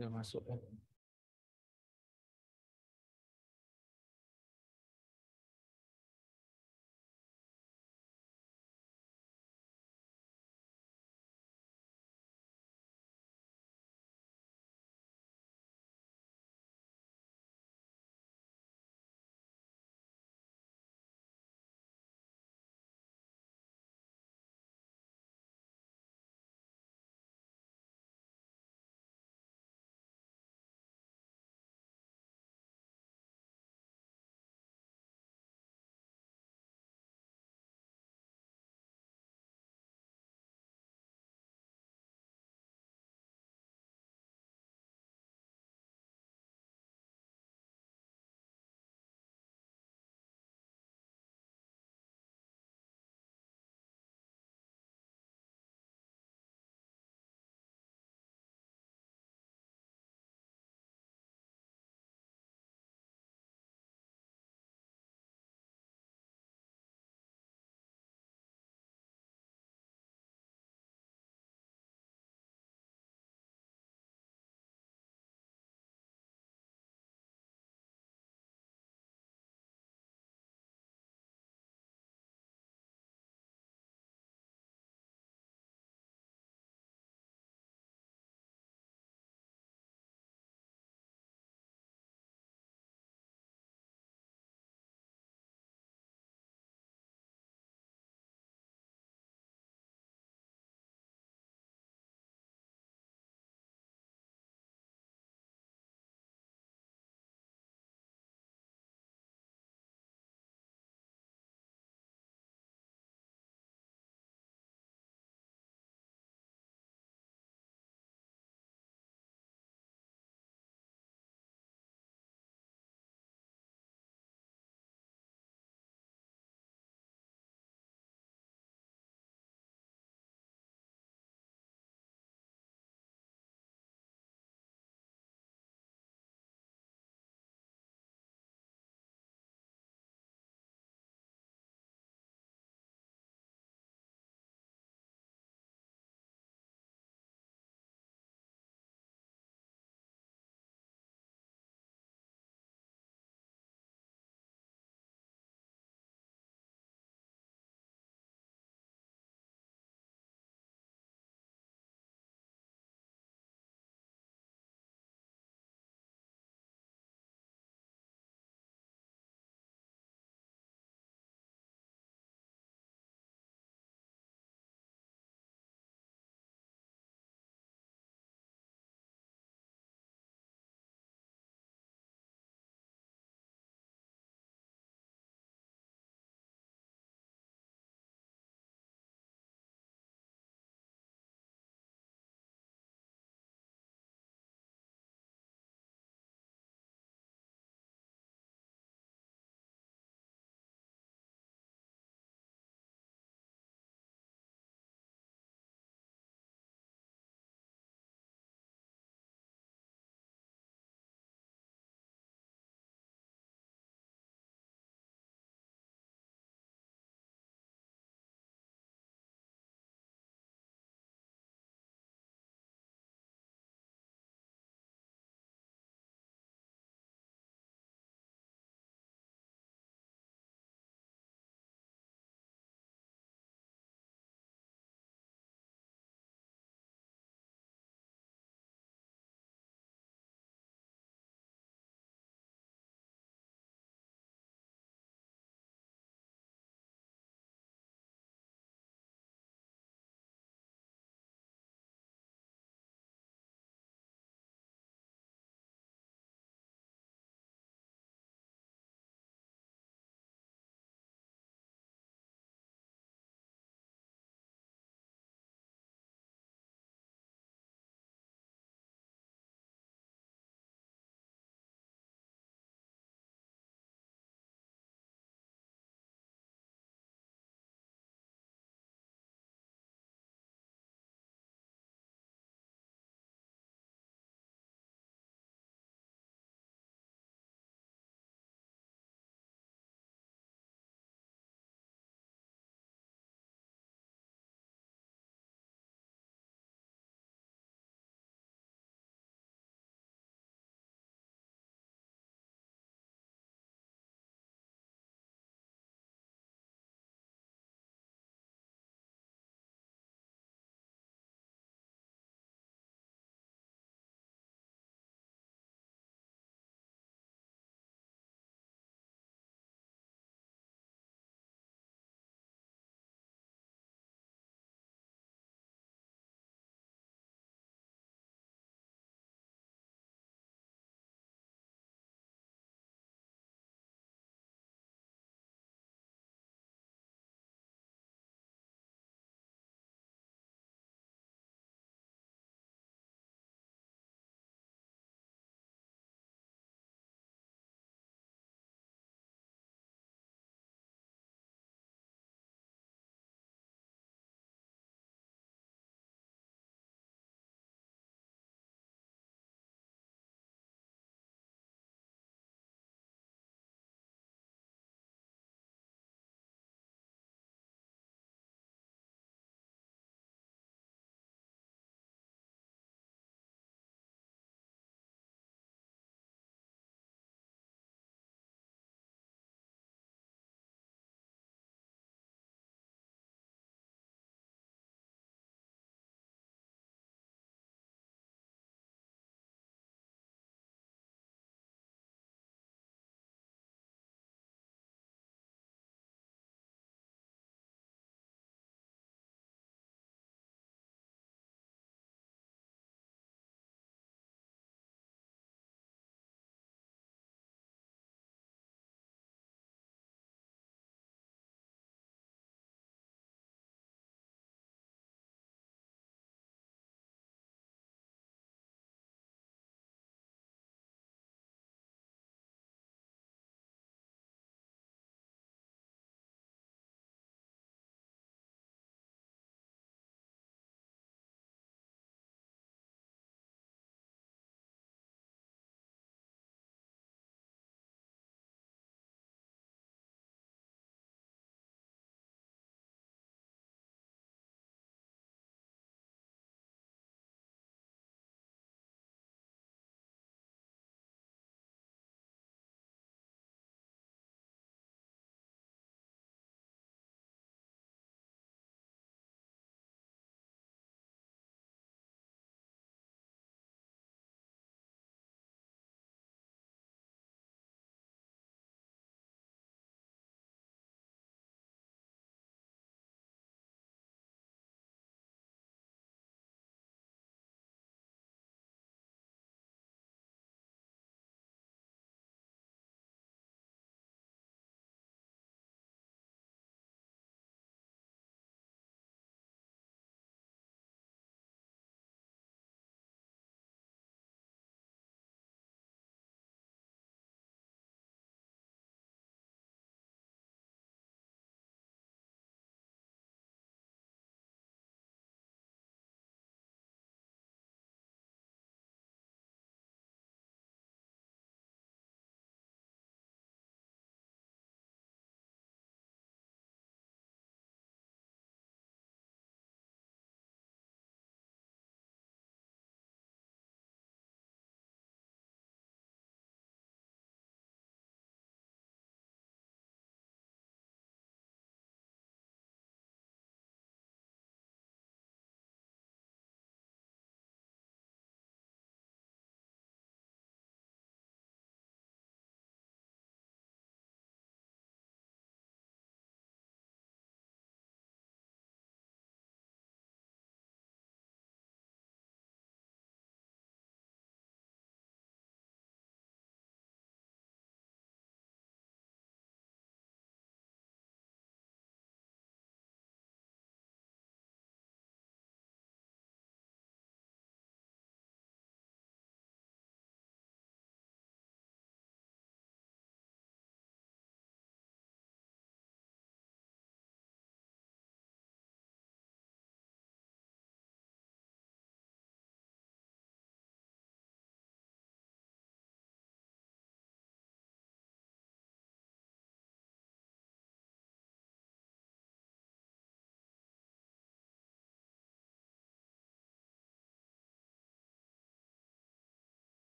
Nggak masuk ya.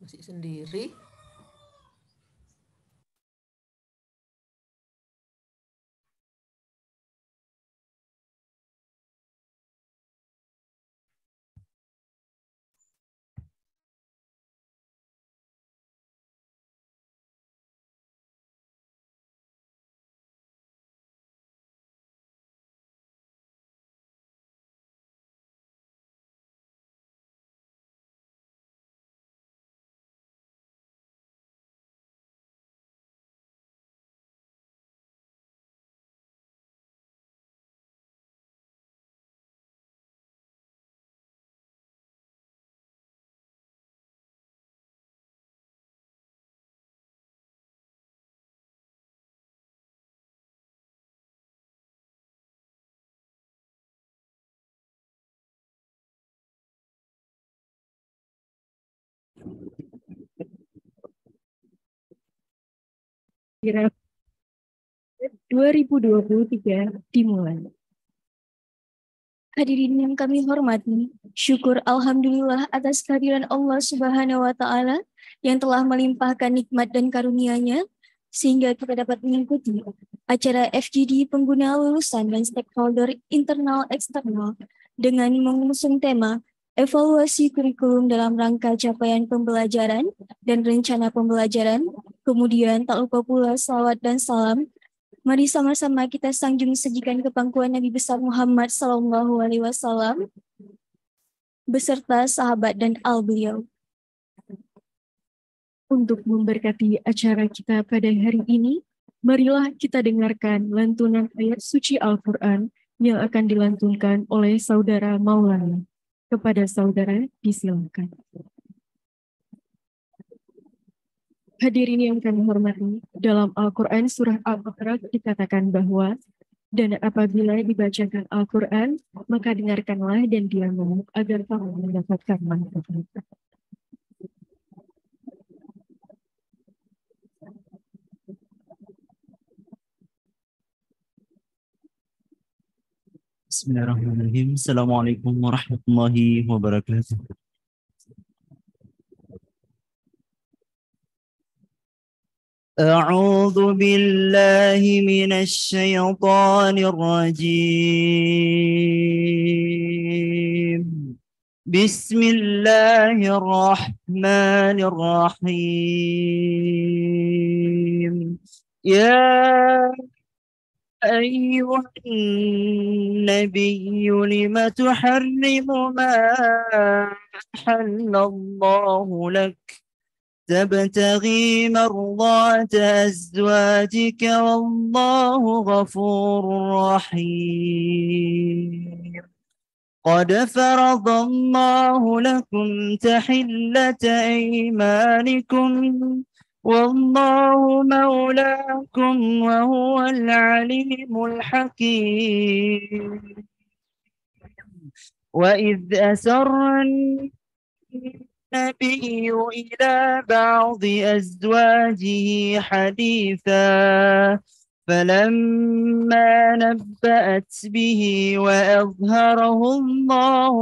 Masih sendiri. Kira 2023 dimulai. Hadirin yang kami hormati, syukur alhamdulillah atas kehadiran Allah Subhanahu wa taala yang telah melimpahkan nikmat dan karunia-Nya sehingga kita dapat mengikuti acara FGD pengguna lulusan dan stakeholder internal eksternal dengan mengusung tema evaluasi kurikulum dalam rangka capaian pembelajaran dan rencana pembelajaran. Kemudian tak lupa pula salawat dan salam. Mari sama-sama kita sanjung sejikan ke pangkuan Nabi besar Muhammad Sallallahu Alaihi Wasallam beserta sahabat dan al beliau. Untuk memberkati acara kita pada hari ini, marilah kita dengarkan lantunan ayat suci Al-Quran yang akan dilantunkan oleh Saudara Maulana. Kepada saudara, disilakan. Hadirin yang kami hormati, dalam Al-Quran surah Al-Baqarah dikatakan bahwa dan apabila dibacakan Al-Quran, maka dengarkanlah dan diamlah agar kamu mendapatkan manfaat. Bismillahirrahmanirrahim. Assalamualaikum warahmatullahi wabarakatuh. أعوذ بالله من الشيطان الرجيم. بسم الله الرحمن الرحيم. يا أيها النبي لم تحرم ما أحل الله لك تبتغي مرضات أزواجك والله غفور رحيم. قد فرض الله لكم تحلة أيمانكم والله مولاكم وهو العليم الحكيم. وإذ أسر النبي إلى بعض أزواجه حديثا فلما نبأت به وأظهره الله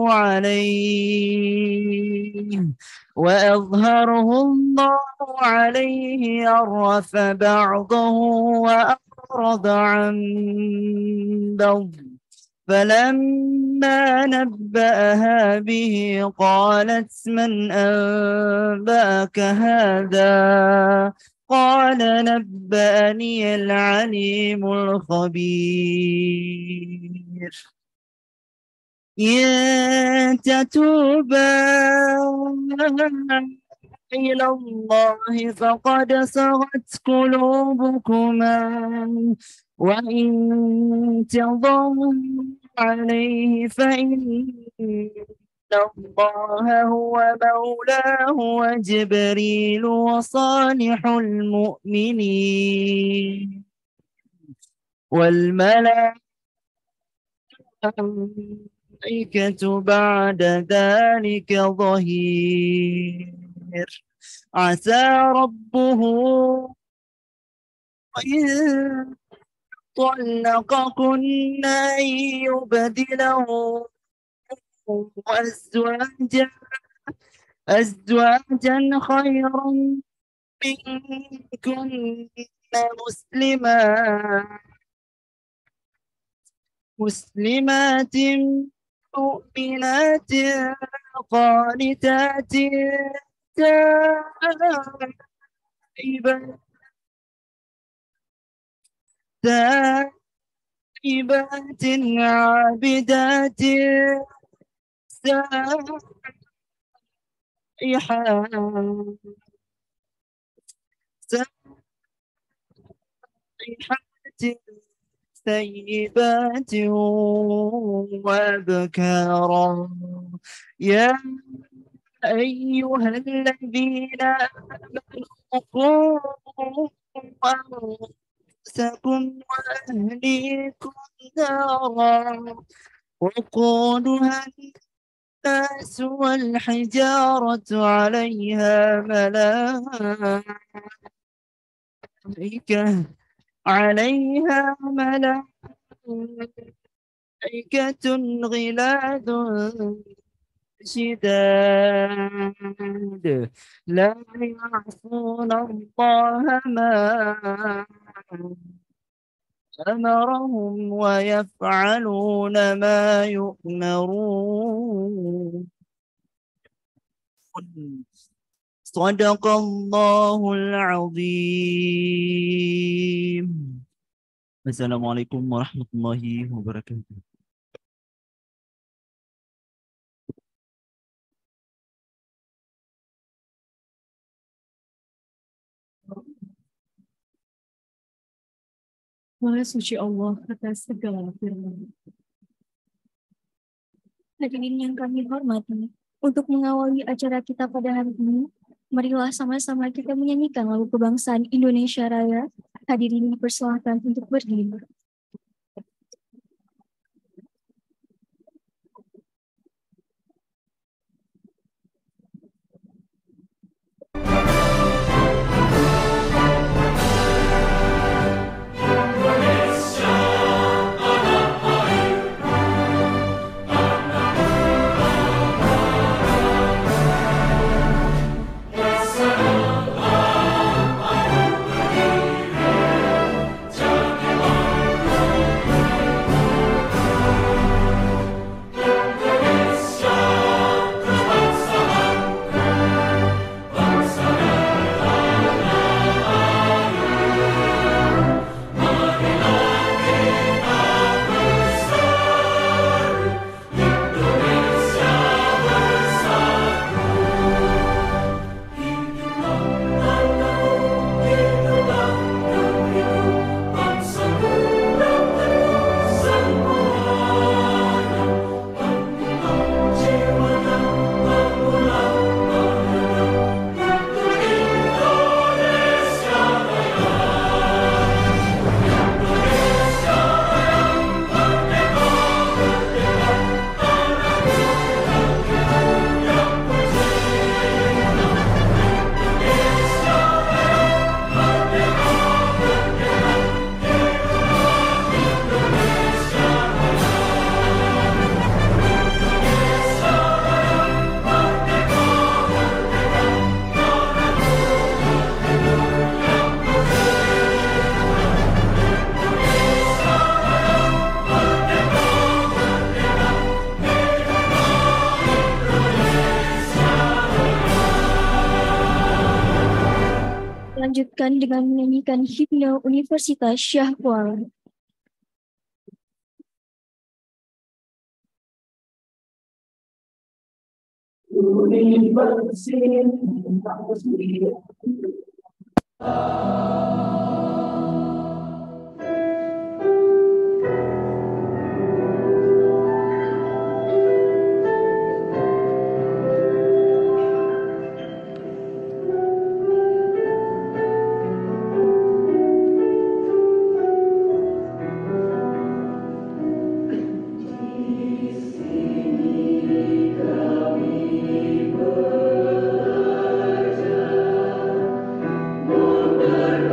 عليه عرف بعضه وأعرض عن بعض فلما نبأها به قالت من أنبأك هذا قال نبأني العليم الخبير. إن تتوبا إلى الله فقد صغت قلوبكما وإن تظاهروا عليه فإن الله هو مولاه وجبريل وصالح المؤمنين والملائكة بعد ذلك ظهير. عسى ربه إن طلقكن أن يبدله أزواجا أزواجا خيرا منكن مسلمات مؤمنات قانتات تائبات تائبات عابدات سائحات سائحات ثيبات وأبكارا يا أيها الذين آمنوا قوا أنفسكم وأهليكم نارا وقودها الناس والحجارة عليها ملائكة غلاظ شداد لا يعصون الله ما أمرهم ويفعلون ما يؤمرون صدق الله العظيم. Assalamualaikum warahmatullahi wabarakatuh. Maha suci Allah atas segala firman. Hadirin yang kami hormati, untuk mengawali acara kita pada hari ini, marilah sama-sama kita menyanyikan lagu kebangsaan Indonesia Raya. Hadirin dipersilahkan untuk berdiri. Lanjutkan dengan menyanyikan himne Universitas Syah Kuala.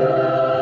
Wonder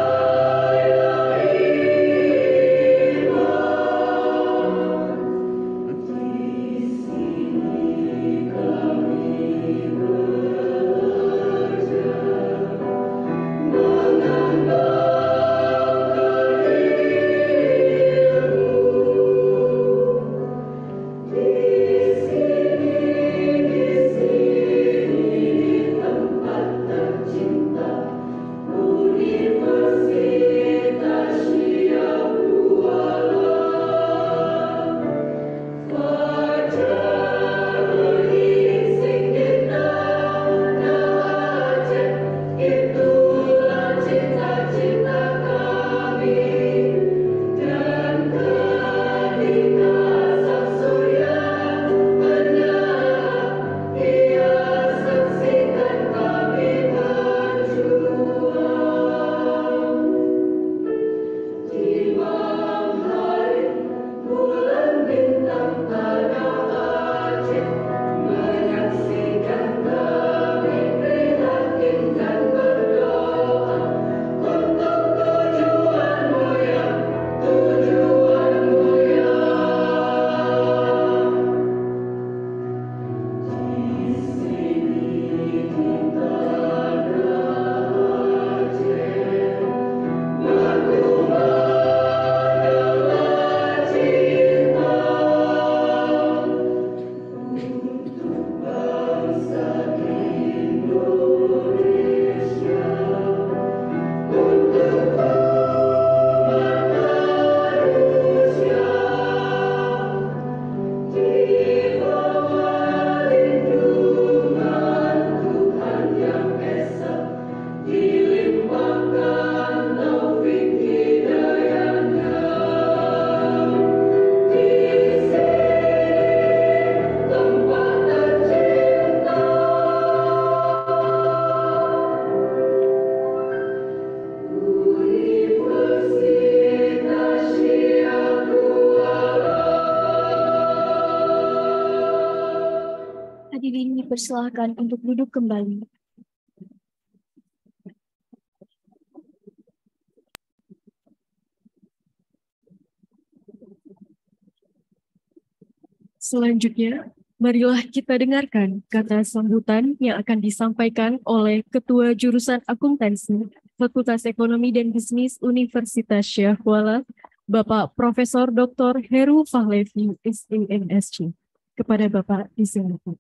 hadirin dipersilahkan untuk duduk kembali. Selanjutnya, marilah kita dengarkan kata sambutan yang akan disampaikan oleh Ketua Jurusan Akuntansi Fakultas Ekonomi dan Bisnis Universitas Syekh Kuala, Bapak Profesor Dr. Heru Fahlevi, SIMSC. Kepada Bapak disilakan.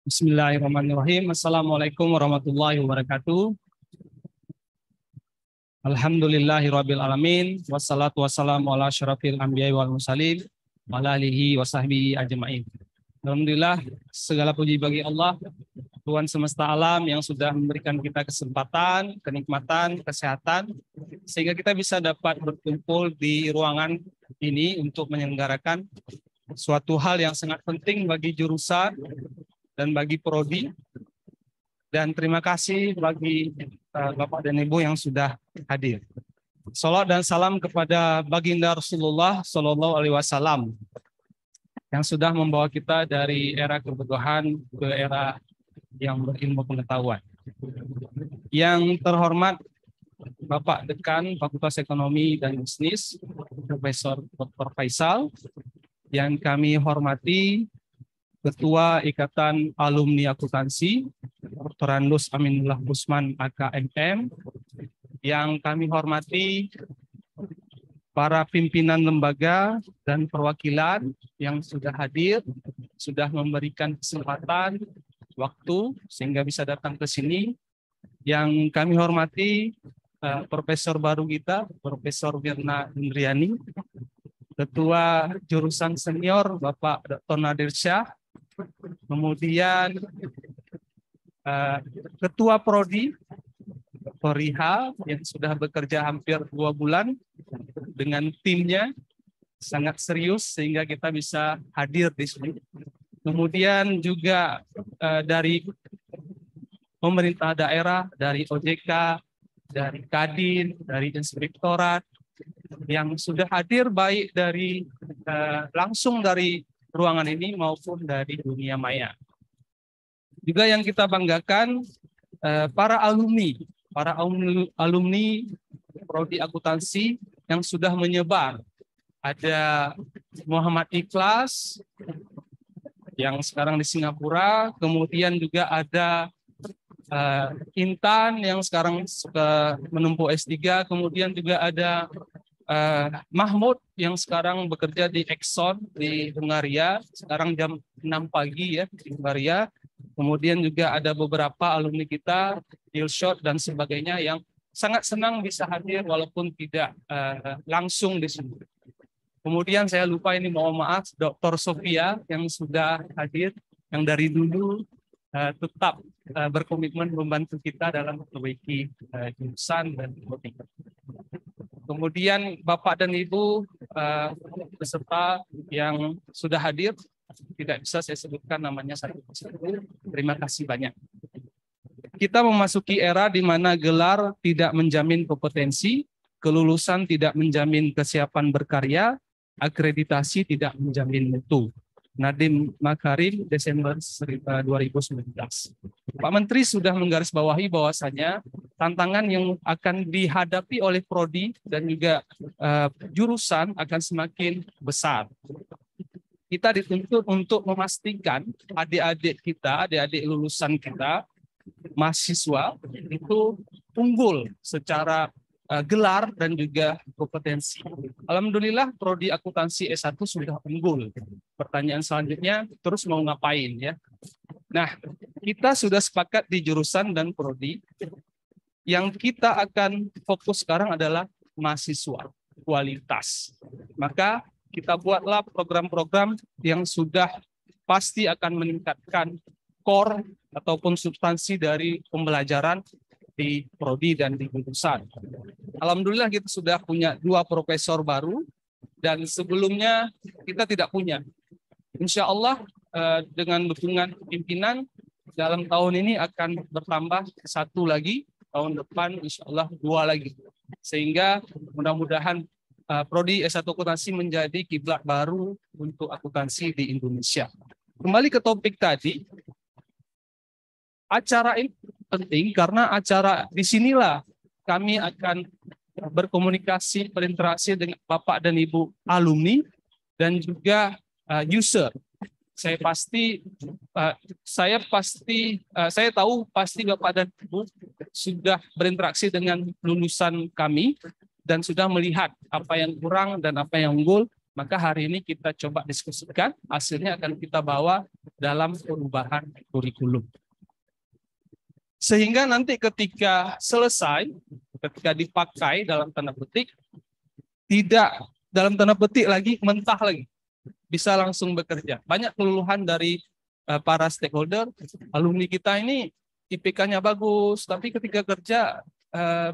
Bismillahirrahmanirrahim. Assalamualaikum warahmatullahi wabarakatuh. Alhamdulillahirabbil alamin wassalatu wassalamu ala asyrafil anbiya'i wal mursalin wa ala alihi wa sahbihi ajma'in. Alhamdulillah, segala puji bagi Allah, Tuhan semesta alam yang sudah memberikan kita kesempatan, kenikmatan, kesehatan sehingga kita bisa dapat berkumpul di ruangan ini untuk menyelenggarakan suatu hal yang sangat penting bagi jurusan dan bagi prodi, dan terima kasih bagi Bapak dan Ibu yang sudah hadir. Salawat dan salam kepada baginda Rasulullah Shallallahu Alaihi Wasallam yang sudah membawa kita dari era kebodohan ke era yang berilmu pengetahuan. Yang terhormat Bapak Dekan Fakultas Ekonomi dan Bisnis, Profesor Dr. Faisal, yang kami hormati Ketua Ikatan Alumni Akuntansi, Dr. Randus Aminullah Gusman AKMM, yang kami hormati para pimpinan lembaga dan perwakilan yang sudah hadir, sudah memberikan kesempatan, waktu, sehingga bisa datang ke sini. Yang kami hormati Profesor baru kita, Profesor Mirna Indriani, Ketua Jurusan Senior Bapak Dr. Nadir Syah, kemudian Ketua Prodi Dr. Riha yang sudah bekerja hampir 2 bulan dengan timnya sangat serius sehingga kita bisa hadir di sini. Kemudian juga dari pemerintah daerah, dari OJK, dari Kadin, dari Inspektorat yang sudah hadir baik dari langsung dari ruangan ini maupun dari dunia maya. Juga yang kita banggakan para alumni prodi akuntansi yang sudah menyebar. Ada Muhammad Ikhlas yang sekarang di Singapura, kemudian juga ada Intan yang sekarang sudah menempuh S3, kemudian juga ada Mahmud yang sekarang bekerja di Exxon di Hungaria, sekarang jam 6 pagi ya di Hungaria. Kemudian juga ada beberapa alumni kita, Ilshot dan sebagainya yang sangat senang bisa hadir walaupun tidak langsung di sini. Kemudian saya lupa ini, mohon maaf, Dr. Sofia yang sudah hadir, yang dari dulu tetap berkomitmen membantu kita dalam memperbaiki jurusan dan prodi. Kemudian Bapak dan Ibu peserta yang sudah hadir, tidak bisa saya sebutkan namanya satu persatu. Terima kasih banyak. Kita memasuki era di mana gelar tidak menjamin kompetensi, kelulusan tidak menjamin kesiapan berkarya, akreditasi tidak menjamin mutu. Nadiem Makarim, Desember 2019. Pak Menteri sudah menggarisbawahi bahwasanya tantangan yang akan dihadapi oleh prodi dan juga jurusan akan semakin besar. Kita dituntut untuk memastikan adik-adik kita, adik-adik lulusan kita, mahasiswa itu unggul secara gelar dan juga kompetensi. Alhamdulillah prodi akuntansi S1 sudah unggul. Pertanyaan selanjutnya, terus mau ngapain ya? Nah, kita sudah sepakat di jurusan dan prodi. Yang kita akan fokus sekarang adalah mahasiswa, kualitas. Maka kita buatlah program-program yang sudah pasti akan meningkatkan core ataupun substansi dari pembelajaran di prodi dan di jurusan. Alhamdulillah kita sudah punya 2 profesor baru dan sebelumnya kita tidak punya. Insya Allah dengan dukungan pimpinan dalam tahun ini akan bertambah 1 lagi, tahun depan insya Allah 2 lagi. Sehingga mudah-mudahan Prodi S1 Akuntansi menjadi kiblat baru untuk akuntansi di Indonesia. Kembali ke topik tadi, acara ini penting karena acara disinilah kami akan berkomunikasi, berinteraksi dengan Bapak dan Ibu alumni dan juga user. Saya tahu pasti Bapak dan Ibu sudah berinteraksi dengan lulusan kami dan sudah melihat apa yang kurang dan apa yang unggul. Maka hari ini kita coba diskusikan, hasilnya akan kita bawa dalam perubahan kurikulum. Sehingga nanti ketika selesai, ketika dipakai dalam tanda petik, tidak dalam tanda petik lagi, mentah lagi. Bisa langsung bekerja. Banyak keluhan dari para stakeholder, alumni kita ini IPK-nya bagus, tapi ketika kerja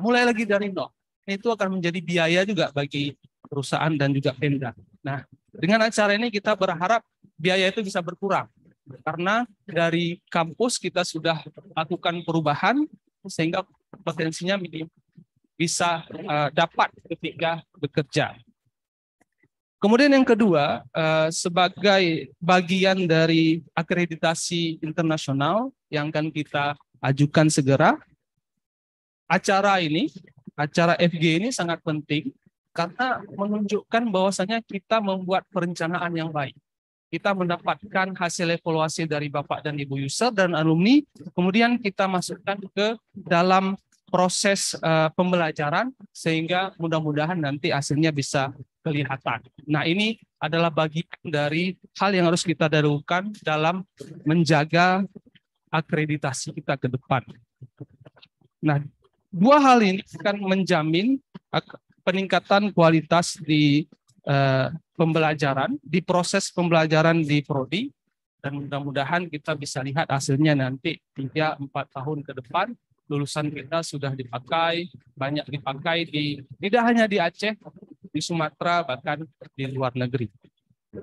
mulai lagi dari nol. Itu akan menjadi biaya juga bagi perusahaan dan juga Pemda. Nah, dengan acara ini kita berharap biaya itu bisa berkurang. Karena dari kampus kita sudah lakukan perubahan sehingga potensinya bisa dapat ketika bekerja. Kemudian yang kedua, sebagai bagian dari akreditasi internasional yang akan kita ajukan segera, acara FG ini sangat penting karena menunjukkan bahwasanya kita membuat perencanaan yang baik. Kita mendapatkan hasil evaluasi dari Bapak dan Ibu user dan alumni, kemudian kita masukkan ke dalam proses pembelajaran sehingga mudah-mudahan nanti hasilnya bisa kelihatan. Nah, ini adalah bagian dari hal yang harus kita dahulukan dalam menjaga akreditasi kita ke depan. Nah, 2 hal ini akan menjamin peningkatan kualitas di pembelajaran, di proses pembelajaran di Prodi, dan mudah-mudahan kita bisa lihat hasilnya nanti 3-4 tahun ke depan, lulusan kita sudah dipakai, banyak dipakai tidak hanya di Aceh, di Sumatera, bahkan di luar negeri.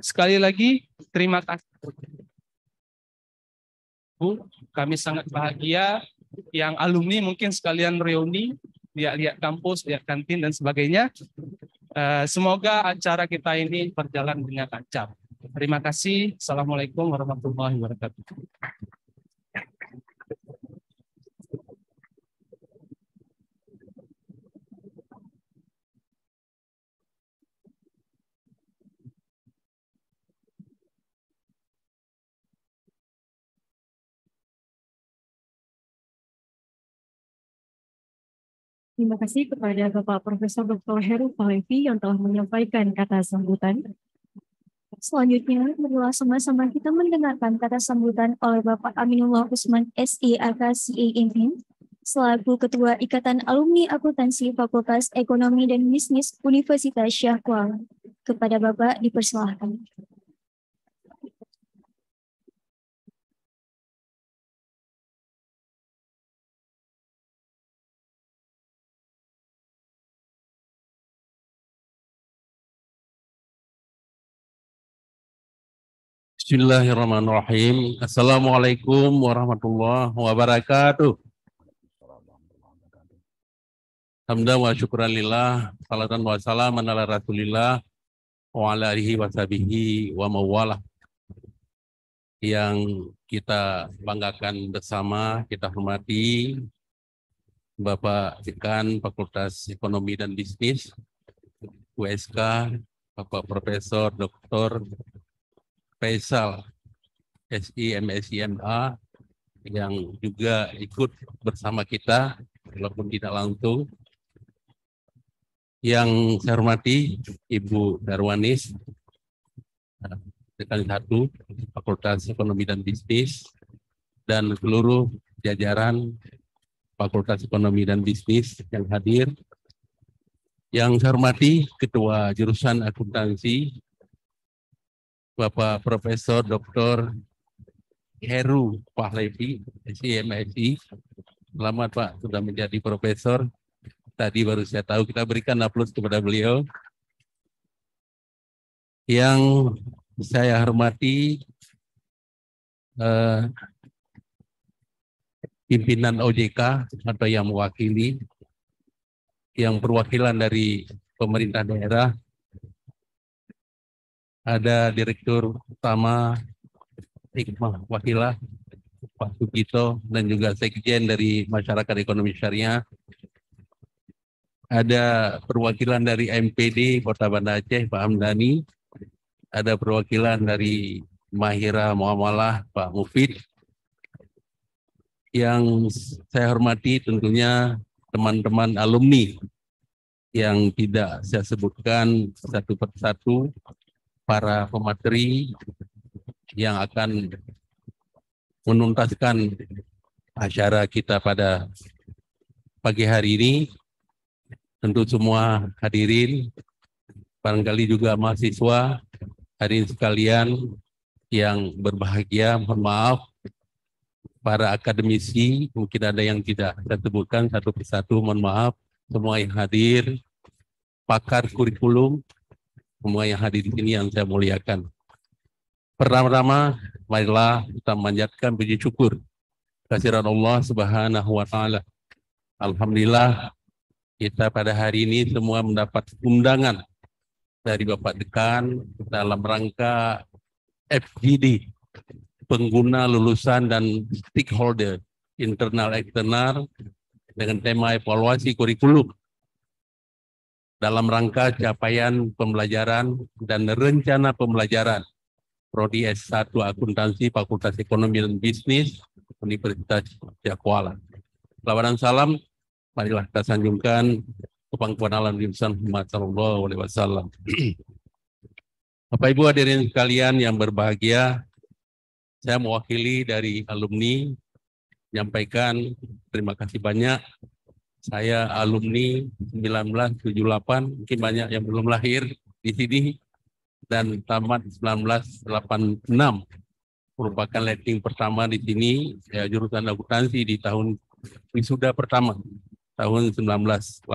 Sekali lagi, terima kasih. Bu, kami sangat bahagia, yang alumni mungkin sekalian reuni, lihat kampus, lihat kantin, dan sebagainya. Semoga acara kita ini berjalan dengan lancar. Terima kasih. Assalamualaikum warahmatullahi wabarakatuh. Terima kasih kepada Bapak Profesor Dr. Heru Palevi yang telah menyampaikan kata sambutan. Selanjutnya, marilah sama-sama kita mendengarkan kata sambutan oleh Bapak Aminullah Usman SIAK CAMN, selaku Ketua Ikatan Alumni Akuntansi Fakultas Ekonomi dan Bisnis Universitas Syah Kuala. Kepada Bapak dipersilahkan. Bismillahirrahmanirrahim. Assalamualaikum warahmatullahi wabarakatuh. Hamdan wa syukran lillah, salatan wa salaman ala rasulillah, wa ala alihi wa sahbihi wa mawalah. Yang kita banggakan bersama, kita hormati Bapak Dekan Fakultas Ekonomi dan Bisnis, USK, Bapak Profesor Dr. Faisal SI MSI MA yang juga ikut bersama kita walaupun tidak langsung. Yang saya hormati Ibu Darwanis, Dekan 1 Fakultas Ekonomi dan Bisnis, dan seluruh jajaran Fakultas Ekonomi dan Bisnis yang hadir. Yang saya hormati Ketua Jurusan Akuntansi Bapak Profesor Dr. Heru Palevi, SIMSI. Selamat Pak, sudah menjadi profesor. Tadi baru saya tahu, kita berikan aplaus kepada beliau. Yang saya hormati pimpinan OJK atau yang mewakili, yang perwakilan dari pemerintah daerah, ada Direktur Utama Hikmah Wakilah Pak Sugito, dan juga Sekjen dari Masyarakat Ekonomi Syariah. Ada perwakilan dari MPD Kota Banda Aceh Pak Hamdani, ada perwakilan dari Mahira Muamalah Pak Mufid. Yang saya hormati tentunya teman-teman alumni yang tidak saya sebutkan satu persatu, para pemateri yang akan menuntaskan acara kita pada pagi hari ini. Tentu semua hadirin, barangkali juga mahasiswa, hadirin sekalian yang berbahagia, mohon maaf, para akademisi, mungkin ada yang tidak saya sebutkan satu persatu, mohon maaf, semua yang hadir, pakar kurikulum, semua yang hadir di sini yang saya muliakan. Pertama-tama, marilah kita memanjatkan puji syukur kehadirat Allah Subhanahu wa Ta'ala. Alhamdulillah, kita pada hari ini semua mendapat undangan dari Bapak Dekan dalam rangka FGD, pengguna, lulusan, dan stakeholder internal eksternal, dengan tema evaluasi kurikulum dalam rangka capaian pembelajaran dan rencana pembelajaran Prodi S1 Akuntansi Fakultas Ekonomi dan Bisnis Universitas Kuala. Selamat dan salam, marilah kita sanjungkan kepangkuan alam di Muhammad sallallahu alaihi wasallam. Bapak Ibu hadirin sekalian yang berbahagia, saya mewakili dari alumni menyampaikan terima kasih banyak. Saya alumni 1978, mungkin banyak yang belum lahir di sini, dan tamat 1986, merupakan letting pertama di sini, ya, jurusan akuntansi di tahun wisuda pertama tahun 1986.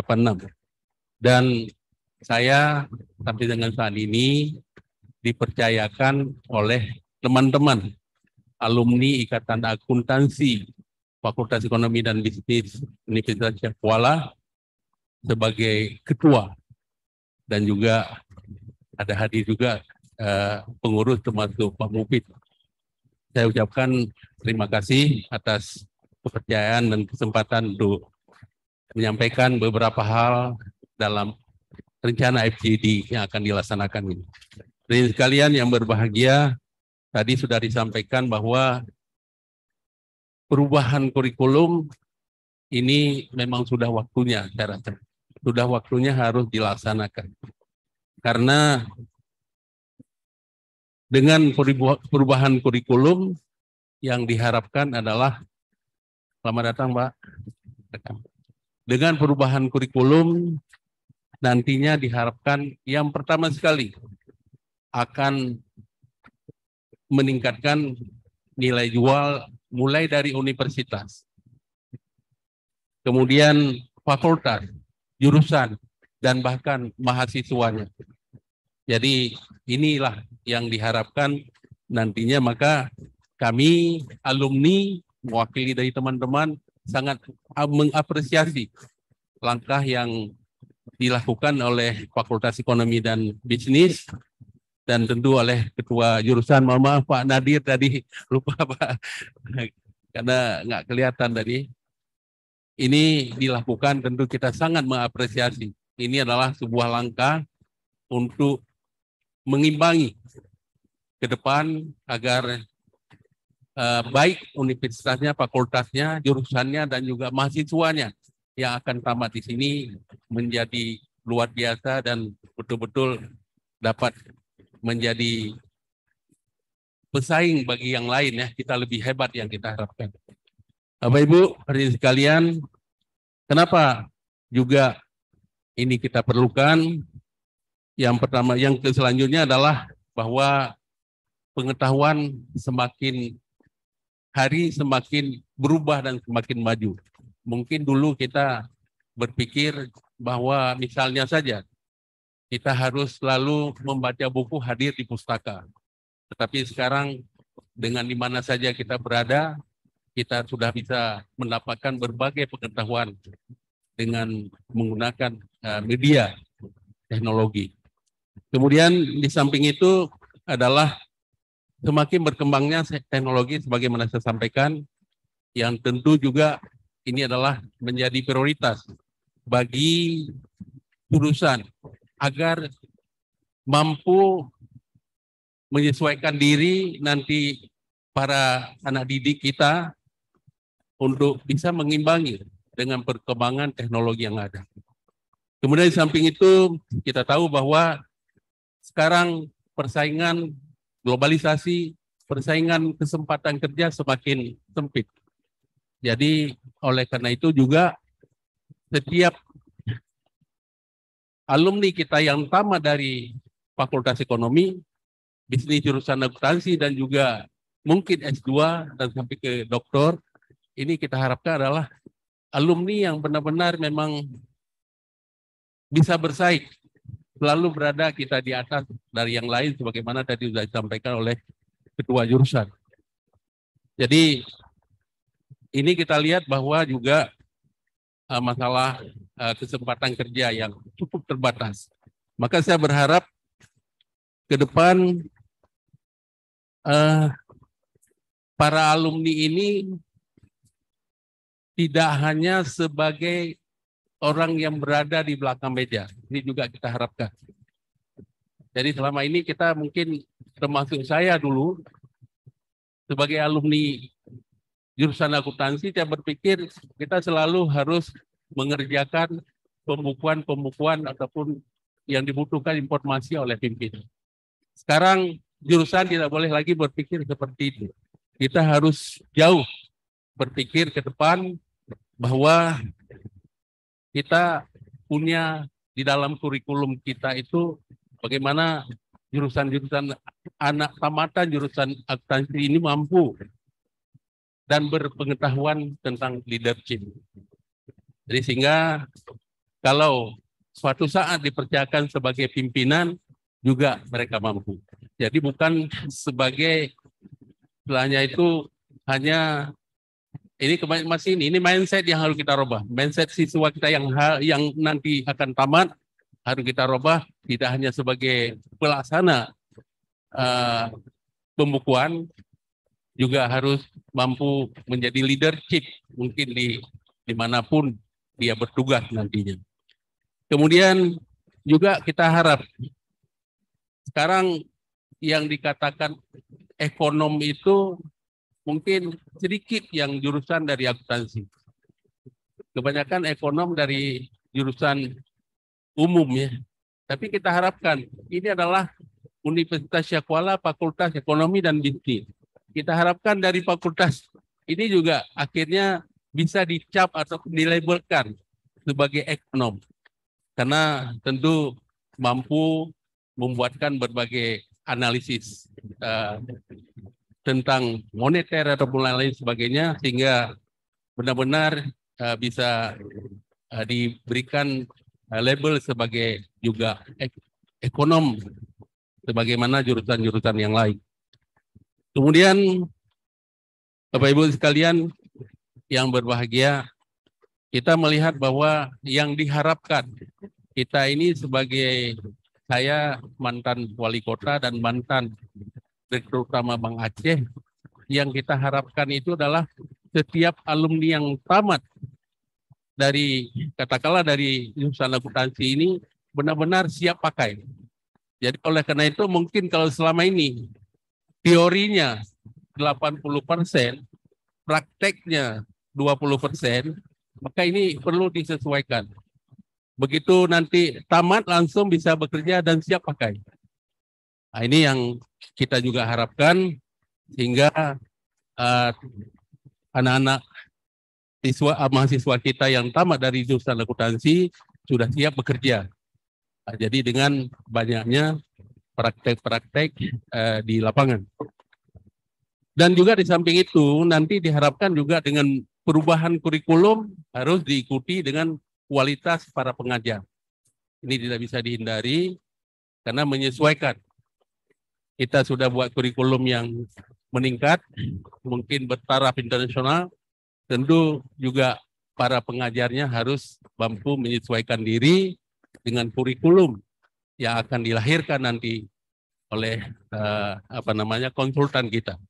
Dan saya sampai dengan saat ini dipercayakan oleh teman-teman alumni Ikatan Akuntansi Fakultas Ekonomi dan Bisnis Universitas Kuala sebagai ketua, dan juga ada hadir juga pengurus termasuk Pak Mufid. Saya ucapkan terima kasih atas kepercayaan dan kesempatan untuk menyampaikan beberapa hal dalam rencana FGD yang akan dilaksanakan ini. Dan sekalian yang berbahagia, tadi sudah disampaikan bahwa perubahan kurikulum ini memang sudah waktunya, saya rasa. Sudah waktunya harus dilaksanakan. Karena dengan perubahan kurikulum yang diharapkan adalah, selamat datang Pak. Dengan perubahan kurikulum nantinya diharapkan yang pertama sekali akan meningkatkan nilai jual mulai dari universitas, kemudian fakultas, jurusan, dan bahkan mahasiswanya. Jadi inilah yang diharapkan nantinya, maka kami alumni mewakili dari teman-teman sangat mengapresiasi langkah yang dilakukan oleh Fakultas Ekonomi dan Bisnis, dan tentu oleh Ketua Jurusan. Mohon maaf Pak Nadir tadi, lupa Pak, karena nggak kelihatan tadi. Ini dilakukan, tentu kita sangat mengapresiasi. Ini adalah sebuah langkah untuk mengimbangi ke depan agar baik universitasnya, fakultasnya, jurusannya, dan juga mahasiswanya yang akan tamat di sini menjadi luar biasa dan betul-betul dapat menjadi pesaing bagi yang lain, ya. Kita lebih hebat yang kita harapkan. Bapak Ibu hadirin sekalian, kenapa juga ini kita perlukan? Yang pertama, yang selanjutnya adalah bahwa pengetahuan semakin hari semakin berubah dan semakin maju. Mungkin dulu kita berpikir bahwa misalnya saja kita harus selalu membaca buku, hadir di pustaka. Tetapi sekarang dengan di mana saja kita berada, kita sudah bisa mendapatkan berbagai pengetahuan dengan menggunakan media teknologi. Kemudian di samping itu adalah semakin berkembangnya teknologi sebagaimana saya sampaikan, yang tentu juga ini adalah menjadi prioritas bagi jurusan agar mampu menyesuaikan diri nanti para anak didik kita untuk bisa mengimbangi dengan perkembangan teknologi yang ada. Kemudian di samping itu kita tahu bahwa sekarang persaingan globalisasi, persaingan kesempatan kerja semakin sempit. Jadi oleh karena itu juga setiap alumni kita yang tamat dari Fakultas Ekonomi, bisnis jurusan akuntansi dan juga mungkin S2 dan sampai ke doktor, ini kita harapkan adalah alumni yang benar-benar memang bisa bersaing, selalu berada kita di atas dari yang lain sebagaimana tadi sudah disampaikan oleh ketua jurusan. Jadi ini kita lihat bahwa juga masalah kesempatan kerja yang cukup terbatas. Maka saya berharap ke depan para alumni ini tidak hanya sebagai orang yang berada di belakang meja. Ini juga kita harapkan. Jadi selama ini kita mungkin termasuk saya dulu sebagai alumni jurusan akuntansi, saya berpikir kita selalu harus mengerjakan pembukuan ataupun yang dibutuhkan informasi oleh pimpinan. Sekarang jurusan tidak boleh lagi berpikir seperti itu. Kita harus jauh berpikir ke depan bahwa kita punya di dalam kurikulum kita itu bagaimana jurusan-jurusan anak tamatan jurusan akuntansi ini mampu dan berpengetahuan tentang leadership. Jadi sehingga kalau suatu saat dipercayakan sebagai pimpinan juga mereka mampu. Jadi bukan sebagai istilahnya itu hanya ini mindset yang harus kita rubah. Mindset siswa kita yang nanti akan tamat harus kita rubah, tidak hanya sebagai pelaksana pembukuan, juga harus mampu menjadi leadership mungkin di dimanapun dia bertugas nantinya. Kemudian juga kita harap sekarang yang dikatakan ekonom itu mungkin sedikit yang jurusan dari akuntansi. Kebanyakan ekonom dari jurusan umum ya. Tapi kita harapkan ini adalah Universitas Syakuala Fakultas Ekonomi dan Bisnis. Kita harapkan dari fakultas ini juga akhirnya bisa dicap atau dilabelkan sebagai ekonom. Karena tentu mampu membuatkan berbagai analisis tentang moneter ataupun lain-lain sebagainya, sehingga benar-benar bisa diberikan label sebagai juga ekonom sebagaimana jurusan-jurusan yang lain. Kemudian Bapak Ibu sekalian yang berbahagia, kita melihat bahwa yang diharapkan kita ini sebagai saya mantan wali kota dan mantan Direktur Utama Bank Aceh, yang kita harapkan itu adalah setiap alumni yang tamat dari katakanlah dari jurusan akuntansi ini benar-benar siap pakai. Jadi oleh karena itu mungkin kalau selama ini teorinya 80%, prakteknya 20%, maka ini perlu disesuaikan. Begitu nanti tamat langsung bisa bekerja dan siap pakai. Nah, ini yang kita juga harapkan sehingga anak-anak mahasiswa kita yang tamat dari jurusan akuntansi sudah siap bekerja. Nah, jadi dengan banyaknya praktek-praktek di lapangan. Dan juga di samping itu nanti diharapkan juga dengan perubahan kurikulum harus diikuti dengan kualitas para pengajar. Ini tidak bisa dihindari karena menyesuaikan. Kita sudah buat kurikulum yang meningkat, mungkin bertaraf internasional, tentu juga para pengajarnya harus mampu menyesuaikan diri dengan kurikulum yang akan dilahirkan nanti oleh konsultan kita.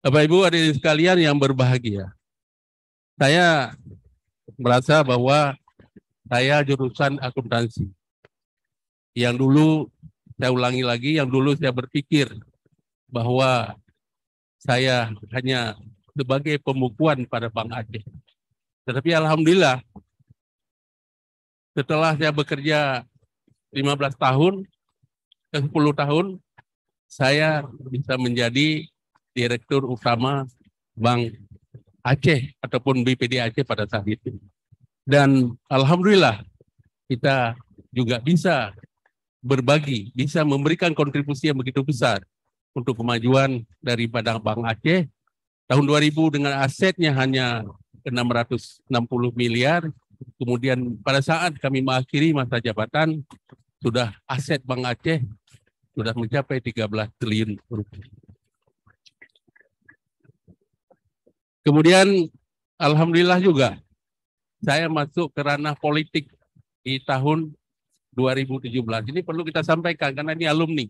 Bapak Ibu hadirin sekalian yang berbahagia, saya merasa bahwa saya jurusan akuntansi. Yang dulu, saya ulangi lagi, yang dulu saya berpikir bahwa saya hanya sebagai pembukuan pada Bank Aceh. Tetapi alhamdulillah, setelah saya bekerja 15 tahun, 10 tahun, saya bisa menjadi Direktur Utama Bank Aceh ataupun BPD Aceh pada saat itu. Dan alhamdulillah kita juga bisa berbagi, bisa memberikan kontribusi yang begitu besar untuk kemajuan daripada Bank Aceh. Tahun 2000 dengan asetnya hanya 660 miliar, kemudian pada saat kami mengakhiri masa jabatan, sudah aset Bank Aceh sudah mencapai 13 triliun rupiah. Kemudian alhamdulillah juga saya masuk ke ranah politik di tahun 2017. Ini perlu kita sampaikan karena ini alumni.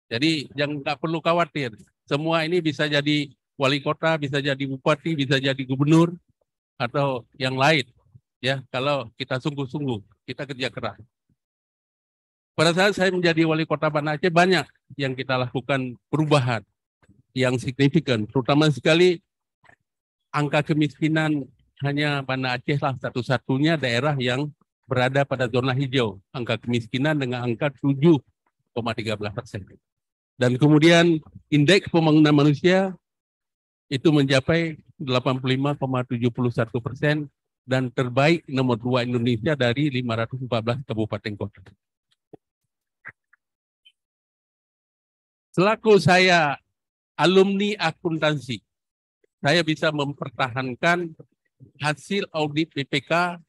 Jadi yang nggak perlu khawatir. Semua ini bisa jadi wali kota, bisa jadi bupati, bisa jadi gubernur atau yang lain. Ya, kalau kita sungguh-sungguh, kita kerja keras. Pada saat saya menjadi wali kota Banda Aceh, banyak yang kita lakukan perubahan yang signifikan, terutama sekali angka kemiskinan hanya Banda Aceh lah satu-satunya daerah yang berada pada zona hijau. Angka kemiskinan dengan angka 7,13%. Dan kemudian indeks pembangunan manusia itu mencapai 85,71% dan terbaik nomor 2 Indonesia dari 514 kabupaten kota. Selaku saya alumni akuntansi, saya bisa mempertahankan hasil audit BPK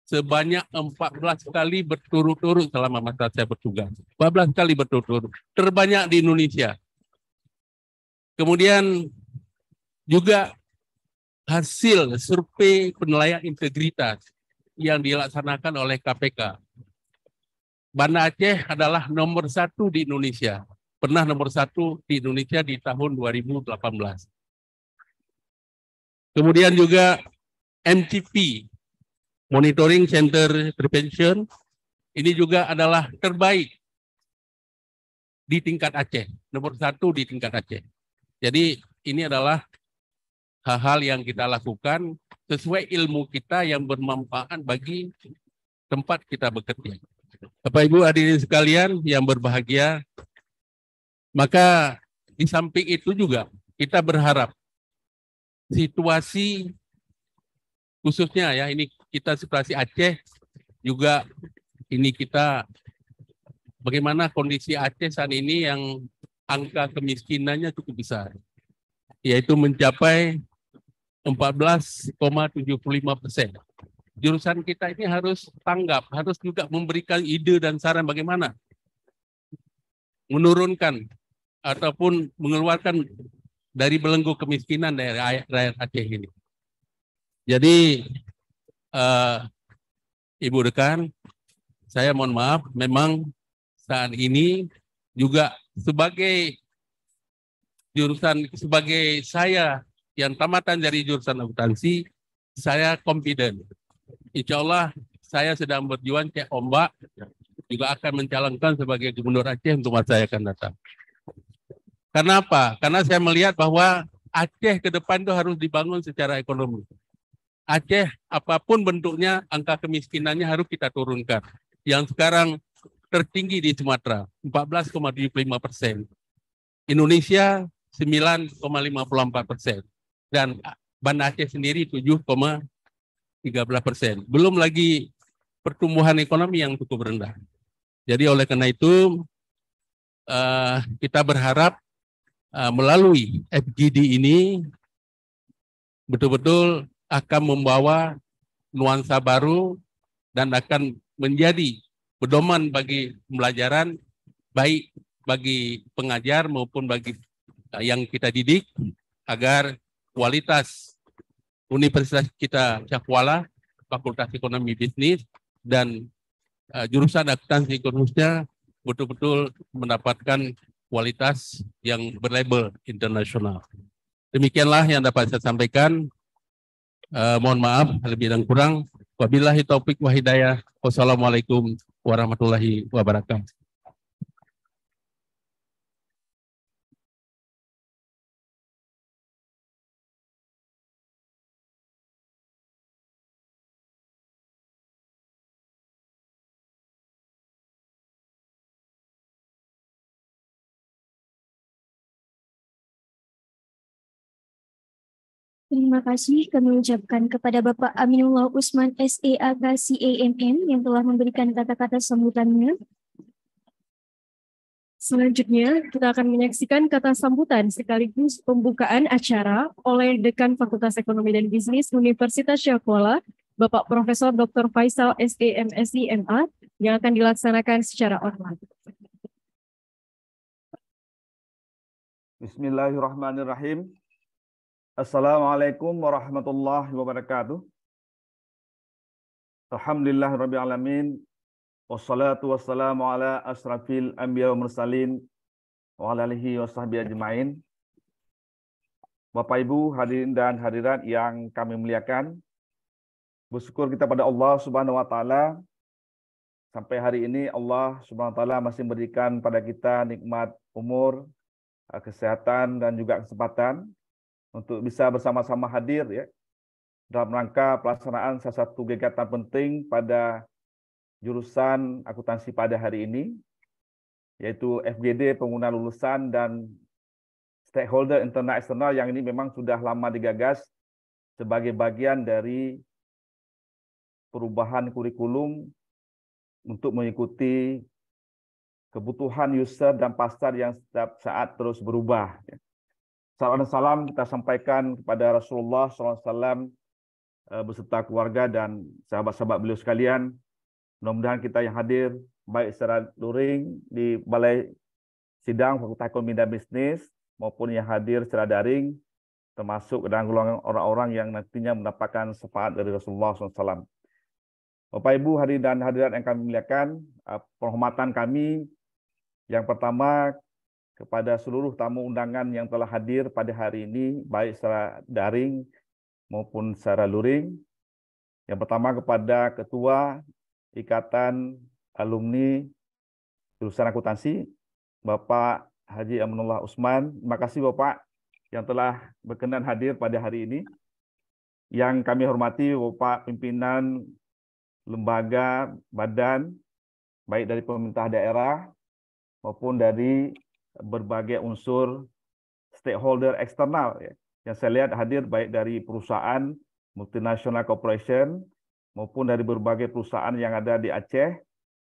sebanyak 14 kali berturut-turut selama masa saya bertugas. 14 kali berturut-turut, terbanyak di Indonesia. Kemudian juga hasil survei penilaian integritas yang dilaksanakan oleh KPK. Banda Aceh adalah nomor 1 di Indonesia. Pernah nomor 1 di Indonesia di tahun 2018. Kemudian juga MCP, Monitoring Center Prevention, ini juga adalah terbaik di tingkat Aceh, nomor 1 di tingkat Aceh. Jadi ini adalah hal-hal yang kita lakukan sesuai ilmu kita yang bermanfaat bagi tempat kita bekerja. Bapak Ibu hadirin sekalian yang berbahagia, maka di samping itu juga kita berharap situasi khususnya ya, ini kita situasi Aceh juga, ini kita bagaimana kondisi Aceh saat ini yang angka kemiskinannya cukup besar, yaitu mencapai 14,75%. Jurusan kita ini harus tanggap, harus juga memberikan ide dan saran bagaimana menurunkan ataupun mengeluarkan dari belenggu kemiskinan dari rakyat Aceh ini. Jadi Ibu Dekan, saya mohon maaf, memang saat ini juga sebagai saya yang tamatan dari jurusan akuntansi, saya confident. Insya Allah saya sedang berjuang kayak ombak, juga akan mencalonkan sebagai Gubernur Aceh untuk masa yang akan datang. Karena apa? Karena saya melihat bahwa Aceh ke depan itu harus dibangun secara ekonomi. Aceh apapun bentuknya, angka kemiskinannya harus kita turunkan. Yang sekarang tertinggi di Sumatera, 14,75%. Indonesia 9,54%. Dan Banda Aceh sendiri 7,13%. Belum lagi pertumbuhan ekonomi yang cukup rendah. Jadi oleh karena itu kita berharap melalui FGD ini betul-betul akan membawa nuansa baru dan akan menjadi pedoman bagi pembelajaran, baik bagi pengajar maupun bagi yang kita didik, agar kualitas Universitas kita Cakrawala, Fakultas Ekonomi Bisnis, dan jurusan akuntansi khususnya betul-betul mendapatkan kualitas yang berlabel internasional. Demikianlah yang dapat saya sampaikan. Mohon maaf lebih dan kurang. Wabillahi taufik wa hidayah. Wassalamualaikum warahmatullahi wabarakatuh. Terima kasih kami ucapkan kepada Bapak Aminullah Usman SEAK CAMM yang telah memberikan kata-kata sambutannya. Selanjutnya, kita akan menyaksikan kata sambutan sekaligus pembukaan acara oleh Dekan Fakultas Ekonomi dan Bisnis Universitas Cakrawala, Bapak Profesor Dr. Faisal SE MSI MA, yang akan dilaksanakan secara online. Bismillahirrahmanirrahim. Assalamualaikum warahmatullahi wabarakatuh. Alhamdulillahirabbil alamin. Wassalatu wassalamu ala asrafil anbiya wa mursalin wa ala alihi wa sahbihi ajmain. Bapak Ibu hadirin dan hadirat yang kami muliakan, bersyukur kita pada Allah Subhanahu wa taala sampai hari ini Allah Subhanahu wa taala masih memberikan pada kita nikmat umur, kesehatan dan juga kesempatan untuk bisa bersama-sama hadir ya dalam rangka pelaksanaan salah satu kegiatan penting pada jurusan akuntansi pada hari ini, yaitu FGD pengguna lulusan dan stakeholder internal eksternal yang ini memang sudah lama digagas sebagai bagian dari perubahan kurikulum untuk mengikuti kebutuhan user dan pasar yang setiap saat terus berubah. Salam dan salam kita sampaikan kepada Rasulullah SAW beserta keluarga dan sahabat-sahabat beliau sekalian. Mudah-mudahan kita yang hadir baik secara luring di Balai Sidang Fakultas Ekonomi dan Bisnis maupun yang hadir secara daring, termasuk dalam golongan orang-orang yang nantinya mendapatkan syafaat dari Rasulullah SAW. Bapak Ibu hadirin dan hadirat yang kami muliakan, penghormatan kami yang pertama kepada seluruh tamu undangan yang telah hadir pada hari ini, baik secara daring maupun secara luring. Yang pertama kepada Ketua Ikatan Alumni Jurusan Akuntansi, Bapak Haji Aminullah Usman. Terima kasih Bapak yang telah berkenan hadir pada hari ini. Yang kami hormati Bapak pimpinan lembaga, badan, baik dari pemerintah daerah maupun dari berbagai unsur stakeholder eksternal ya, yang saya lihat hadir baik dari perusahaan multinational corporation maupun dari berbagai perusahaan yang ada di Aceh,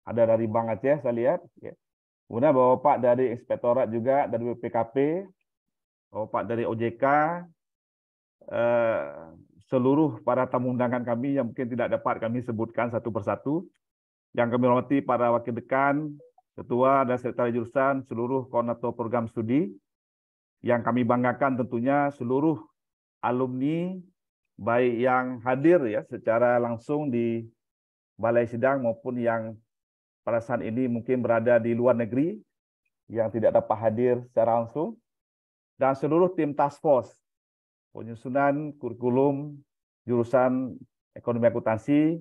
ada dari Bank Aceh saya lihat ya. Kemudian Bapak dari Inspektorat juga, dari BPKP, Bapak dari OJK, seluruh para tamu undangan kami yang mungkin tidak dapat kami sebutkan satu persatu, yang kami hormati para wakil dekan, ketua dan sekretaris jurusan, seluruh koordinator program studi, yang kami banggakan tentunya seluruh alumni, baik yang hadir ya secara langsung di Balai Sidang maupun yang pada saat ini mungkin berada di luar negeri, yang tidak dapat hadir secara langsung, dan seluruh tim task force, penyusunan kurikulum jurusan ekonomi akuntansi,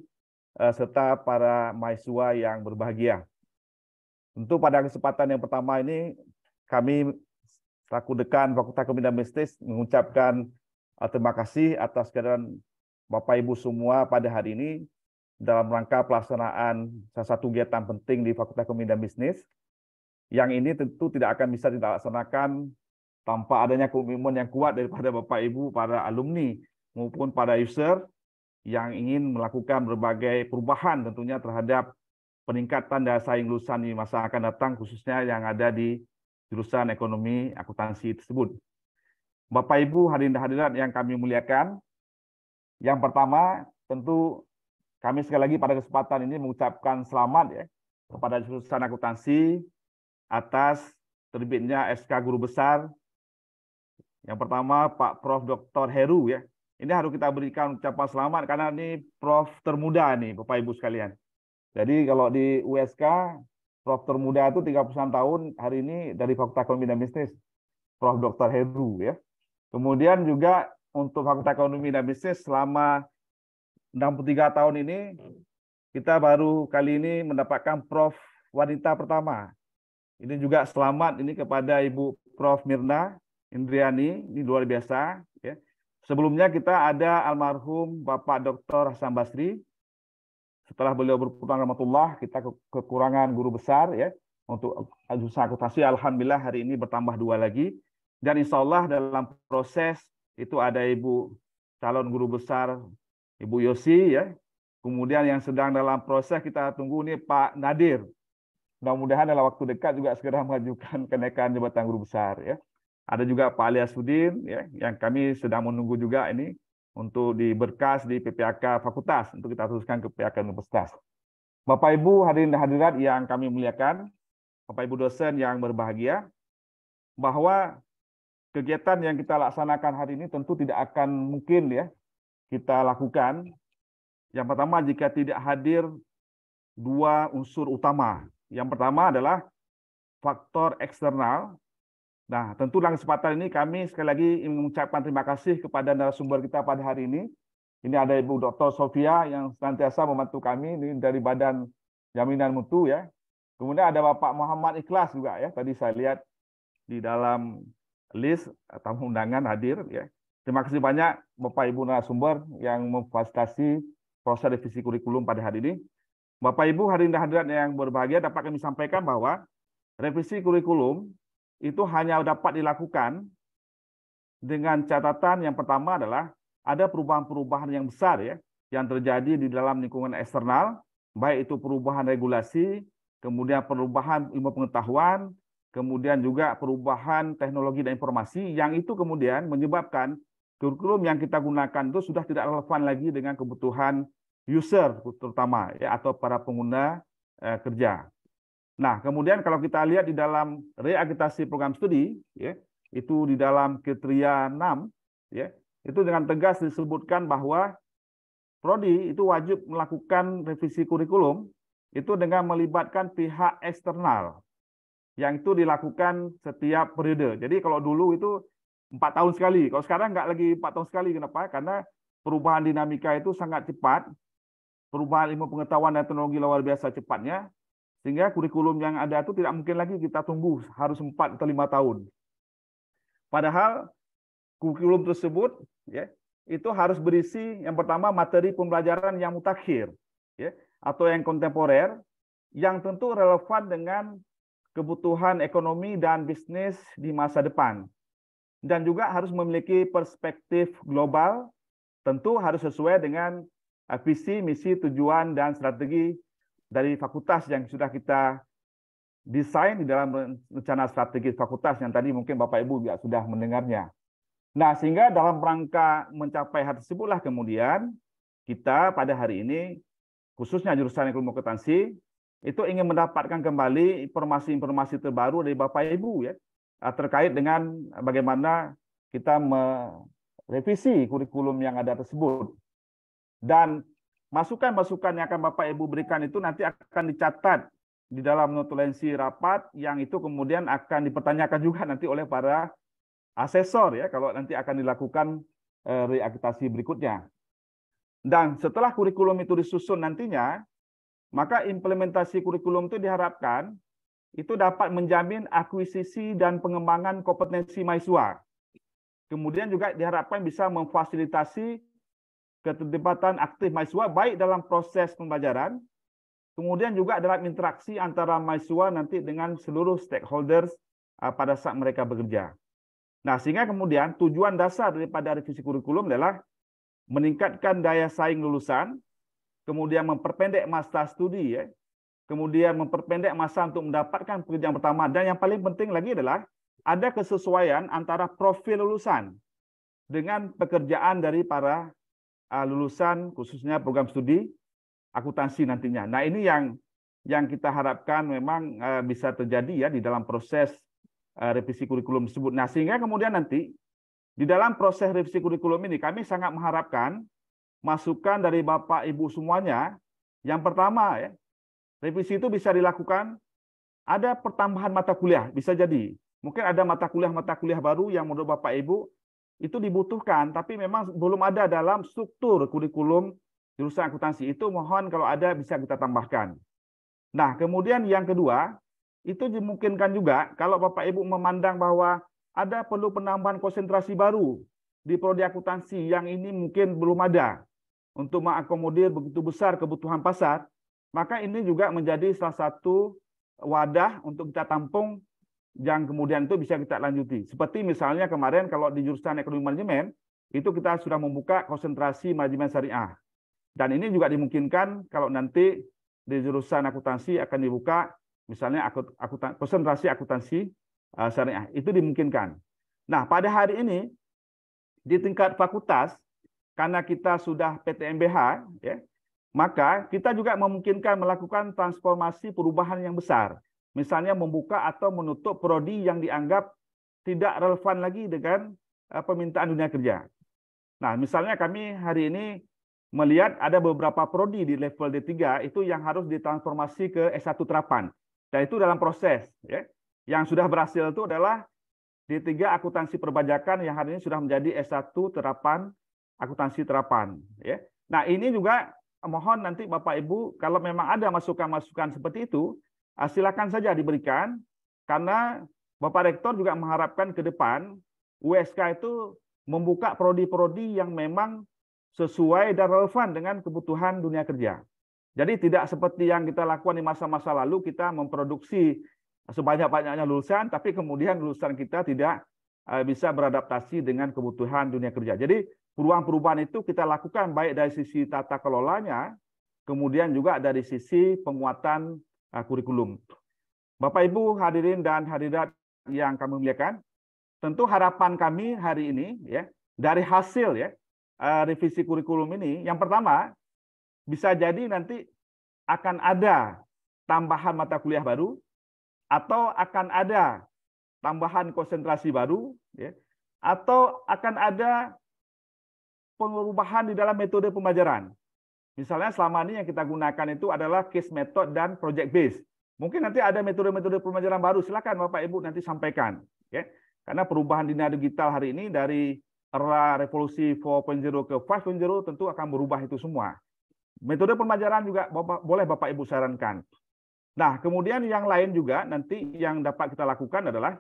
serta para mahasiswa yang berbahagia. Tentu pada kesempatan yang pertama ini, kami selaku dekan Fakultas Ekonomi dan Bisnis mengucapkan terima kasih atas kehadiran Bapak Ibu semua pada hari ini dalam rangka pelaksanaan salah satu kegiatan penting di Fakultas Ekonomi dan Bisnis. Yang ini tentu tidak akan bisa dilaksanakan tanpa adanya komitmen yang kuat daripada Bapak Ibu, para alumni maupun para user yang ingin melakukan berbagai perubahan tentunya terhadap peningkatan daya saing lulusan di masa akan datang, khususnya yang ada di jurusan ekonomi akuntansi tersebut. Bapak Ibu hadirin dan hadirat yang kami muliakan, yang pertama tentu kami sekali lagi pada kesempatan ini mengucapkan selamat ya kepada jurusan akuntansi atas terbitnya SK Guru Besar. Yang pertama Pak Prof. Dr. Heru ya. Ini harus kita berikan ucapan selamat karena ini Prof termuda nih Bapak Ibu sekalian. Jadi kalau di USK Prof termuda itu 31 tahun hari ini dari Fakultas Ekonomi dan Bisnis, Prof. Dr. Heru ya. Kemudian juga untuk Fakultas Ekonomi dan Bisnis selama 63 tahun ini kita baru kali ini mendapatkan Prof wanita pertama. Ini juga selamat ini kepada Ibu Prof Mirna Indriani, ini luar biasa ya. Sebelumnya kita ada almarhum Bapak Dr. Hasan Basri. Setelah beliau berpulang rahmatullah, kita kekurangan guru besar ya untuk jurusan akuntansi. Alhamdulillah hari ini bertambah 2 lagi. Dan insya Allah dalam proses itu ada Ibu calon guru besar Ibu Yosi ya. Kemudian yang sedang dalam proses kita tunggu ini Pak Nadir. Mudah-mudahan dalam waktu dekat juga segera mengajukan kenaikan jabatan guru besar ya. Ada juga Pak Aliasudin ya, yang kami sedang menunggu juga ini untuk di berkas di PPAK Fakultas untuk kita teruskan ke PPAK Universitas. Bapak Ibu hadirin dan hadirat yang kami muliakan, Bapak Ibu dosen yang berbahagia, bahwa kegiatan yang kita laksanakan hari ini tentu tidak akan mungkin ya kita lakukan. Yang pertama jika tidak hadir 2 unsur utama. Yang pertama adalah faktor eksternal. Nah, tentu dalam kesempatan ini kami sekali lagi ingin mengucapkan terima kasih kepada narasumber kita pada hari ini. Ini ada Ibu Dr. Sofia yang senantiasa membantu kami ini dari Badan Jaminan Mutu ya. Kemudian ada Bapak Muhammad Ikhlas juga ya. Tadi saya lihat di dalam list tamu undangan hadir ya. Terima kasih banyak Bapak Ibu narasumber yang memfasilitasi proses revisi kurikulum pada hari ini. Bapak Ibu hadirin dan hadirat yang berbahagia, dapat kami sampaikan bahwa revisi kurikulum itu hanya dapat dilakukan dengan catatan yang pertama adalah ada perubahan-perubahan yang besar ya yang terjadi di dalam lingkungan eksternal, baik itu perubahan regulasi, kemudian perubahan ilmu pengetahuan, kemudian juga perubahan teknologi dan informasi yang itu kemudian menyebabkan kurikulum yang kita gunakan itu sudah tidak relevan lagi dengan kebutuhan user terutama ya atau para pengguna kerja. Nah, kemudian kalau kita lihat di dalam reakreditasi program studi, ya, itu di dalam kriteria 6, ya, itu dengan tegas disebutkan bahwa prodi itu wajib melakukan revisi kurikulum itu dengan melibatkan pihak eksternal, yang itu dilakukan setiap periode. Jadi kalau dulu itu 4 tahun sekali, kalau sekarang nggak lagi 4 tahun sekali. Kenapa? Karena perubahan dinamika itu sangat cepat, perubahan ilmu pengetahuan dan teknologi luar biasa cepatnya. Sehingga kurikulum yang ada itu tidak mungkin lagi kita tunggu harus 4 atau 5 tahun. Padahal kurikulum tersebut ya, itu harus berisi yang pertama materi pembelajaran yang mutakhir ya, atau yang kontemporer yang tentu relevan dengan kebutuhan ekonomi dan bisnis di masa depan. Dan juga harus memiliki perspektif global, tentu harus sesuai dengan visi, misi, tujuan, dan strategi dari fakultas yang sudah kita desain di dalam rencana strategi fakultas yang tadi mungkin Bapak Ibu juga sudah mendengarnya. Nah, sehingga dalam rangka mencapai hal tersebutlah kemudian kita pada hari ini, khususnya jurusan ilmu akuntansi, itu ingin mendapatkan kembali informasi-informasi terbaru dari Bapak Ibu ya, terkait dengan bagaimana kita merevisi kurikulum yang ada tersebut. Dan masukan-masukan yang akan Bapak Ibu berikan itu nanti akan dicatat di dalam notulensi rapat yang itu kemudian akan dipertanyakan juga nanti oleh para asesor ya kalau nanti akan dilakukan reakreditasi berikutnya. Dan setelah kurikulum itu disusun nantinya, maka implementasi kurikulum itu diharapkan itu dapat menjamin akuisisi dan pengembangan kompetensi mahasiswa. Kemudian juga diharapkan bisa memfasilitasi keterlibatan aktif mahasiswa baik dalam proses pembelajaran, kemudian juga dalam interaksi antara mahasiswa nanti dengan seluruh stakeholders pada saat mereka bekerja. Nah, sehingga kemudian tujuan dasar daripada revisi kurikulum adalah meningkatkan daya saing lulusan, kemudian memperpendek masa studi, ya, kemudian memperpendek masa untuk mendapatkan pekerjaan pertama, dan yang paling penting lagi adalah ada kesesuaian antara profil lulusan dengan pekerjaan dari para lulusan khususnya program studi akuntansi nantinya. Nah, ini yang kita harapkan memang bisa terjadi ya di dalam proses revisi kurikulum tersebut. Nah, sehingga kemudian nanti di dalam proses revisi kurikulum ini kami sangat mengharapkan masukan dari Bapak Ibu semuanya. Yang pertama ya, revisi itu bisa dilakukan ada pertambahan mata kuliah, bisa jadi. Mungkin ada mata kuliah baru yang menurut Bapak Ibu itu dibutuhkan, tapi memang belum ada dalam struktur kurikulum jurusan akuntansi. Itu mohon kalau ada bisa kita tambahkan. Nah, kemudian yang kedua, itu dimungkinkan juga kalau Bapak Ibu memandang bahwa ada perlu penambahan konsentrasi baru di prodi akuntansi yang ini mungkin belum ada untuk mengakomodir begitu besar kebutuhan pasar, maka ini juga menjadi salah satu wadah untuk kita tampung yang kemudian itu bisa kita lanjuti. Seperti misalnya kemarin kalau di jurusan ekonomi manajemen, itu kita sudah membuka konsentrasi manajemen syariah. Dan ini juga dimungkinkan kalau nanti di jurusan akuntansi akan dibuka misalnya konsentrasi akuntansi syariah. Itu dimungkinkan. Nah, pada hari ini di tingkat fakultas, karena kita sudah PTMBH, ya, maka kita juga memungkinkan melakukan transformasi perubahan yang besar. Misalnya membuka atau menutup prodi yang dianggap tidak relevan lagi dengan permintaan dunia kerja. Nah, misalnya kami hari ini melihat ada beberapa prodi di level D3 itu yang harus ditransformasi ke S1 terapan. Dan itu dalam proses. Ya. Yang sudah berhasil itu adalah D3 akuntansi perpajakan yang hari ini sudah menjadi S1 terapan akuntansi terapan. Ya. Nah, ini juga mohon nanti Bapak Ibu kalau memang ada masukan-masukan seperti itu, silakan saja diberikan, karena Bapak Rektor juga mengharapkan ke depan USK itu membuka prodi-prodi yang memang sesuai dan relevan dengan kebutuhan dunia kerja. Jadi tidak seperti yang kita lakukan di masa-masa lalu, kita memproduksi sebanyak-banyaknya lulusan, tapi kemudian lulusan kita tidak bisa beradaptasi dengan kebutuhan dunia kerja. Jadi perubahan-perubahan itu kita lakukan baik dari sisi tata kelolanya, kemudian juga dari sisi penguatan kurikulum. Bapak Ibu hadirin dan hadirat yang kami muliakan, tentu harapan kami hari ini ya dari hasil ya revisi kurikulum ini, yang pertama bisa jadi nanti akan ada tambahan mata kuliah baru atau akan ada tambahan konsentrasi baru ya, atau akan ada perubahan di dalam metode pembelajaran. Misalnya selama ini yang kita gunakan itu adalah case method dan project based. Mungkin nanti ada metode-metode pembelajaran baru, silakan Bapak Ibu nanti sampaikan. Ya. Karena perubahan dunia digital hari ini dari era revolusi 4.0 ke 5.0 tentu akan berubah itu semua. Metode pembelajaran juga boleh Bapak Ibu sarankan. Nah, kemudian yang lain juga nanti yang dapat kita lakukan adalah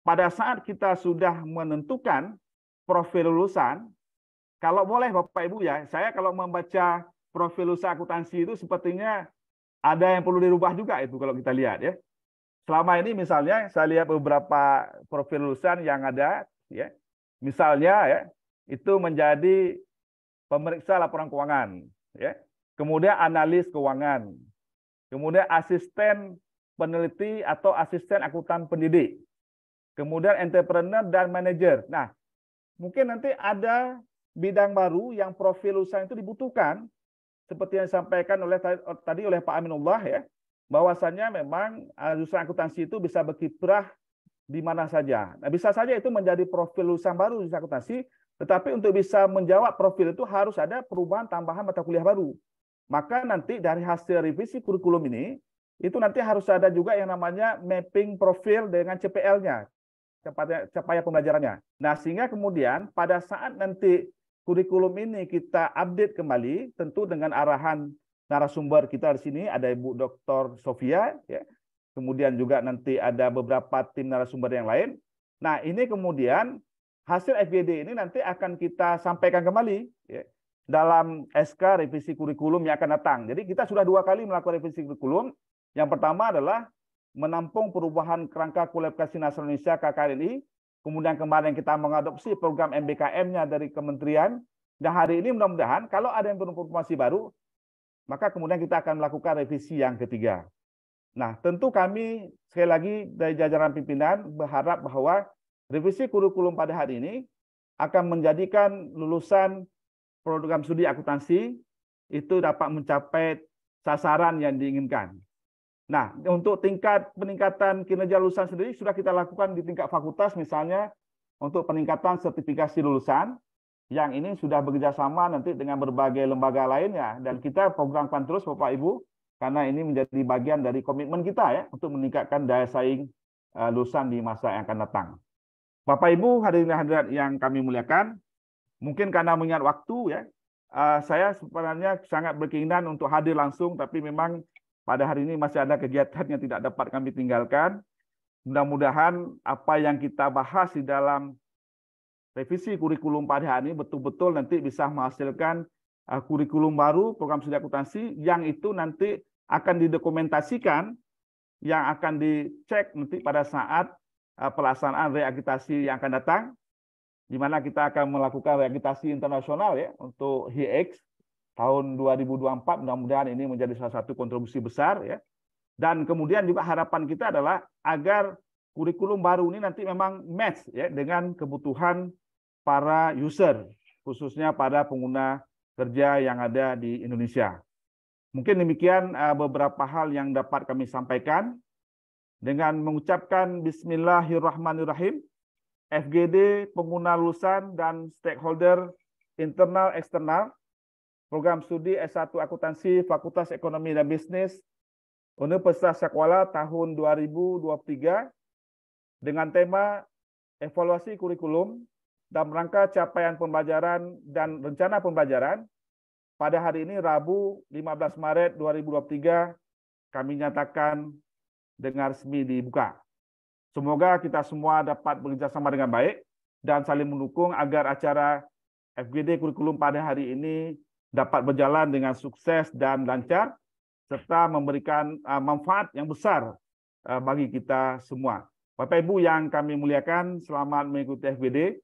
pada saat kita sudah menentukan profil lulusan, kalau boleh Bapak Ibu ya, saya kalau membaca profil lulusan akuntansi itu sepertinya ada yang perlu dirubah juga itu kalau kita lihat ya. Selama ini misalnya saya lihat beberapa profil lulusan yang ada ya. Misalnya ya, itu menjadi pemeriksa laporan keuangan ya. Kemudian analis keuangan. Kemudian asisten peneliti atau asisten akuntan pendidik. Kemudian entrepreneur dan manajer. Nah, mungkin nanti ada bidang baru yang profil lulusan itu dibutuhkan, seperti yang disampaikan tadi oleh Pak Aminullah ya, bahwasannya memang jurusan akuntansi itu bisa berkiprah di mana saja. Nah, bisa saja itu menjadi profil lulusan baru jurusan akuntansi, tetapi untuk bisa menjawab profil itu harus ada perubahan tambahan mata kuliah baru. Maka nanti dari hasil revisi kurikulum ini, itu nanti harus ada juga yang namanya mapping profil dengan CPL-nya, capaian pembelajarannya. Nah, sehingga kemudian pada saat nanti kurikulum ini kita update kembali, tentu dengan arahan narasumber kita di sini, ada Ibu Dr. Sofia, ya. Kemudian juga nanti ada beberapa tim narasumber yang lain. Nah, ini kemudian hasil FGD ini nanti akan kita sampaikan kembali ya, dalam SK revisi kurikulum yang akan datang. Jadi kita sudah 2 kali melakukan revisi kurikulum. Yang pertama adalah menampung perubahan kerangka kualifikasi nasional Indonesia KKNI. Kemudian kemarin kita mengadopsi program MBKM-nya dari kementerian. Dan hari ini mudah-mudahan kalau ada yang berinformasi baru, maka kemudian kita akan melakukan revisi yang ketiga. Nah, tentu kami sekali lagi dari jajaran pimpinan berharap bahwa revisi kurikulum pada hari ini akan menjadikan lulusan program studi akuntansi itu dapat mencapai sasaran yang diinginkan. Nah, untuk tingkat peningkatan kinerja lulusan sendiri sudah kita lakukan di tingkat fakultas, misalnya untuk peningkatan sertifikasi lulusan, yang ini sudah bekerjasama nanti dengan berbagai lembaga lainnya, dan kita programkan terus Bapak Ibu, karena ini menjadi bagian dari komitmen kita ya untuk meningkatkan daya saing lulusan di masa yang akan datang. Bapak Ibu hadirin hadirat yang kami muliakan, mungkin karena mengingat waktu ya, saya sebenarnya sangat berkeinginan untuk hadir langsung, tapi memang pada hari ini masih ada kegiatan yang tidak dapat kami tinggalkan. Mudah-mudahan apa yang kita bahas di dalam revisi kurikulum pada hari ini betul-betul nanti bisa menghasilkan kurikulum baru, program studi akuntansi, yang itu nanti akan didokumentasikan, yang akan dicek nanti pada saat pelaksanaan reakreditasi yang akan datang, di mana kita akan melakukan reakreditasi internasional ya untuk HIEX tahun 2024. Mudah-mudahan ini menjadi salah satu kontribusi besar ya. Dan kemudian juga harapan kita adalah agar kurikulum baru ini nanti memang match ya dengan kebutuhan para user, khususnya pada pengguna kerja yang ada di Indonesia. Mungkin demikian beberapa hal yang dapat kami sampaikan. Dengan mengucapkan Bismillahirrahmanirrahim, FGD, pengguna lulusan, dan stakeholder internal eksternal program studi S1 Akuntansi Fakultas Ekonomi dan Bisnis Universitas Syakuala tahun 2023 dengan tema evaluasi kurikulum dalam rangka capaian pembelajaran dan rencana pembelajaran. Pada hari ini Rabu 15 Maret 2023 kami nyatakan dengan resmi dibuka. Semoga kita semua dapat bekerjasama dengan baik dan saling mendukung agar acara FGD kurikulum pada hari ini dapat berjalan dengan sukses dan lancar, serta memberikan manfaat yang besar bagi kita semua. Bapak Ibu yang kami muliakan, selamat mengikuti FGD.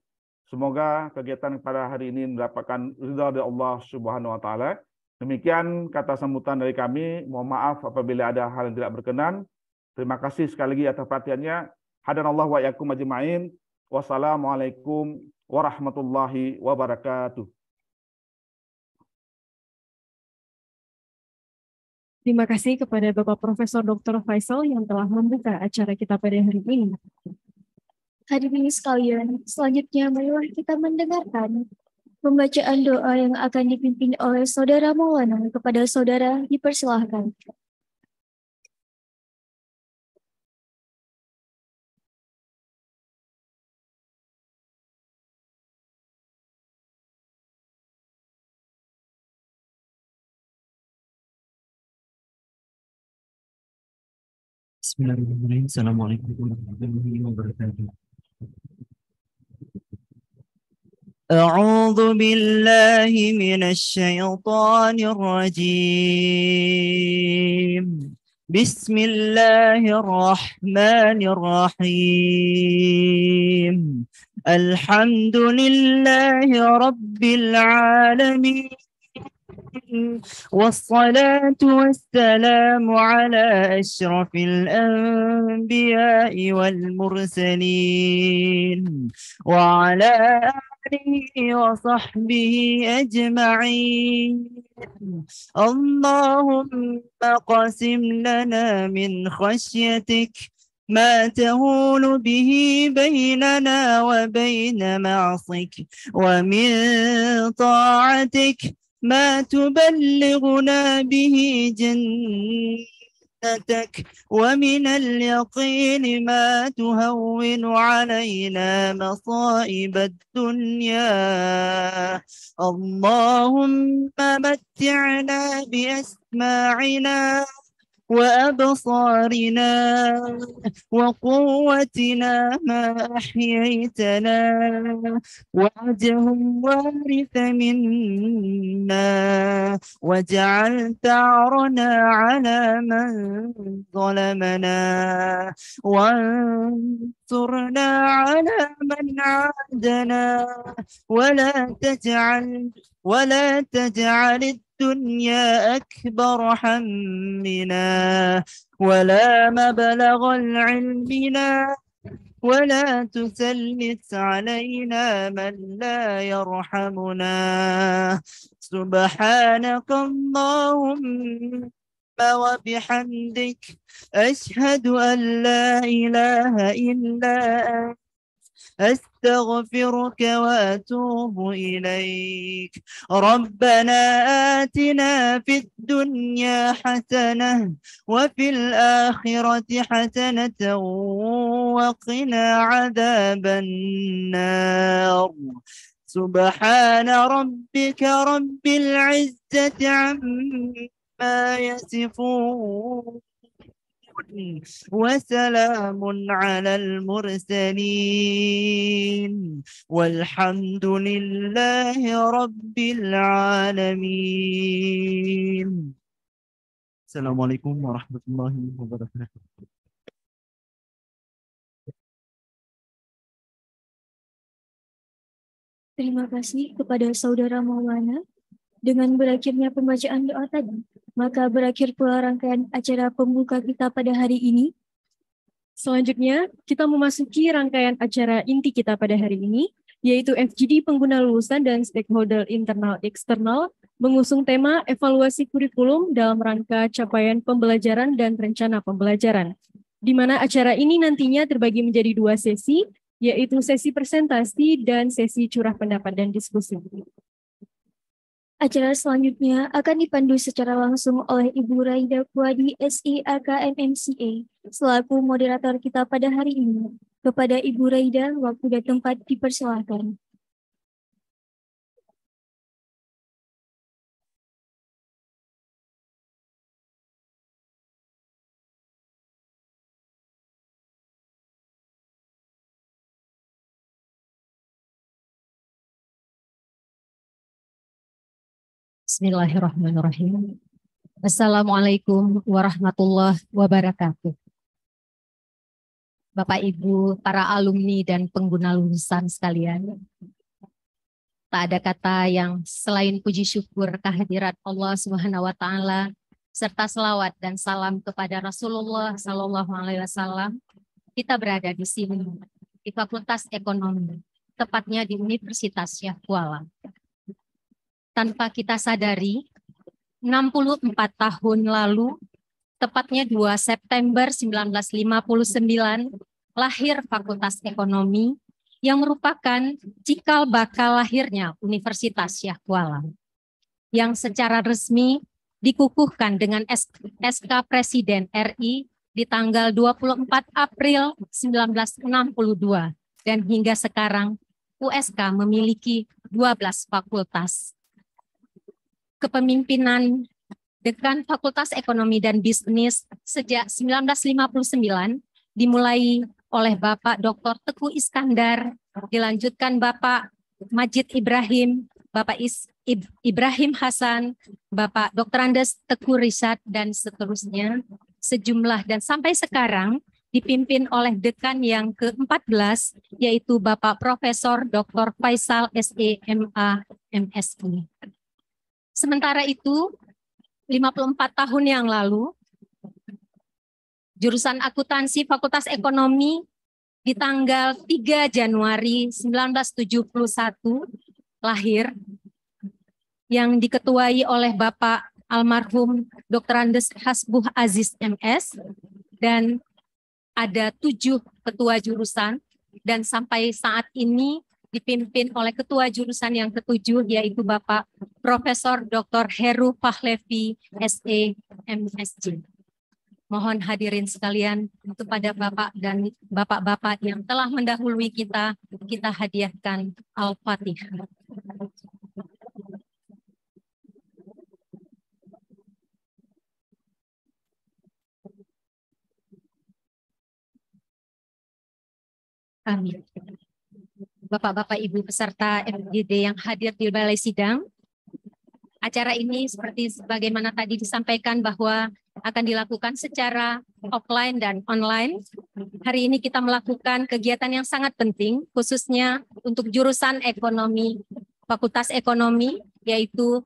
Semoga kegiatan pada hari ini mendapatkan ridha dari Allah Subhanahu wa taala. Demikian kata sambutan dari kami. Mohon maaf apabila ada hal yang tidak berkenan. Terima kasih sekali lagi atas perhatiannya. Hadanallahu wa iyyakum ajma'in. Wassalamualaikum warahmatullahi wabarakatuh. Terima kasih kepada Bapak Profesor Dr. Faisal yang telah membuka acara kita pada hari ini. Hadirin sekalian, selanjutnya marilah kita mendengarkan pembacaan doa yang akan dipimpin oleh Saudara Maulana. Kepada saudara dipersilahkan. Bismillahirrahmanirrahim. Assalamualaikum warahmatullahi wabarakatuh. أعوذ بالله من الشيطان الرجيم. بسم الله الرحمن الرحيم. الحمد لله رب العالمين، والصلاة والسلام على أشرف الأنبياء والمرسلين وعلى آله وصحبه أجمعين. اللهم قسم لنا من خشيتك ما تهول به بيننا وبين معصيك، ومن طاعتك ما تبلغنا به جنتك، ومن اليقين ما تهون علينا مصائب الدنيا. اللهم متعنا بأسماعنا وأبصارنا وقوتنا ما أحييتنا، واجعله الوارث منا، واجعل ثأرنا على من ظلمنا، وانصرنا على من عادنا، ولا تجعل الدنيا أكبر همنا ولا مبلغ علمنا، ولا تسلط علينا من لا يرحمنا. سبحانك اللهم وبحمدك أشهد أن لا إله إلا أنت أستغفرك وأتوب إليك. ربنا آتنا في الدنيا حسنة وفي الآخرة حسنة وقنا عذاب النار. سبحان ربك رب العزة عما يصفون وسلام على المرسلين والحمد لله رب العالمين. السلام عليكم ورحمة الله وبركاته. Terima kasih kepada Saudara Maulana. Dengan berakhirnya pembacaan doa tadi, maka berakhir pula rangkaian acara pembuka kita pada hari ini. Selanjutnya, kita memasuki rangkaian acara inti kita pada hari ini, yaitu FGD pengguna lulusan dan stakeholder internal eksternal mengusung tema evaluasi kurikulum dalam rangka capaian pembelajaran dan rencana pembelajaran, di mana acara ini nantinya terbagi menjadi 2 sesi, yaitu sesi presentasi dan sesi curah pendapat dan diskusi. Acara selanjutnya akan dipandu secara langsung oleh Ibu Raida Puadi SIAKMMCA selaku moderator kita pada hari ini. Kepada Ibu Raida, waktu dan tempat dipersilakan. Bismillahirrahmanirrahim. Assalamualaikum warahmatullahi wabarakatuh. Bapak Ibu, para alumni dan pengguna lulusan sekalian. Tak ada kata yang selain puji syukur kehadirat Allah Subhanahu wa taala serta selawat dan salam kepada Rasulullah sallallahu alaihi wasallam. Kita berada di sini di Fakultas Ekonomi, tepatnya di Universitas Syekh Kuala. Tanpa kita sadari, 64 tahun lalu, tepatnya 2 September 1959, lahir Fakultas Ekonomi yang merupakan cikal bakal lahirnya Universitas Syekh Kuala, yang secara resmi dikukuhkan dengan SK Presiden RI di tanggal 24 April 1962, dan hingga sekarang USK memiliki 12 fakultas. Kepemimpinan Dekan Fakultas Ekonomi dan Bisnis sejak 1959 dimulai oleh Bapak Dr. Teguh Iskandar, dilanjutkan Bapak Majid Ibrahim, Bapak Ibrahim Hasan, Bapak Dr. Andes Teguh Rishad, dan seterusnya, sejumlah, dan sampai sekarang dipimpin oleh dekan yang ke-14, yaitu Bapak Profesor Dr. Faisal SEMA MSI. Sementara itu, 54 tahun yang lalu, jurusan akuntansi Fakultas Ekonomi di tanggal 3 Januari 1971 lahir, yang diketuai oleh Bapak almarhum Dr. Andes Hasbuh Aziz MS, dan ada 7 ketua jurusan, dan sampai saat ini dipimpin oleh ketua jurusan yang ke-7, yaitu Bapak Profesor Dr. Heru Pahlevi SE MSc. Mohon hadirin sekalian, kepada Bapak dan Bapak-Bapak yang telah mendahului kita hadiahkan Al-Fatihah. Amin. Bapak-bapak, Ibu peserta FGD yang hadir di balai sidang, acara ini seperti sebagaimana tadi disampaikan bahwa akan dilakukan secara offline dan online. Hari ini kita melakukan kegiatan yang sangat penting, khususnya untuk jurusan ekonomi, Fakultas Ekonomi, yaitu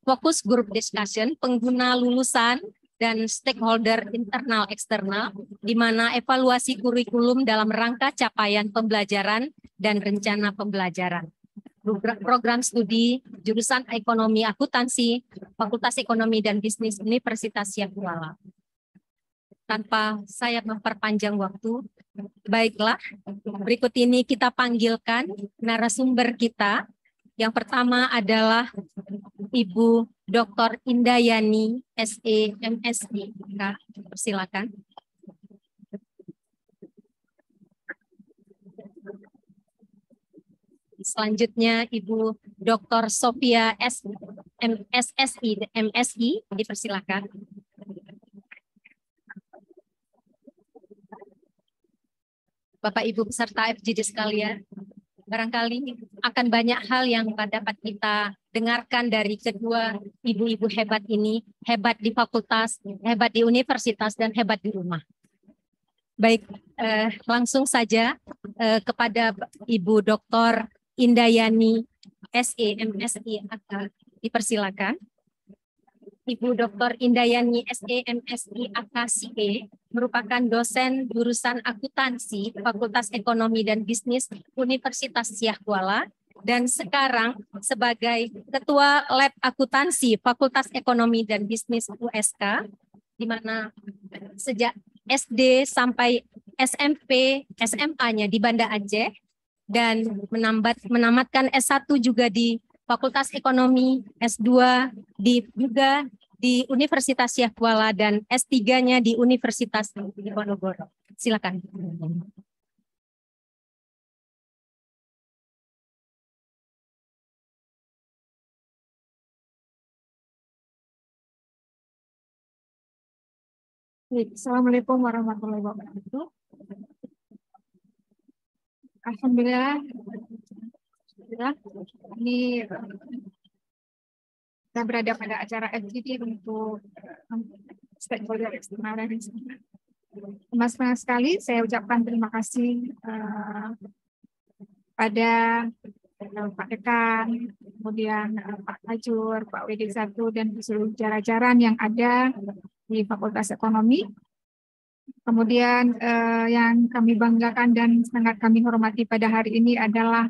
fokus group discussion, pengguna lulusan, dan stakeholder internal eksternal, di mana evaluasi kurikulum dalam rangka capaian pembelajaran dan rencana pembelajaran. Program studi jurusan ekonomi akuntansi Fakultas Ekonomi dan Bisnis Universitas Syekh Kuala. Tanpa saya memperpanjang waktu, baiklah, berikut ini kita panggilkan narasumber kita. Yang pertama adalah Ibu Dr. Indayani, SE, MSI. Silakan. Selanjutnya Ibu Dr. Sofia SSI, MSI, dipersilakan. Bapak Ibu peserta FGD sekalian, barangkali akan banyak hal yang dapat kita dengarkan dari kedua ibu-ibu hebat ini, hebat di fakultas, hebat di universitas, dan hebat di rumah. Baik, langsung saja kepada Ibu Dr. Indayani, SE, MSI, dipersilakan. Ibu Dr. Indayani, SE, MSI, AKCE, merupakan dosen jurusan akuntansi Fakultas Ekonomi dan Bisnis Universitas Syekh Kuala dan sekarang sebagai Ketua Lab Akuntansi Fakultas Ekonomi dan Bisnis USK, di mana sejak SD sampai SMP, SMA-nya di Banda Aceh dan menamatkan S1 juga di Fakultas Ekonomi, S2 juga di Universitas Syekh Kuala dan S3-nya di Universitas Diponegoro. Silakan. Assalamualaikum warahmatullahi wabarakatuh. Alhamdulillah, ini kita berada pada acara FGD untuk stakeholder eksternal dan internal. Senang sekali saya ucapkan terima kasih pada Pak Dekan, kemudian Pak Tajur, Pak WD1, dan seluruh jajaran yang ada di Fakultas Ekonomi. Kemudian yang kami banggakan dan sangat kami hormati pada hari ini adalah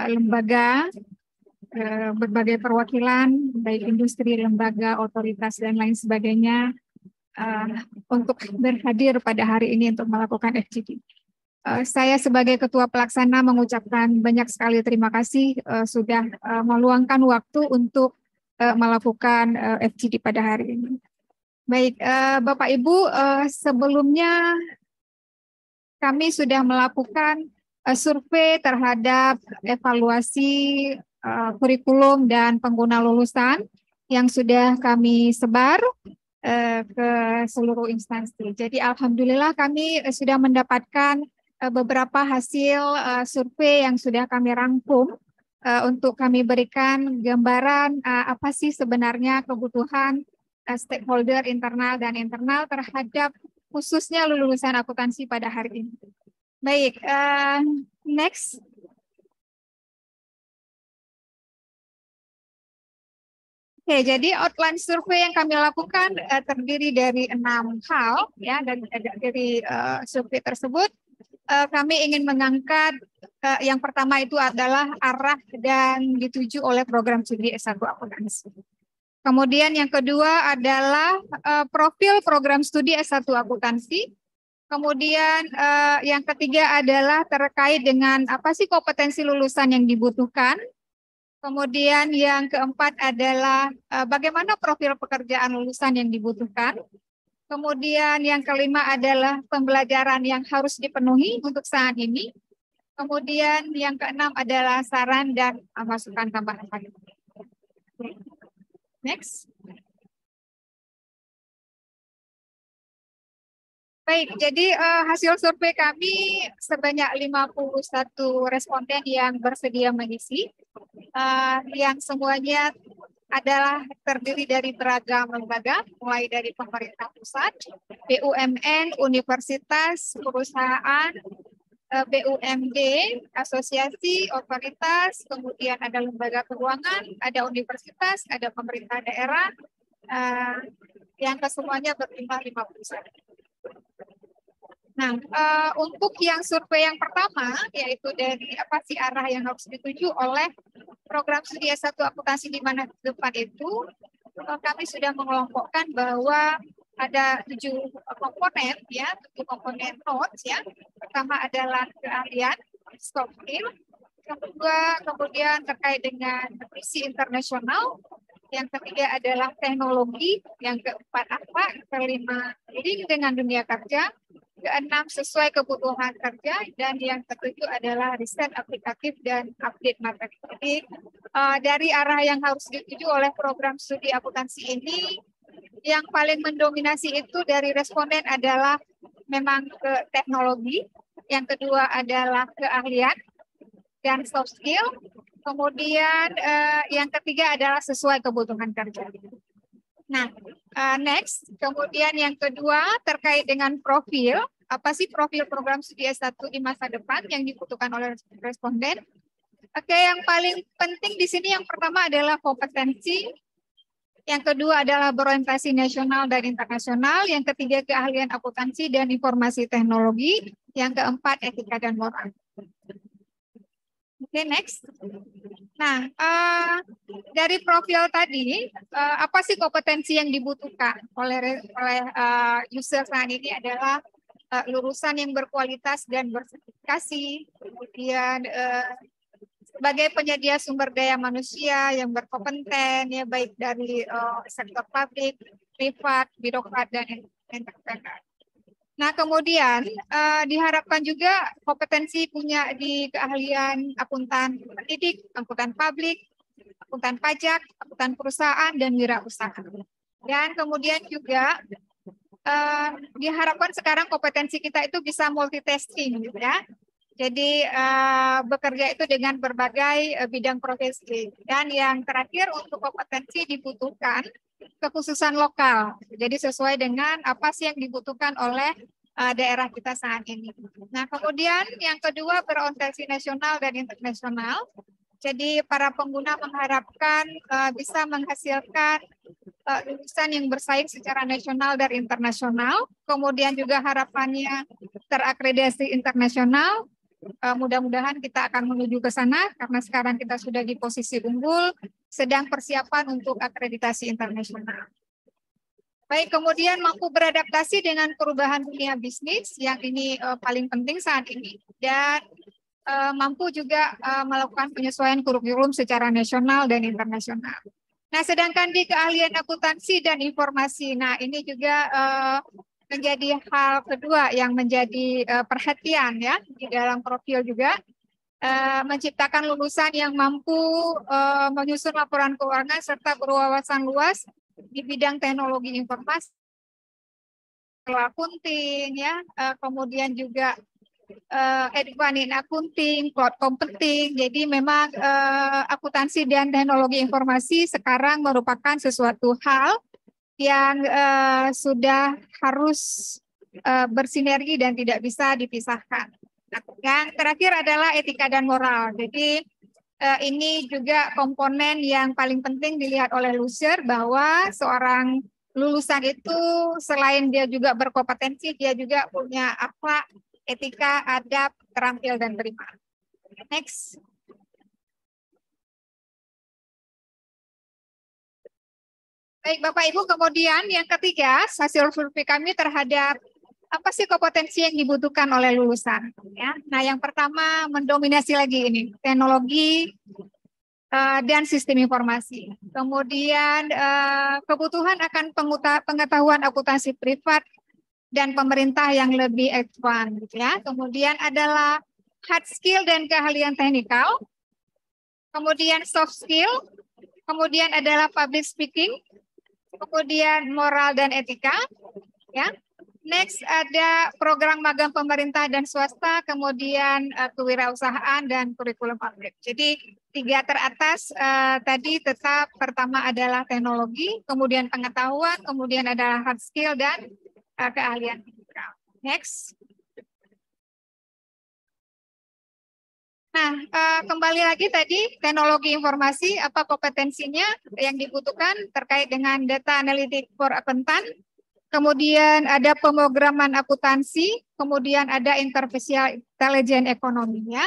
lembaga, berbagai perwakilan, baik industri, lembaga, otoritas, dan lain sebagainya, untuk berhadir pada hari ini untuk melakukan FGD. Saya sebagai Ketua Pelaksana mengucapkan banyak sekali terima kasih sudah meluangkan waktu untuk melakukan FGD pada hari ini. Baik, Bapak Ibu, sebelumnya kami sudah melakukan survei terhadap evaluasi kurikulum dan pengguna lulusan yang sudah kami sebar ke seluruh instansi. Jadi alhamdulillah kami sudah mendapatkan beberapa hasil survei yang sudah kami rangkum untuk kami berikan gambaran apa sih sebenarnya kebutuhan stakeholder internal dan internal terhadap khususnya lulusan akuntansi pada hari ini. Baik, next. Oke, jadi outline survei yang kami lakukan terdiri dari 6 hal, ya, dan dari survei tersebut kami ingin mengangkat yang pertama itu adalah arah dan dituju oleh program studi S1 akuntansi. Kemudian yang kedua adalah profil program studi S1 akuntansi. Kemudian yang ketiga adalah terkait dengan apa sih kompetensi lulusan yang dibutuhkan. Kemudian yang keempat adalah bagaimana profil pekerjaan lulusan yang dibutuhkan. Kemudian yang kelima adalah pembelajaran yang harus dipenuhi untuk saat ini. Kemudian yang keenam adalah saran dan masukan tambahan. Next. Baik, jadi hasil survei kami sebanyak 51 responden yang bersedia mengisi, yang semuanya adalah terdiri dari beragam lembaga, mulai dari pemerintah pusat, BUMN, universitas, perusahaan, BUMD, asosiasi, otoritas, kemudian ada lembaga keuangan, ada universitas, ada pemerintah daerah, yang kesemuanya berjumlah 51. Nah, untuk yang survei yang pertama, yaitu dari apa sih arah yang harus dituju oleh program studi S1 akuntansi di mana depan itu, kami sudah mengelompokkan bahwa ada 7 komponen ya, 7 komponen notes ya. Pertama adalah keahlian, soft skill. Kedua, kemudian terkait dengan visi internasional. Yang ketiga adalah teknologi. Yang keempat apa? Kelima, link dengan dunia kerja. Keenam, sesuai kebutuhan kerja. Dan yang ketujuh adalah riset aplikatif dan update materi. Jadi dari arah yang harus dituju oleh program studi akuntansi ini, yang paling mendominasi itu dari responden adalah memang ke teknologi. Yang kedua adalah keahlian dan soft skill. Kemudian yang ketiga adalah sesuai kebutuhan kerja. Nah, next. Kemudian yang kedua terkait dengan profil. Apa sih profil program studi S1 di masa depan yang dibutuhkan oleh responden? Oke, yang paling penting di sini yang pertama adalah kompetensi. Yang kedua adalah berorientasi nasional dan internasional. Yang ketiga keahlian akuntansi dan informasi teknologi. Yang keempat etika dan moral. Oke, next. Nah, dari profil tadi, apa sih kompetensi yang dibutuhkan oleh user saat ini adalah lulusan yang berkualitas dan bersertifikasi, kemudian sebagai penyedia sumber daya manusia yang berkompeten, ya baik dari sektor publik, privat, birokrat, dan entrepreneur. Nah, kemudian diharapkan juga kompetensi punya di keahlian akuntan pendidik, akuntan publik, akuntan pajak, akuntan perusahaan, dan wirausaha. Dan kemudian juga diharapkan sekarang kompetensi kita itu bisa multitasking, gitu ya. Jadi bekerja itu dengan berbagai bidang profesi. Dan yang terakhir untuk kompetensi dibutuhkan kekhususan lokal. Jadi sesuai dengan apa sih yang dibutuhkan oleh daerah kita saat ini. Nah, kemudian yang kedua berorientasi nasional dan internasional. Jadi para pengguna mengharapkan bisa menghasilkan lulusan yang bersaing secara nasional dan internasional. Kemudian juga harapannya terakreditasi internasional. Mudah-mudahan kita akan menuju ke sana karena sekarang kita sudah di posisi unggul, sedang persiapan untuk akreditasi internasional. Baik, kemudian mampu beradaptasi dengan perubahan dunia bisnis, yang ini paling penting saat ini, dan mampu juga melakukan penyesuaian kurikulum secara nasional dan internasional. Nah, sedangkan di keahlian akuntansi dan informasi, nah ini juga menjadi hal kedua yang menjadi perhatian ya di dalam profil juga, menciptakan lulusan yang mampu menyusun laporan keuangan serta berwawasan luas di bidang teknologi informasi, akunting ya, kemudian juga advance in accounting, cloud computing. Jadi memang akuntansi dan teknologi informasi sekarang merupakan sesuatu hal yang sudah harus bersinergi dan tidak bisa dipisahkan. Yang terakhir adalah etika dan moral. Jadi ini juga komponen yang paling penting dilihat oleh loser, bahwa seorang lulusan itu selain dia juga berkompetensi, dia juga punya akhlak, etika, adab, terampil, dan terima. Next. Baik, Bapak Ibu, kemudian yang ketiga, hasil survei kami terhadap apa sih kompetensi yang dibutuhkan oleh lulusan. Ya. Nah, yang pertama mendominasi lagi ini, teknologi dan sistem informasi. Kemudian kebutuhan akan pengetahuan akuntansi privat dan pemerintah yang lebih advance. Gitu ya. Kemudian adalah hard skill dan keahlian teknikal. Kemudian soft skill. Kemudian adalah public speaking. Kemudian moral dan etika. Ya. Next ada program magang pemerintah dan swasta, kemudian kewirausahaan dan kurikulum update. Jadi 3 teratas tadi tetap pertama adalah teknologi, kemudian pengetahuan, kemudian adalah hard skill dan keahlian. Next. Nah, kembali lagi tadi teknologi informasi, apa kompetensinya yang dibutuhkan terkait dengan data analitik for akuntan. Kemudian ada pemrograman akuntansi, kemudian ada artificial intelligence ekonominya.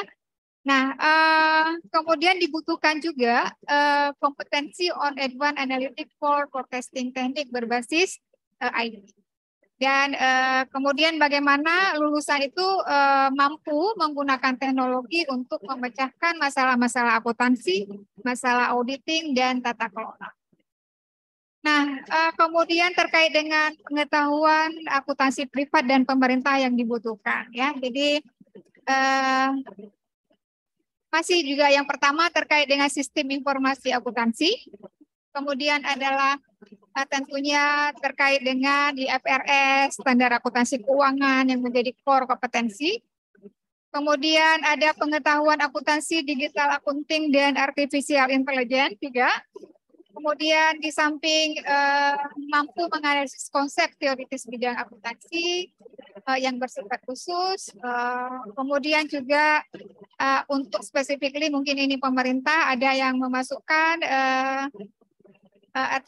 Nah, kemudian dibutuhkan juga kompetensi on advanced analytic for testing teknik berbasis IT. Dan kemudian bagaimana lulusan itu mampu menggunakan teknologi untuk memecahkan masalah-masalah akuntansi, masalah auditing, dan tata kelola. Nah, kemudian terkait dengan pengetahuan akuntansi privat dan pemerintah yang dibutuhkan, ya. Jadi masih juga yang pertama terkait dengan sistem informasi akuntansi, kemudian adalah tentunya terkait dengan di FRS, standar akuntansi keuangan yang menjadi core kompetensi. Kemudian ada pengetahuan akuntansi digital accounting dan artificial intelligence juga. Kemudian di samping mampu menganalisis konsep teoritis bidang akuntansi yang bersifat khusus, kemudian juga untuk specifically mungkin ini pemerintah ada yang memasukkan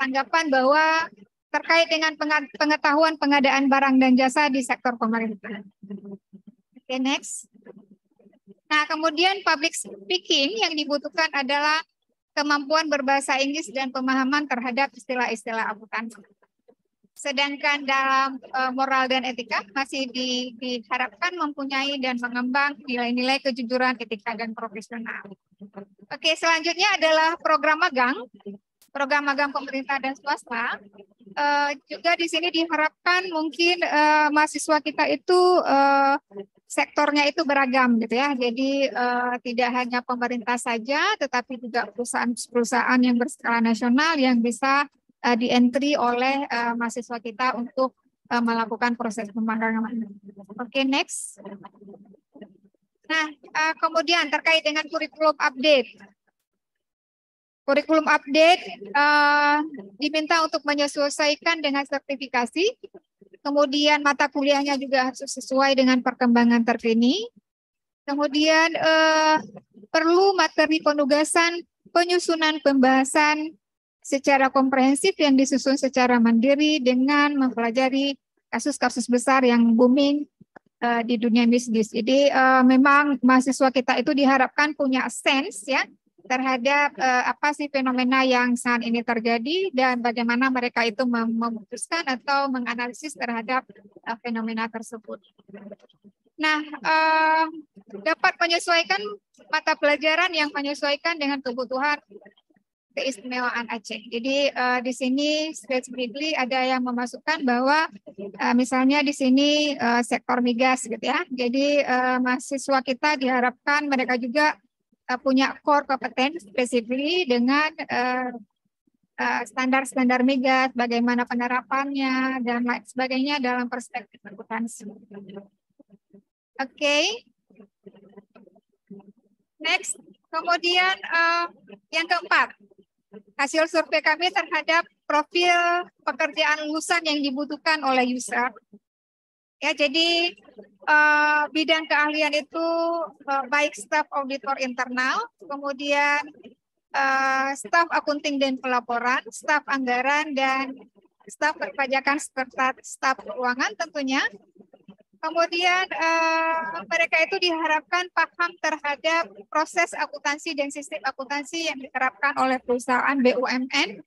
tanggapan bahwa terkait dengan pengetahuan pengadaan barang dan jasa di sektor pemerintah. Oke, next. Nah, kemudian public speaking yang dibutuhkan adalah kemampuan berbahasa Inggris dan pemahaman terhadap istilah-istilah akuntansi. Sedangkan dalam moral dan etika masih diharapkan mempunyai dan mengembang nilai-nilai kejujuran, etika, dan profesional. Oke, selanjutnya adalah program magang pemerintah dan swasta. Juga di sini diharapkan mungkin mahasiswa kita itu sektornya itu beragam gitu ya. Jadi tidak hanya pemerintah saja, tetapi juga perusahaan-perusahaan yang berskala nasional yang bisa di-entry oleh mahasiswa kita untuk melakukan proses pemagangan. Oke, next. Nah, kemudian terkait dengan kurikulum update. Kurikulum update diminta untuk menyesuaikan dengan sertifikasi. Kemudian mata kuliahnya juga harus sesuai dengan perkembangan terkini. Kemudian perlu materi penugasan, penyusunan pembahasan secara komprehensif yang disusun secara mandiri dengan mempelajari kasus-kasus besar yang booming di dunia bisnis. Jadi memang mahasiswa kita itu diharapkan punya sense ya terhadap apa sih fenomena yang saat ini terjadi dan bagaimana mereka itu memutuskan atau menganalisis terhadap fenomena tersebut. Nah, dapat menyesuaikan mata pelajaran yang menyesuaikan dengan kebutuhan keistimewaan Aceh. Jadi di sini specifically ada yang memasukkan bahwa misalnya di sini sektor migas gitu ya. Jadi mahasiswa kita diharapkan mereka juga punya core kompetensi spesifik dengan standar-standar migas, bagaimana penerapannya dan lain sebagainya dalam perspektif akuntansi. Oke. Next, kemudian yang keempat, hasil survei kami terhadap profil pekerjaan lulusan yang dibutuhkan oleh user. Ya, jadi bidang keahlian itu baik staf auditor internal, kemudian staf akunting dan pelaporan, staf anggaran, dan staf perpajakan serta staf keuangan tentunya. Kemudian mereka itu diharapkan paham terhadap proses akuntansi dan sistem akuntansi yang diterapkan oleh perusahaan BUMN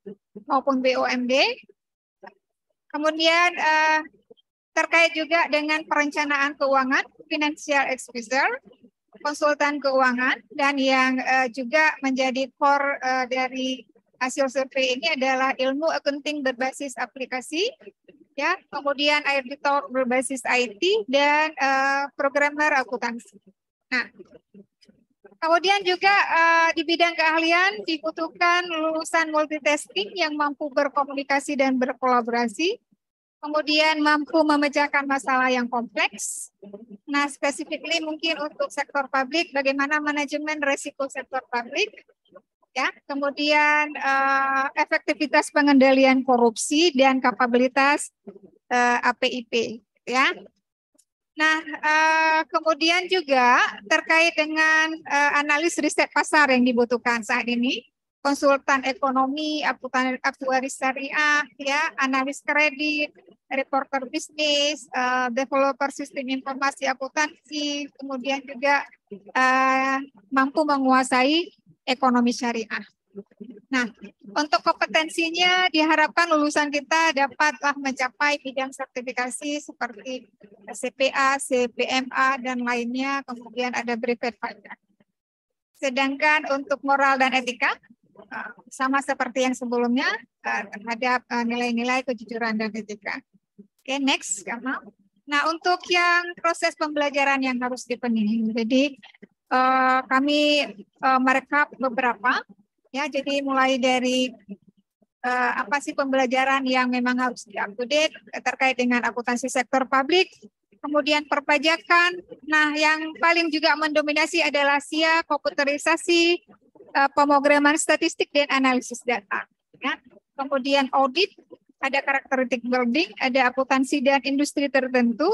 maupun BUMD. Kemudian terkait juga dengan perencanaan keuangan, financial advisor, konsultan keuangan, dan yang juga menjadi core dari hasil survei ini adalah ilmu accounting berbasis aplikasi, ya, kemudian auditor berbasis IT, dan programmer akuntansi. Nah, kemudian juga di bidang keahlian dibutuhkan lulusan multitasking yang mampu berkomunikasi dan berkolaborasi, kemudian mampu memecahkan masalah yang kompleks. Nah, specifically mungkin untuk sektor publik, bagaimana manajemen risiko sektor publik, ya. Kemudian efektivitas pengendalian korupsi dan kapabilitas APIP, ya. Nah, kemudian juga terkait dengan analis riset pasar yang dibutuhkan saat ini. Konsultan ekonomi, aktuaris syariah, ya, analis kredit, reporter bisnis, developer sistem informasi akuntansi, kemudian juga mampu menguasai ekonomi syariah. Nah, untuk kompetensinya diharapkan lulusan kita dapatlah mencapai bidang sertifikasi seperti CPA, CPMA, dan lainnya, kemudian ada brevet pajak. Sedangkan untuk moral dan etika, sama seperti yang sebelumnya, terhadap nilai-nilai kejujuran dan etika. Oke, next, Kamal. Nah, untuk yang proses pembelajaran yang harus dipenuhi, jadi kami merekap beberapa, ya. Jadi mulai dari apa sih pembelajaran yang memang harus di-up-to-date terkait dengan akuntansi sektor publik, kemudian perpajakan. Nah, yang paling juga mendominasi adalah SIA, komputerisasi, pemrograman statistik dan analisis data. Ya. Kemudian audit, ada karakteristik building, ada akuntansi dan industri tertentu.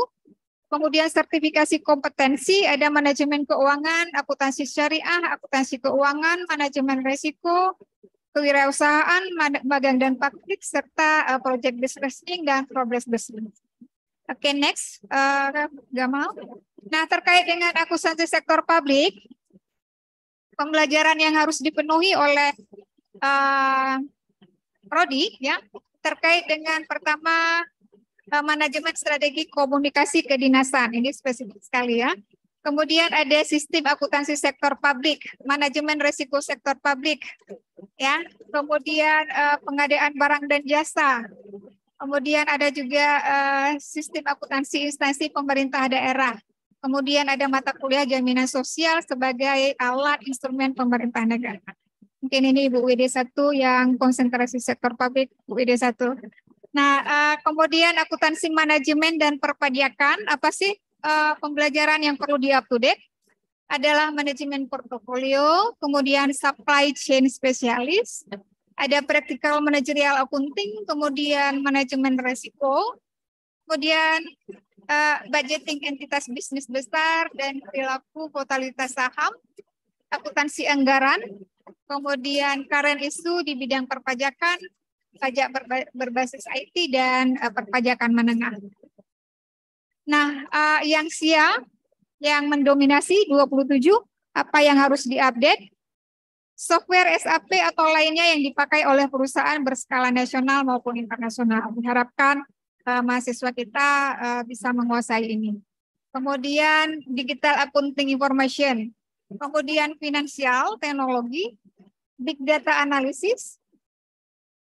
Kemudian sertifikasi kompetensi, ada manajemen keuangan, akuntansi syariah, akuntansi keuangan, manajemen risiko, kewirausahaan, magang dan praktik, serta project business dan progress business. Oke, next, Gamal. Nah, terkait dengan akuntansi sektor publik, pembelajaran yang harus dipenuhi oleh prodi, ya, terkait dengan pertama manajemen strategi komunikasi kedinasan, ini spesifik sekali ya. Kemudian ada sistem akuntansi sektor publik, manajemen risiko sektor publik, ya. Kemudian pengadaan barang dan jasa. Kemudian ada juga sistem akuntansi instansi pemerintah daerah. Kemudian ada mata kuliah jaminan sosial sebagai alat instrumen pemerintah negara. Mungkin ini Ibu WD 1 yang konsentrasi sektor publik, Bu WD 1. Nah, kemudian akuntansi manajemen dan perpajakan, apa sih pembelajaran yang perlu di-up-to-date? Adalah manajemen portofolio, kemudian supply chain spesialis, ada practical managerial accounting, kemudian manajemen risiko, kemudian budgeting entitas bisnis besar dan perilaku totalitas saham, akuntansi anggaran, kemudian current issue di bidang perpajakan, pajak berbasis IT, dan perpajakan menengah. Nah, yang SIA yang mendominasi 27, apa yang harus diupdate? Software SAP atau lainnya yang dipakai oleh perusahaan berskala nasional maupun internasional. Diharapkan mahasiswa kita bisa menguasai ini. Kemudian digital accounting information, kemudian finansial, teknologi, big data analysis,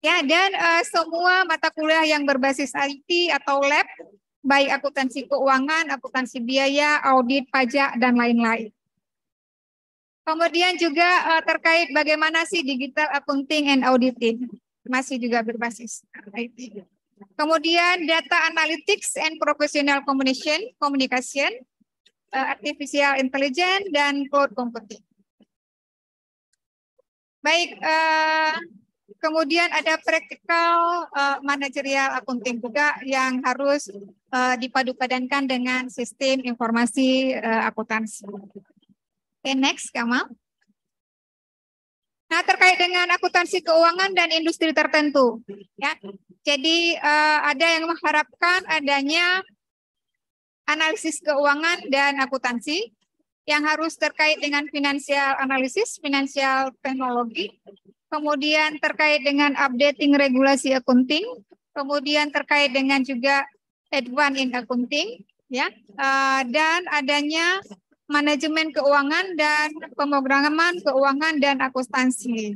ya, dan semua mata kuliah yang berbasis IT atau lab, baik akuntansi keuangan, akuntansi biaya, audit, pajak, dan lain-lain. Kemudian juga terkait bagaimana sih digital accounting and auditing, masih juga berbasis IT. Kemudian data analytics and professional communication, artificial intelligence, dan cloud computing. Baik, kemudian ada practical managerial accounting juga yang harus dipadu-padankan dengan sistem informasi akuntansi. Oke, next, Kamal. Nah, terkait dengan akuntansi keuangan dan industri tertentu, ya. Jadi ada yang mengharapkan adanya analisis keuangan dan akuntansi yang harus terkait dengan financial analysis, financial teknologi, kemudian terkait dengan updating regulasi accounting, kemudian terkait dengan juga advance in accounting, ya, dan adanya manajemen keuangan dan pemrograman keuangan dan akuntansi.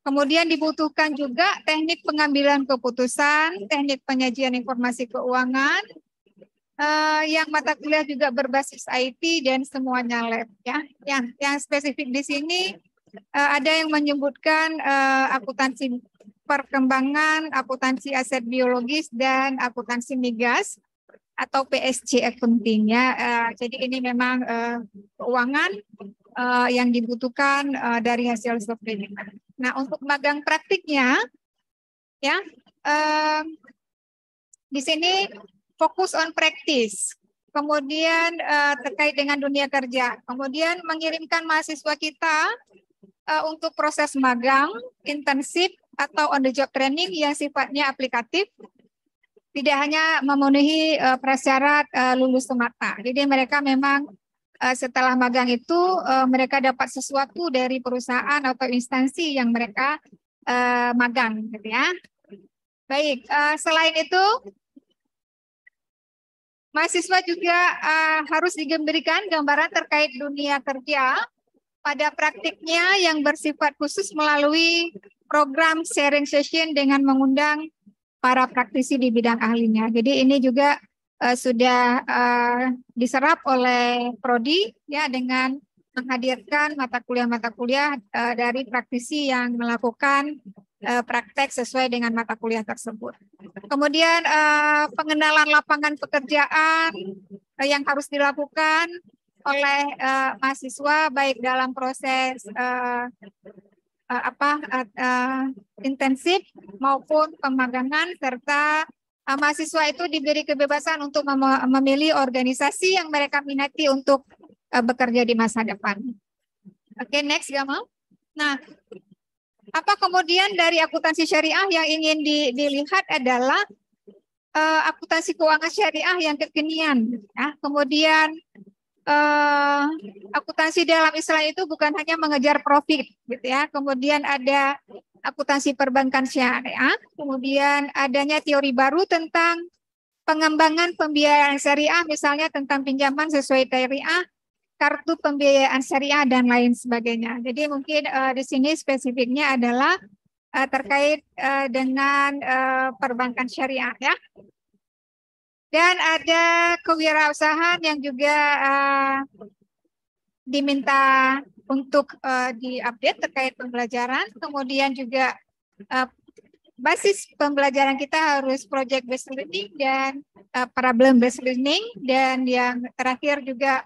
Kemudian dibutuhkan juga teknik pengambilan keputusan, teknik penyajian informasi keuangan, yang mata kuliah juga berbasis IT dan semuanya lab, ya. Yang spesifik di sini ada yang menyebutkan akuntansi perkembangan, akuntansi aset biologis, dan akuntansi migas atau PSG accounting, ya. Jadi ini memang keuangan yang dibutuhkan dari hasil software. Nah, untuk magang praktiknya, ya, di sini fokus on practice, kemudian terkait dengan dunia kerja, kemudian mengirimkan mahasiswa kita untuk proses magang, internship, atau on the job training yang sifatnya aplikatif, tidak hanya memenuhi prasyarat lulus semata. Jadi mereka memang setelah magang itu mereka dapat sesuatu dari perusahaan atau instansi yang mereka magang, gitu ya. Baik, selain itu mahasiswa juga harus diberikan gambaran terkait dunia kerja pada praktiknya yang bersifat khusus melalui program sharing session dengan mengundang para praktisi di bidang ahlinya. Jadi ini juga sudah diserap oleh Prodi ya dengan menghadirkan mata kuliah dari praktisi yang melakukan praktek sesuai dengan mata kuliah tersebut. Kemudian pengenalan lapangan pekerjaan yang harus dilakukan oleh mahasiswa baik dalam proses intensif maupun pemagangan, serta mahasiswa itu diberi kebebasan untuk memilih organisasi yang mereka minati untuk bekerja di masa depan. Oke, next Gamal. Nah, apa kemudian dari akuntansi syariah yang ingin dilihat adalah akuntansi keuangan syariah yang kekinian. Ya. Kemudian akuntansi dalam Islam itu bukan hanya mengejar profit, gitu ya. Kemudian ada akuntansi perbankan syariah, kemudian adanya teori baru tentang pengembangan pembiayaan syariah, misalnya tentang pinjaman sesuai syariah, kartu pembiayaan syariah dan lain sebagainya. Jadi mungkin di sini spesifiknya adalah terkait dengan perbankan syariah, ya. Dan ada kewirausahaan yang juga diminta untuk diupdate terkait pembelajaran. Kemudian juga basis pembelajaran kita harus project based learning dan problem based learning. Dan yang terakhir juga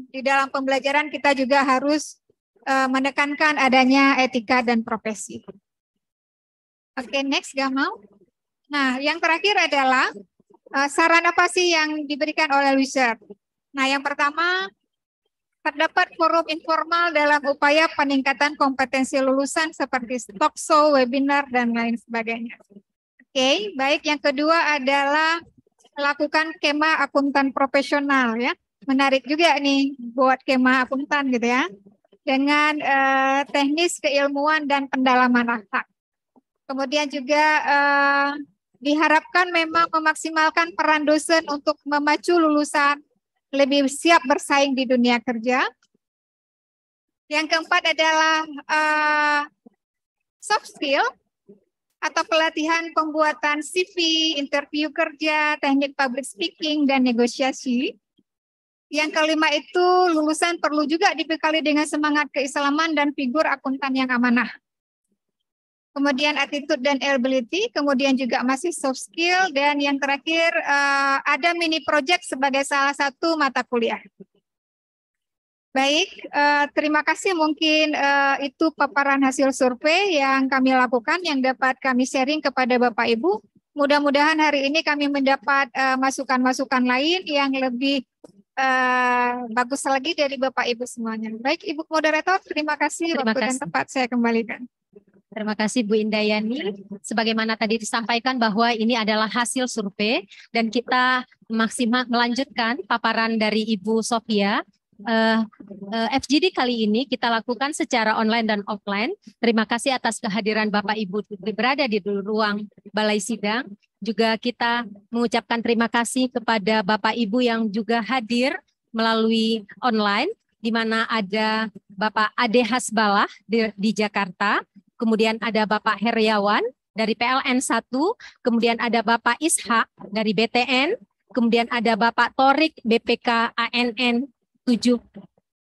di dalam pembelajaran kita juga harus menekankan adanya etika dan profesi. Oke, next Gamal. Nah, yang terakhir adalah saran apa sih yang diberikan oleh Wizard? Nah, yang pertama, terdapat forum informal dalam upaya peningkatan kompetensi lulusan seperti talk show, webinar, dan lain sebagainya. Oke, baik. Yang kedua adalah melakukan kemah akuntan profesional, ya. Menarik juga nih buat kemah akuntan gitu ya. Dengan teknis keilmuan dan pendalaman akhlak. Kemudian juga diharapkan memang memaksimalkan peran dosen untuk memacu lulusan lebih siap bersaing di dunia kerja. Yang keempat adalah soft skill atau pelatihan pembuatan CV, interview kerja, teknik public speaking, dan negosiasi. Yang kelima itu lulusan perlu juga dibekali dengan semangat keislaman dan figur akuntan yang amanah. Kemudian attitude dan ability, kemudian juga masih soft skill, dan yang terakhir ada mini project sebagai salah satu mata kuliah. Baik, terima kasih, mungkin itu paparan hasil survei yang kami lakukan yang dapat kami sharing kepada Bapak Ibu. Mudah-mudahan hari ini kami mendapat masukan-masukan lain yang lebih bagus lagi dari Bapak Ibu semuanya. Baik, Ibu Moderator, terima kasih. Waktu dan tempat saya kembalikan. Terima kasih Bu Indayani. Sebagaimana tadi disampaikan bahwa ini adalah hasil survei dan kita maksimal melanjutkan paparan dari Ibu Sofia. FGD kali ini kita lakukan secara online dan offline. Terima kasih atas kehadiran Bapak Ibu berada di ruang balai sidang. Juga kita mengucapkan terima kasih kepada Bapak Ibu yang juga hadir melalui online, di mana ada Bapak Ade Hasbalah di Jakarta. Kemudian ada Bapak Heriawan dari PLN 1, kemudian ada Bapak Ishak dari BTN, kemudian ada Bapak Torik BPK ANN 7,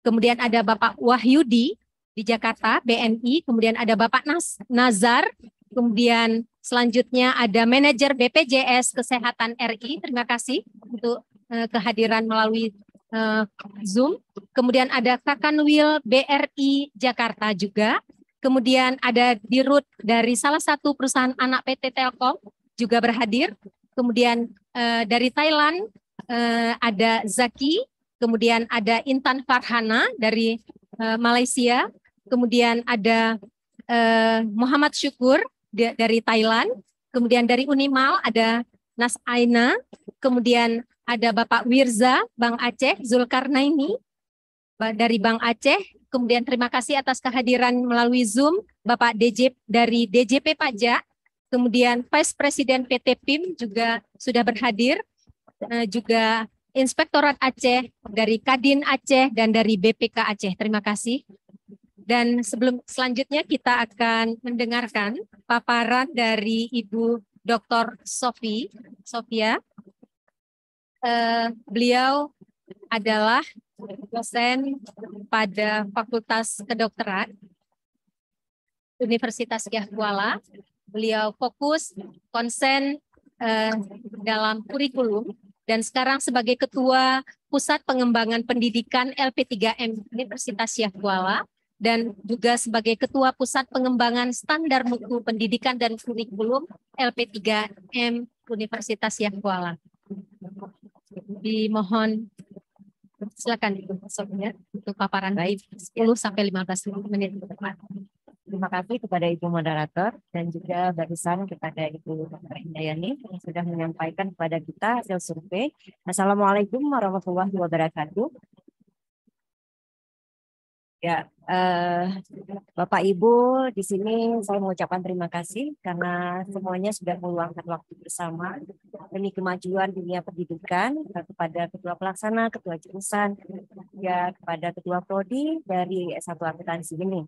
kemudian ada Bapak Wahyudi di Jakarta BNI, kemudian ada Bapak Nazar, kemudian selanjutnya ada manajer BPJS Kesehatan RI. Terima kasih untuk kehadiran melalui Zoom. Kemudian ada Kakanwil BRI Jakarta juga. Kemudian ada Dirut dari salah satu perusahaan anak PT Telkom juga berhadir. Kemudian dari Thailand ada Zaki. Kemudian ada Intan Farhana dari Malaysia. Kemudian ada Muhammad Syukur dari Thailand. Kemudian dari Unimal ada Nas Aina. Kemudian ada Bapak Wirza, Bank Aceh, Zulkarnaini dari Bank Aceh. Kemudian terima kasih atas kehadiran melalui Zoom Bapak dari DJP Pajak. Kemudian Vice Presiden PT PIM juga sudah berhadir. Juga Inspektorat Aceh, dari Kadin Aceh, dan dari BPK Aceh. Terima kasih. Dan selanjutnya kita akan mendengarkan paparan dari Ibu Dr. Sofia. Beliau adalah dosen pada Fakultas Kedokteran Universitas Syah Kuala. Beliau fokus konsen dalam kurikulum dan sekarang sebagai Ketua Pusat Pengembangan Pendidikan LP3M Universitas Syah Kuala dan juga sebagai Ketua Pusat Pengembangan Standar Mutu Pendidikan dan Kurikulum LP3M Universitas Syah Kuala. Dimohon silakan Ibu Sofia untuk paparan baik 10 sampai 15 menit ke depan. Terima kasih kepada Ibu Moderator dan juga barusan kepada Ibu Dr. Indayani yang sudah menyampaikan kepada kita hasil survei. Assalamualaikum warahmatullahi wabarakatuh. Ya, Bapak Ibu di sini saya mengucapkan terima kasih karena semuanya sudah meluangkan waktu bersama demi kemajuan dunia pendidikan, kepada Ketua Pelaksana, Ketua Jurusan, ya kepada Ketua Prodi dari S1 Akuntansi ini.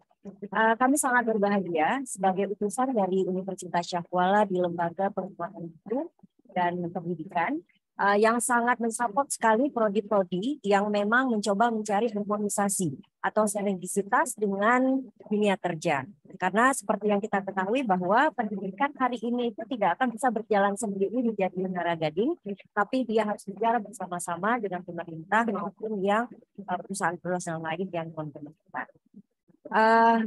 Kami sangat berbahagia sebagai utusan dari Universitas Syah Kuala di Lembaga Penguatan Hukum dan Pendidikan yang sangat mensupport sekali prodi-prodi yang memang mencoba mencari harmonisasi atau sinergisitas dengan dunia kerja. Karena seperti yang kita ketahui bahwa pendidikan hari ini itu tidak akan bisa berjalan sendiri menjadi negara gading, tapi dia harus berjalan bersama-sama dengan pemerintah maupun yang perusahaan-perusahaan lain yang kompetitif.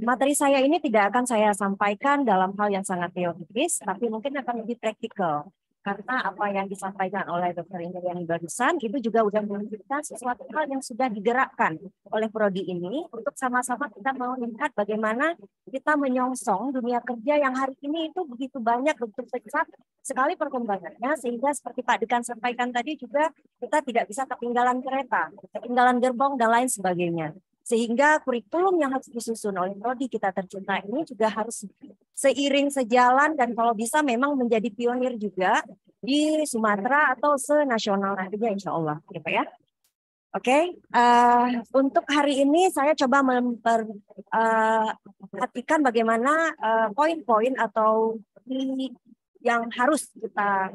Materi saya ini tidak akan saya sampaikan dalam hal yang sangat teoritis, tapi mungkin akan lebih praktikal. Karena apa yang disampaikan oleh Dr. Indayani barusan itu juga sudah menunjukkan sesuatu hal yang sudah digerakkan oleh prodi ini untuk sama-sama kita mau melihat bagaimana kita menyongsong dunia kerja yang hari ini itu begitu banyak, begitu pesat sekali perkembangannya, sehingga seperti Pak Dekan sampaikan tadi juga kita tidak bisa ketinggalan kereta, ketinggalan gerbong dan lain sebagainya. Sehingga kurikulum yang harus disusun oleh prodi kita tercinta ini juga harus seiring sejalan dan kalau bisa memang menjadi pionir juga di Sumatera atau senasional nantinya insya Allah. Ya, Pak ya. Oke, untuk hari ini saya coba memperhatikan bagaimana poin-poin atau yang harus kita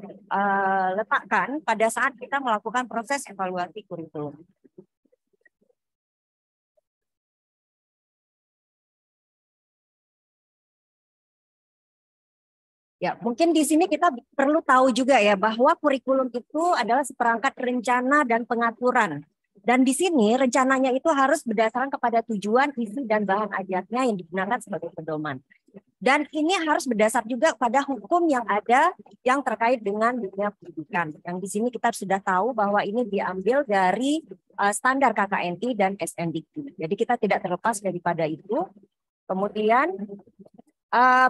letakkan pada saat kita melakukan proses evaluasi kurikulum. Ya, mungkin di sini kita perlu tahu juga ya bahwa kurikulum itu adalah seperangkat rencana dan pengaturan. Dan di sini rencananya itu harus berdasarkan kepada tujuan, isi, dan bahan ajarnya yang digunakan sebagai pedoman. Dan ini harus berdasar juga pada hukum yang ada yang terkait dengan dunia pendidikan. Yang di sini kita sudah tahu bahwa ini diambil dari standar KKNI dan SNDQ. Jadi kita tidak terlepas daripada itu. Kemudian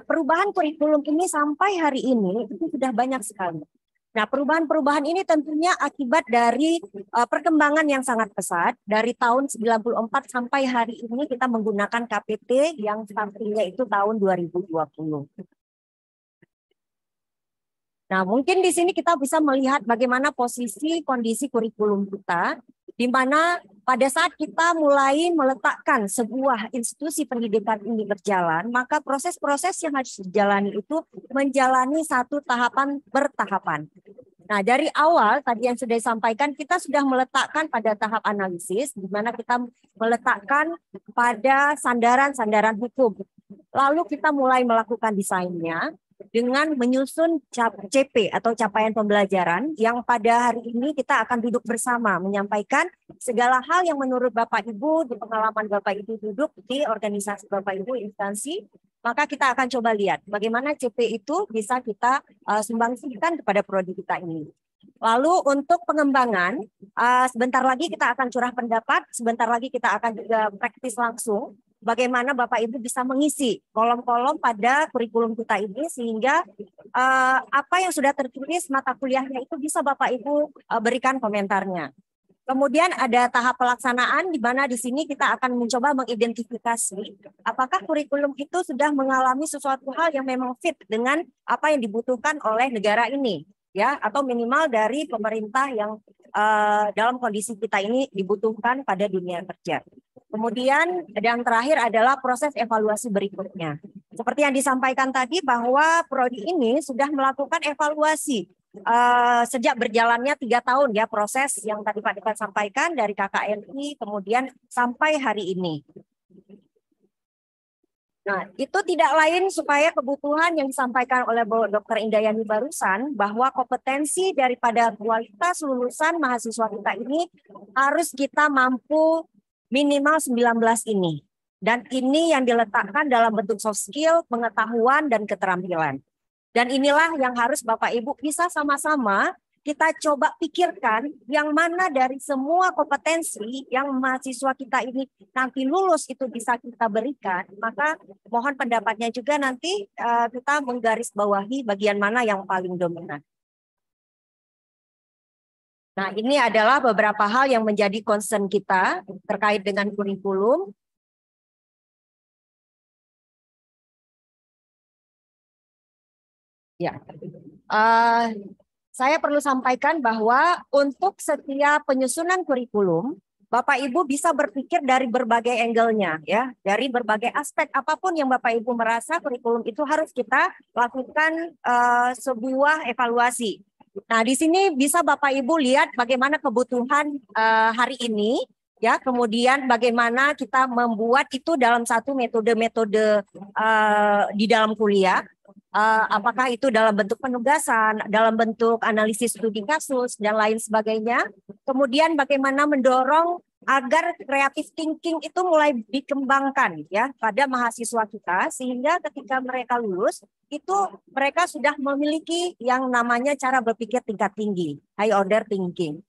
perubahan kurikulum ini sampai hari ini itu sudah banyak sekali. Nah, perubahan-perubahan ini tentunya akibat dari perkembangan yang sangat pesat. Dari tahun 94 sampai hari ini kita menggunakan KPT yang startingnya itu tahun 2020. Nah, mungkin di sini kita bisa melihat bagaimana posisi kondisi kurikulum kita, di mana pada saat kita mulai meletakkan sebuah institusi pendidikan ini berjalan, maka proses-proses yang harus dijalani itu menjalani satu tahapan bertahapan. Nah, dari awal tadi yang sudah disampaikan, kita sudah meletakkan pada tahap analisis, di mana kita meletakkan pada sandaran-sandaran hukum. Lalu kita mulai melakukan desainnya, dengan menyusun CP atau capaian pembelajaran yang pada hari ini kita akan duduk bersama menyampaikan segala hal yang menurut Bapak Ibu di pengalaman Bapak Ibu duduk di organisasi Bapak Ibu instansi, maka kita akan coba lihat bagaimana CP itu bisa kita sumbangsikan kepada prodi kita ini. Lalu untuk pengembangan, sebentar lagi kita akan curah pendapat, sebentar lagi kita akan juga praktis langsung. bagaimana Bapak Ibu bisa mengisi kolom-kolom pada kurikulum kita ini sehingga apa yang sudah tertulis mata kuliahnya itu bisa Bapak Ibu berikan komentarnya. Kemudian ada tahap pelaksanaan di mana di sini kita akan mencoba mengidentifikasi apakah kurikulum itu sudah mengalami sesuatu hal yang memang fit dengan apa yang dibutuhkan oleh negara ini, ya, atau minimal dari pemerintah yang dalam kondisi kita ini dibutuhkan pada dunia kerja. Kemudian yang terakhir adalah proses evaluasi berikutnya. Seperti yang disampaikan tadi bahwa prodi ini sudah melakukan evaluasi sejak berjalannya 3 tahun ya proses yang tadi Pak Dekan sampaikan dari KKNI kemudian sampai hari ini. Nah, itu tidak lain supaya kebutuhan yang disampaikan oleh Dr. Indayani barusan bahwa kompetensi daripada kualitas lulusan mahasiswa kita ini harus kita mampu minimal 19 ini. Dan ini yang diletakkan dalam bentuk soft skill, pengetahuan, dan keterampilan. Dan inilah yang harus Bapak Ibu bisa sama-sama kita coba pikirkan yang mana dari semua kompetensi yang mahasiswa kita ini nanti lulus itu bisa kita berikan. Maka mohon pendapatnya juga nanti kita menggarisbawahi bagian mana yang paling dominan. Nah, ini adalah beberapa hal yang menjadi concern kita terkait dengan kurikulum. Ya, saya perlu sampaikan bahwa untuk setiap penyusunan kurikulum, Bapak Ibu bisa berpikir dari berbagai angle-nya, ya, dari berbagai aspek apapun yang Bapak Ibu merasa kurikulum itu harus kita lakukan sebuah evaluasi. Nah, di sini bisa Bapak Ibu lihat bagaimana kebutuhan hari ini, ya, kemudian bagaimana kita membuat itu dalam satu metode-metode di dalam kuliah. Apakah itu dalam bentuk penugasan, dalam bentuk analisis studi kasus, dan lain sebagainya. Kemudian bagaimana mendorong agar creative thinking itu mulai dikembangkan ya pada mahasiswa kita, sehingga ketika mereka lulus, itu mereka sudah memiliki yang namanya cara berpikir tingkat tinggi, high order thinking.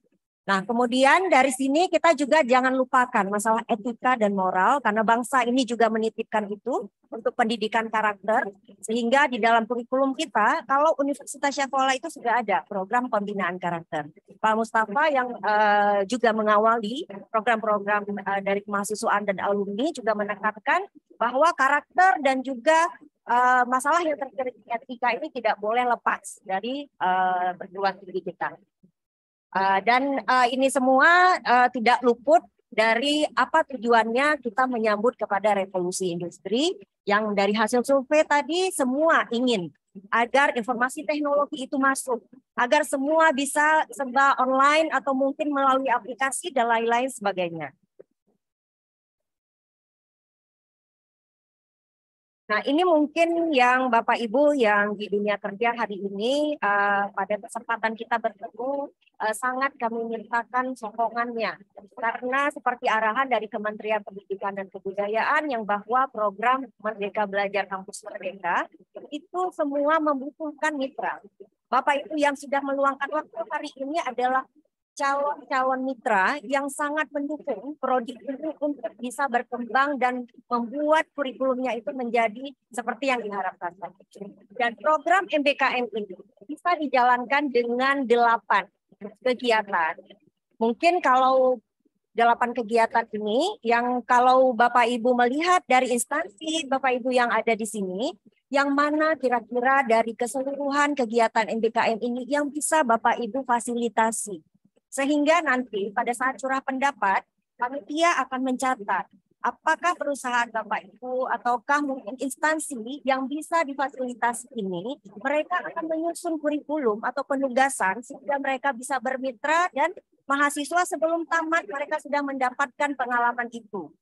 Nah, kemudian dari sini kita juga jangan lupakan masalah etika dan moral, karena bangsa ini juga menitipkan itu untuk pendidikan karakter, sehingga di dalam kurikulum kita, kalau Universitas Syakuala itu sudah ada program pembinaan karakter. Pak Mustafa yang juga mengawali program-program dari kemahasiswaan dan alumni juga menekankan bahwa karakter dan juga masalah yang terkait etika ini tidak boleh lepas dari perguruan tinggi kita. Dan ini semua tidak luput dari apa tujuannya kita menyambut kepada revolusi industri yang dari hasil survei tadi semua ingin agar informasi teknologi itu masuk, agar semua bisa serba online atau mungkin melalui aplikasi dan lain-lain sebagainya. Nah, ini mungkin yang Bapak Ibu yang di dunia kerja hari ini pada kesempatan kita bertemu sangat kami mintakan sokongannya. Karena seperti arahan dari Kementerian Pendidikan dan Kebudayaan yang bahwa program Merdeka Belajar Kampus Merdeka itu semua membutuhkan mitra. Bapak Ibu yang sudah meluangkan waktu hari ini adalah calon-calon mitra yang sangat mendukung prodi ini untuk bisa berkembang dan membuat kurikulumnya itu menjadi seperti yang diharapkan. Dan program MBKM ini bisa dijalankan dengan 8 kegiatan. Mungkin kalau 8 kegiatan ini yang kalau Bapak Ibu melihat dari instansi Bapak Ibu yang ada di sini, yang mana kira-kira dari keseluruhan kegiatan MBKM ini yang bisa Bapak Ibu fasilitasi. Sehingga nanti pada saat curah pendapat, panitia akan mencatat apakah perusahaan Bapak Ibu ataukah mungkin instansi yang bisa difasilitasi ini, mereka akan menyusun kurikulum atau penugasan sehingga mereka bisa bermitra dan mahasiswa sebelum tamat mereka sudah mendapatkan pengalaman itu.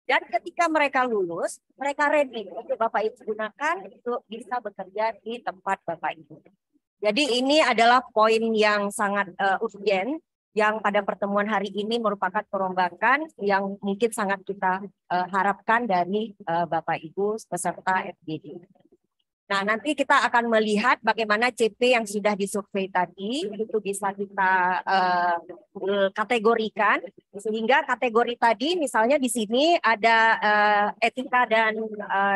Dan ketika mereka lulus, mereka ready untuk Bapak Ibu gunakan untuk bisa bekerja di tempat Bapak Ibu. Jadi ini adalah poin yang sangat urgent yang pada pertemuan hari ini merupakan perombakan yang mungkin sangat kita harapkan dari Bapak Ibu peserta FGD. Nah, nanti kita akan melihat bagaimana CP yang sudah disurvei tadi itu bisa kita kategorikan, sehingga kategori tadi misalnya di sini ada etika dan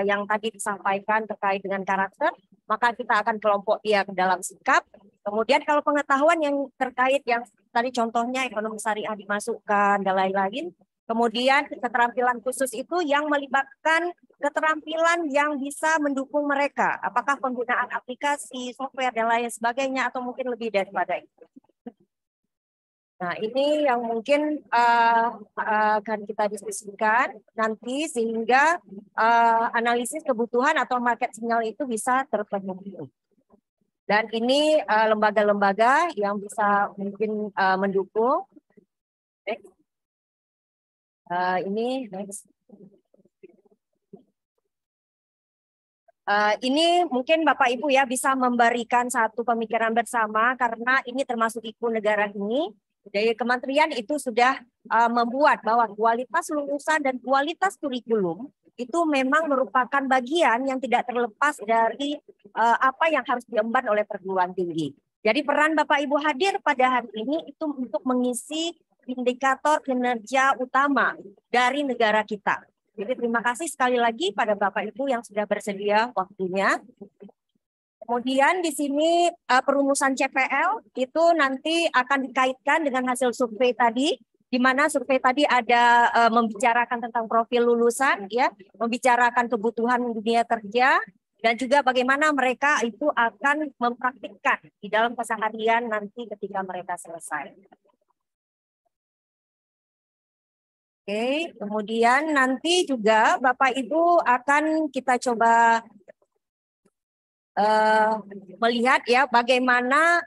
yang tadi disampaikan terkait dengan karakter, maka kita akan kelompok dia ke dalam sikap. Kemudian kalau pengetahuan yang terkait yang tadi contohnya ekonomi syariah dimasukkan dan lain-lain. Kemudian keterampilan khusus itu yang melibatkan keterampilan yang bisa mendukung mereka. Apakah penggunaan aplikasi, software, dan lain sebagainya, atau mungkin lebih daripada itu. Nah, ini yang mungkin akan kita diskusikan nanti sehingga analisis kebutuhan atau market signal itu bisa terpenuhi. Dan ini lembaga-lembaga yang bisa mungkin mendukung. Ini next. Ini mungkin Bapak Ibu ya bisa memberikan satu pemikiran bersama karena ini termasuk IPU negara ini. Dari kementerian itu sudah membuat bahwa kualitas lulusan dan kualitas kurikulum itu memang merupakan bagian yang tidak terlepas dari apa yang harus diemban oleh perguruan tinggi. Jadi peran Bapak Ibu hadir pada hari ini itu untuk mengisi indikator kinerja utama dari negara kita. Jadi terima kasih sekali lagi pada Bapak Ibu yang sudah bersedia waktunya. Kemudian di sini perumusan CPL itu nanti akan dikaitkan dengan hasil survei tadi, di mana survei tadi ada membicarakan tentang profil lulusan, ya, membicarakan kebutuhan dunia kerja, dan juga bagaimana mereka itu akan mempraktikkan di dalam keseharian nanti ketika mereka selesai. Oke, kemudian nanti juga Bapak Ibu akan kita coba melihat ya bagaimana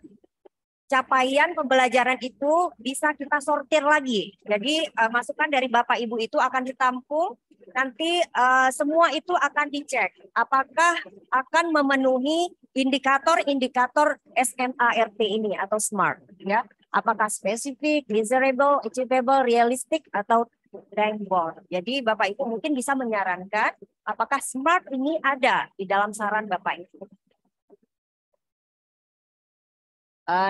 capaian pembelajaran itu bisa kita sortir lagi. Jadi masukan dari Bapak Ibu itu akan ditampung, nanti semua itu akan dicek apakah akan memenuhi indikator-indikator SMART ini atau SMART ya. Apakah spesifik, measurable, achievable, realistic, atau rank board. Jadi Bapak Ibu mungkin bisa menyarankan apakah SMART ini ada di dalam saran Bapak Ibu.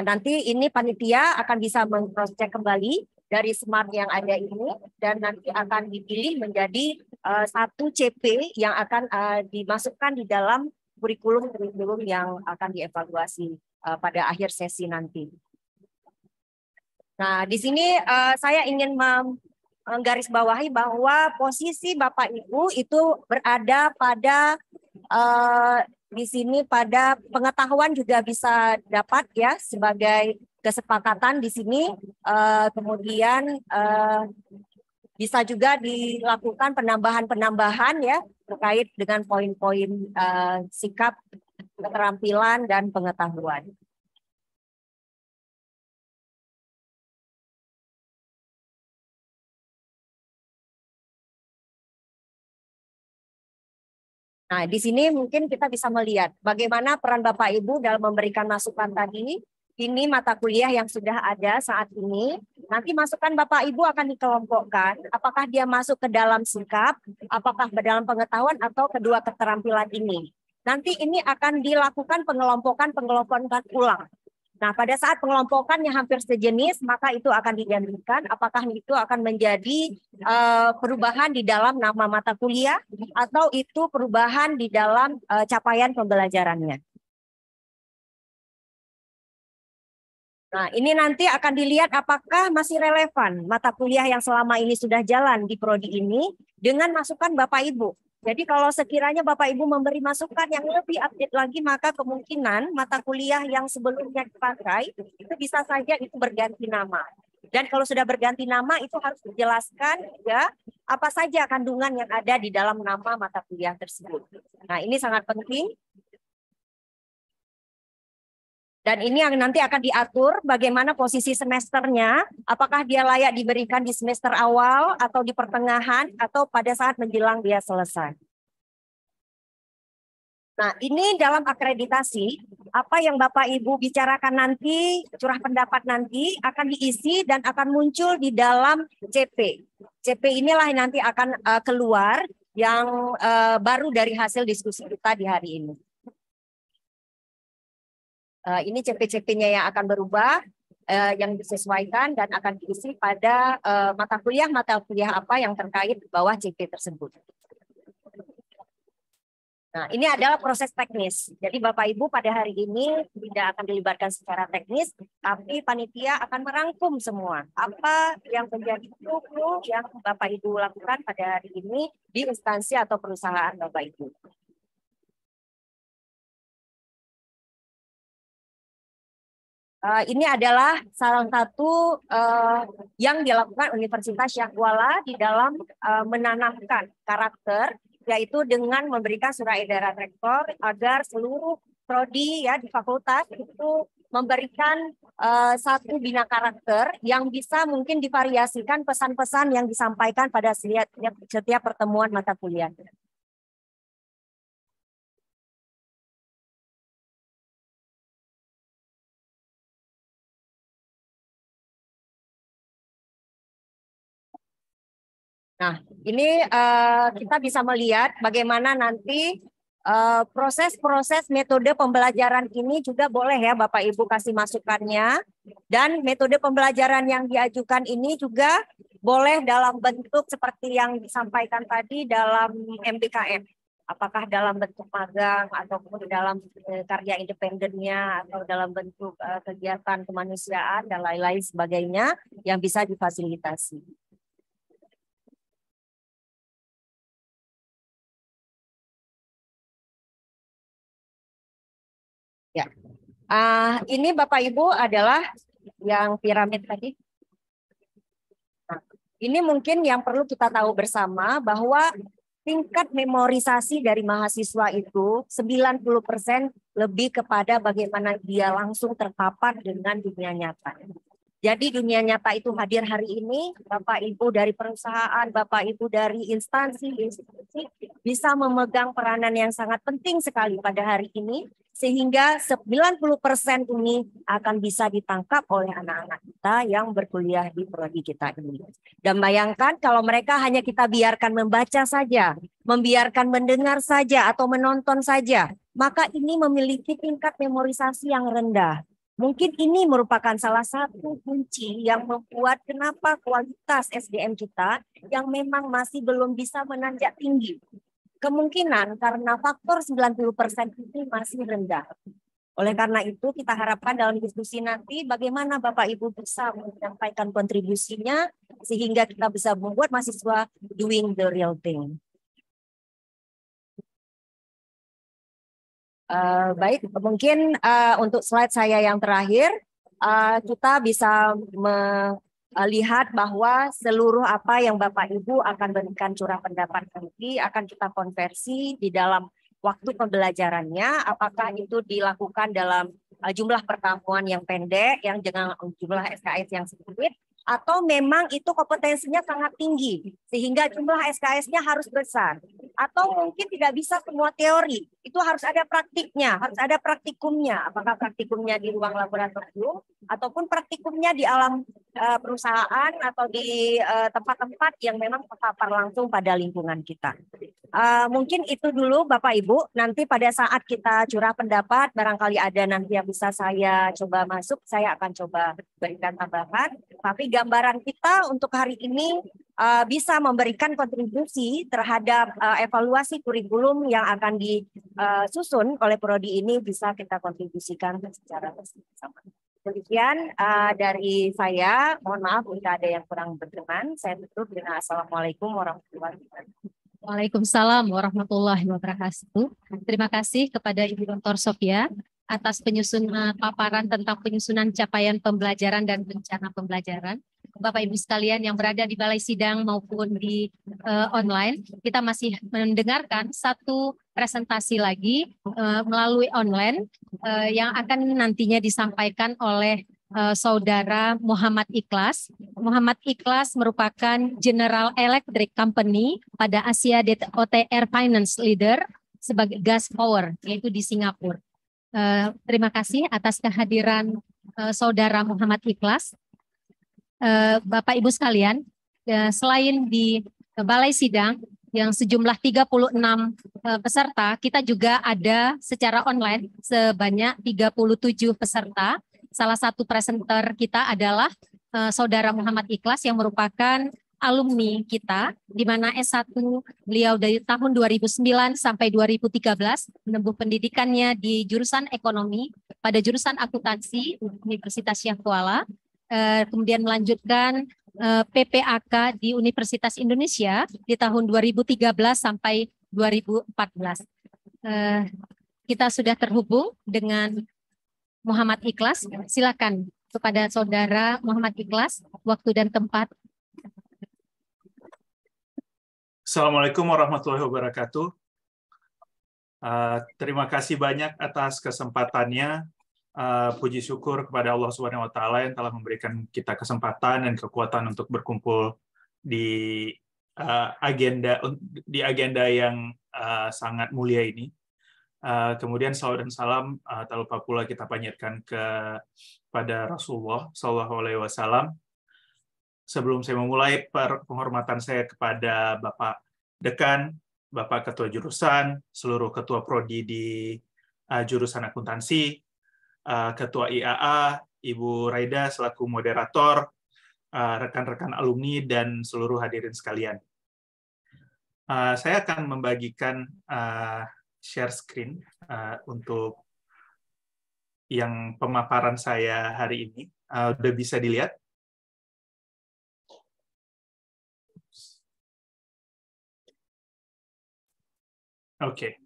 Nanti ini panitia akan bisa meng-cross-check kembali dari SMART yang ada ini dan nanti akan dipilih menjadi satu CP yang akan dimasukkan di dalam kurikulum yang akan dievaluasi pada akhir sesi nanti. Nah, di sini saya ingin menggarisbawahi bahwa posisi Bapak Ibu itu berada pada di sini pada pengetahuan juga bisa dapat ya sebagai kesepakatan di sini. Kemudian bisa juga dilakukan penambahan-penambahan ya terkait dengan poin-poin sikap, keterampilan, dan pengetahuan. Nah, di sini mungkin kita bisa melihat bagaimana peran Bapak Ibu dalam memberikan masukan tadi. Ini mata kuliah yang sudah ada saat ini. Nanti masukan Bapak Ibu akan dikelompokkan. Apakah dia masuk ke dalam sikap, apakah ke dalam pengetahuan, atau kedua keterampilan ini. Nanti ini akan dilakukan pengelompokan ulang. Nah, pada saat pengelompokan yang hampir sejenis, maka itu akan digantikan. Apakah itu akan menjadi perubahan di dalam nama mata kuliah atau itu perubahan di dalam capaian pembelajarannya. Nah, ini nanti akan dilihat apakah masih relevan mata kuliah yang selama ini sudah jalan di prodi ini dengan masukan Bapak Ibu. Jadi kalau sekiranya Bapak Ibu memberi masukan yang lebih update lagi, maka kemungkinan mata kuliah yang sebelumnya dipakai itu bisa saja itu berganti nama. Dan kalau sudah berganti nama itu harus dijelaskan ya apa saja kandungan yang ada di dalam nama mata kuliah tersebut. Nah, ini sangat penting. Dan ini yang nanti akan diatur bagaimana posisi semesternya, apakah dia layak diberikan di semester awal atau di pertengahan atau pada saat menjelang dia selesai. Nah, ini dalam akreditasi, apa yang Bapak Ibu bicarakan nanti, curah pendapat nanti akan diisi dan akan muncul di dalam CP. CP inilah yang nanti akan keluar yang baru dari hasil diskusi kita di hari ini. Ini CP-CP-nya yang akan berubah, yang disesuaikan dan akan diisi pada mata kuliah apa yang terkait di bawah CP tersebut. Nah, ini adalah proses teknis. Jadi Bapak Ibu pada hari ini tidak akan dilibatkan secara teknis, tapi panitia akan merangkum semua apa yang menjadi clue yang Bapak Ibu lakukan pada hari ini di instansi atau perusahaan Bapak Ibu. Ini adalah salah satu yang dilakukan Universitas Syahkuala di dalam menanamkan karakter, yaitu dengan memberikan surat edaran rektor agar seluruh prodi ya di fakultas itu memberikan satu bina karakter yang bisa mungkin divariasikan pesan-pesan yang disampaikan pada setiap pertemuan mata kuliah. Nah, ini kita bisa melihat bagaimana nanti proses-proses metode pembelajaran ini juga boleh ya Bapak Ibu kasih masukannya. Dan metode pembelajaran yang diajukan ini juga boleh dalam bentuk seperti yang disampaikan tadi dalam MBKM. Apakah dalam bentuk magang ataupun dalam karya independennya atau dalam bentuk kegiatan kemanusiaan dan lain-lain sebagainya yang bisa difasilitasi. Ya, ini Bapak Ibu adalah yang piramid tadi. Nah, ini mungkin yang perlu kita tahu bersama bahwa tingkat memorisasi dari mahasiswa itu 90% lebih kepada bagaimana dia langsung terpapar dengan dunia nyata. Jadi dunia nyata itu hadir hari ini, Bapak Ibu dari perusahaan, Bapak Ibu dari instansi-instansi bisa memegang peranan yang sangat penting sekali pada hari ini, sehingga 90% ini akan bisa ditangkap oleh anak-anak kita yang berkuliah di prodi kita ini. Dan bayangkan kalau mereka hanya kita biarkan membaca saja, membiarkan mendengar saja atau menonton saja, maka ini memiliki tingkat memorisasi yang rendah. Mungkin ini merupakan salah satu kunci yang membuat kenapa kualitas SDM kita yang memang masih belum bisa menanjak tinggi. Kemungkinan karena faktor 90% itu masih rendah. Oleh karena itu kita harapkan dalam diskusi nanti bagaimana Bapak Ibu bisa menyampaikan kontribusinya sehingga kita bisa membuat mahasiswa doing the real thing. Baik, mungkin untuk slide saya yang terakhir, kita bisa melihat bahwa seluruh apa yang Bapak Ibu akan berikan curah pendapat nanti akan kita konversi di dalam waktu pembelajarannya, apakah itu dilakukan dalam jumlah pertemuan yang pendek, yang dengan jumlah SKS yang sedikit, atau memang itu kompetensinya sangat tinggi, sehingga jumlah SKS-nya harus besar. Atau mungkin tidak bisa semua teori, itu harus ada praktiknya, harus ada praktikumnya. Apakah praktikumnya di ruang laboratorium, ataupun praktikumnya di alam perusahaan, atau di tempat-tempat yang memang terpapar langsung pada lingkungan kita. Mungkin itu dulu Bapak Ibu, nanti pada saat kita curah pendapat, barangkali ada nanti yang bisa saya coba masuk, saya akan coba berikan tambahan. Tapi gambaran kita untuk hari ini bisa memberikan kontribusi terhadap evaluasi kurikulum yang akan disusun oleh prodi ini bisa kita kontribusikan secara bersama. Demikian dari saya, mohon maaf jika ada yang kurang berkenan. Saya tutup dengan Assalamualaikum warahmatullahi wabarakatuh. Waalaikumsalam warahmatullahi wabarakatuh. Terima kasih kepada Ibu Dr. Sofia atas paparan tentang penyusunan capaian pembelajaran dan rencana pembelajaran. Bapak Ibu sekalian yang berada di balai sidang maupun di online, kita masih mendengarkan satu presentasi lagi melalui online yang akan nantinya disampaikan oleh Saudara Muhammad Ikhlas. Muhammad Ikhlas merupakan General Electric Company pada Asia OTR Finance Leader sebagai gas power, yaitu di Singapura. Terima kasih atas kehadiran Saudara Muhammad Ikhlas. Bapak Ibu sekalian, selain di balai sidang, yang sejumlah 36 peserta, kita juga ada secara online sebanyak 37 peserta. Salah satu presenter kita adalah Saudara Muhammad Ikhlas yang merupakan alumni kita, di mana S1 beliau dari tahun 2009 sampai 2013 menempuh pendidikannya di jurusan ekonomi pada jurusan akuntansi Universitas Syekh Kuala, kemudian melanjutkan PPAK di Universitas Indonesia di tahun 2013 sampai 2014. Kita sudah terhubung dengan Muhammad Ikhlas. Silakan kepada Saudara Muhammad Ikhlas, waktu dan tempat. Assalamualaikum warahmatullahi wabarakatuh. Terima kasih banyak atas kesempatannya. Puji syukur kepada Allah Subhanahu wa taala yang telah memberikan kita kesempatan dan kekuatan untuk berkumpul di agenda yang sangat mulia ini. Kemudian salawat dan salam tak lupa pula kita panjatkan kepada Rasulullah SAW. Sebelum saya memulai penghormatan saya kepada Bapak Dekan, Bapak Ketua Jurusan, seluruh Ketua Prodi di jurusan akuntansi, Ketua IAA, Ibu Raida selaku moderator, rekan-rekan alumni, dan seluruh hadirin sekalian. Saya akan membagikan share screen untuk yang pemaparan saya hari ini. Udah bisa dilihat? Oke.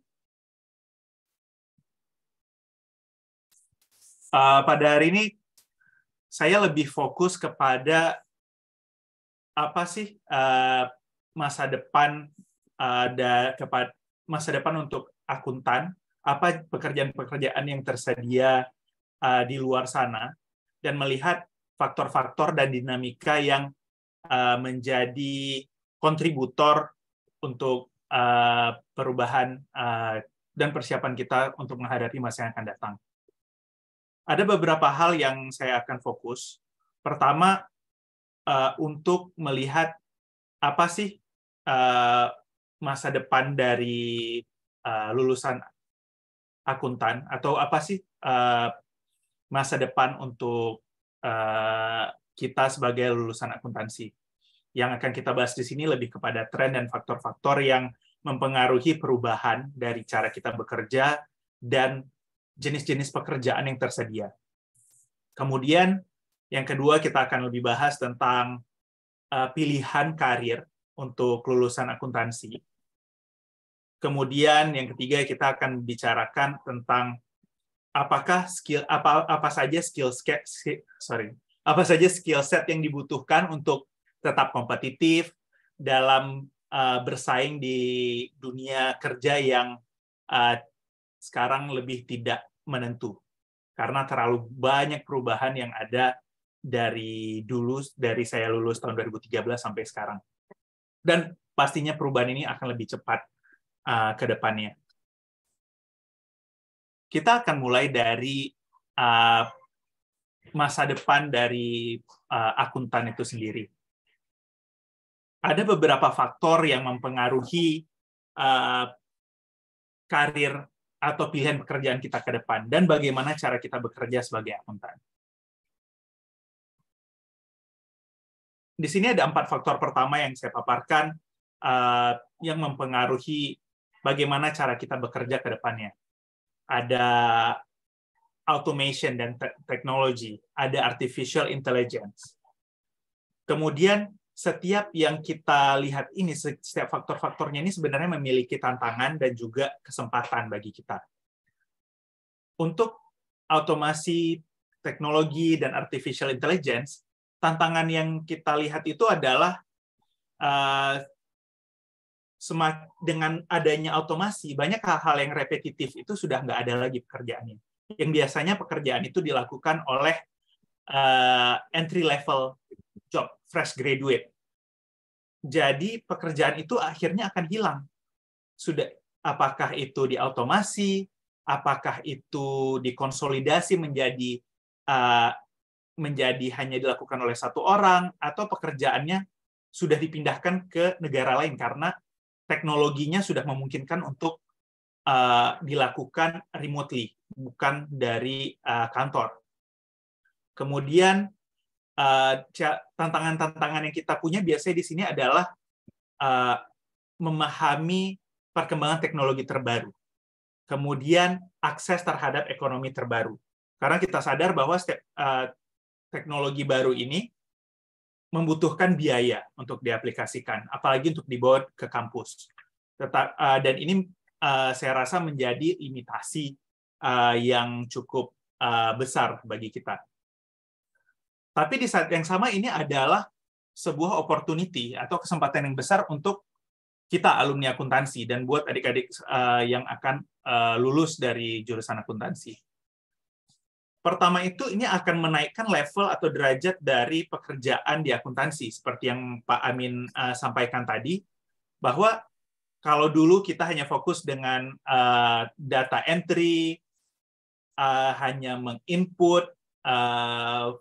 Pada hari ini saya lebih fokus kepada apa sih masa depan untuk akuntan, apa pekerjaan-pekerjaan yang tersedia di luar sana, dan melihat faktor-faktor dan dinamika yang menjadi kontributor untuk perubahan dan persiapan kita untuk menghadapi masa yang akan datang. Ada beberapa hal yang saya akan fokus. Pertama, untuk melihat apa sih masa depan dari lulusan akuntan, atau apa sih masa depan untuk kita sebagai lulusan akuntansi. Yang akan kita bahas di sini lebih kepada tren dan faktor-faktor yang mempengaruhi perubahan dari cara kita bekerja dan jenis-jenis pekerjaan yang tersedia. Kemudian, yang kedua kita akan lebih bahas tentang pilihan karir untuk lulusan akuntansi. Kemudian, yang ketiga kita akan bicarakan tentang apa saja skill set yang dibutuhkan untuk tetap kompetitif dalam bersaing di dunia kerja yang sekarang lebih tidak menentu. Karena terlalu banyak perubahan yang ada dari saya lulus tahun 2013 sampai sekarang. Dan pastinya perubahan ini akan lebih cepat ke depannya. Kita akan mulai dari masa depan dari akuntan itu sendiri. Ada beberapa faktor yang mempengaruhi karir atau pilihan pekerjaan kita ke depan, dan bagaimana cara kita bekerja sebagai akuntan. Di sini ada 4 faktor pertama yang saya paparkan yang mempengaruhi bagaimana cara kita bekerja ke depannya. Ada automation dan teknologi, ada artificial intelligence. Kemudian setiap yang kita lihat ini, setiap faktor-faktornya ini sebenarnya memiliki tantangan dan juga kesempatan bagi kita. Untuk automasi, teknologi, dan artificial intelligence, tantangan yang kita lihat itu adalah dengan adanya otomasi, banyak hal-hal yang repetitif itu sudah nggak ada lagi pekerjaannya. Yang biasanya pekerjaan itu dilakukan oleh entry-level job, fresh graduate. Jadi pekerjaan itu akhirnya akan hilang. Apakah itu diautomasi, apakah itu dikonsolidasi menjadi hanya dilakukan oleh satu orang, atau pekerjaannya sudah dipindahkan ke negara lain karena teknologinya sudah memungkinkan untuk dilakukan remotely, bukan dari kantor. Kemudian tantangan-tantangan yang kita punya biasanya di sini adalah memahami perkembangan teknologi terbaru. Kemudian akses terhadap ekonomi terbaru. Karena kita sadar bahwa teknologi baru ini membutuhkan biaya untuk diaplikasikan, apalagi untuk dibawa ke kampus. Dan ini saya rasa menjadi limitasi yang cukup besar bagi kita. Tapi di saat yang sama ini adalah sebuah opportunity atau kesempatan yang besar untuk kita alumni akuntansi dan buat adik-adik yang akan lulus dari jurusan akuntansi. Pertama itu ini akan menaikkan level atau derajat dari pekerjaan di akuntansi seperti yang Pak Amin sampaikan tadi, bahwa kalau dulu kita hanya fokus dengan data entry, hanya menginput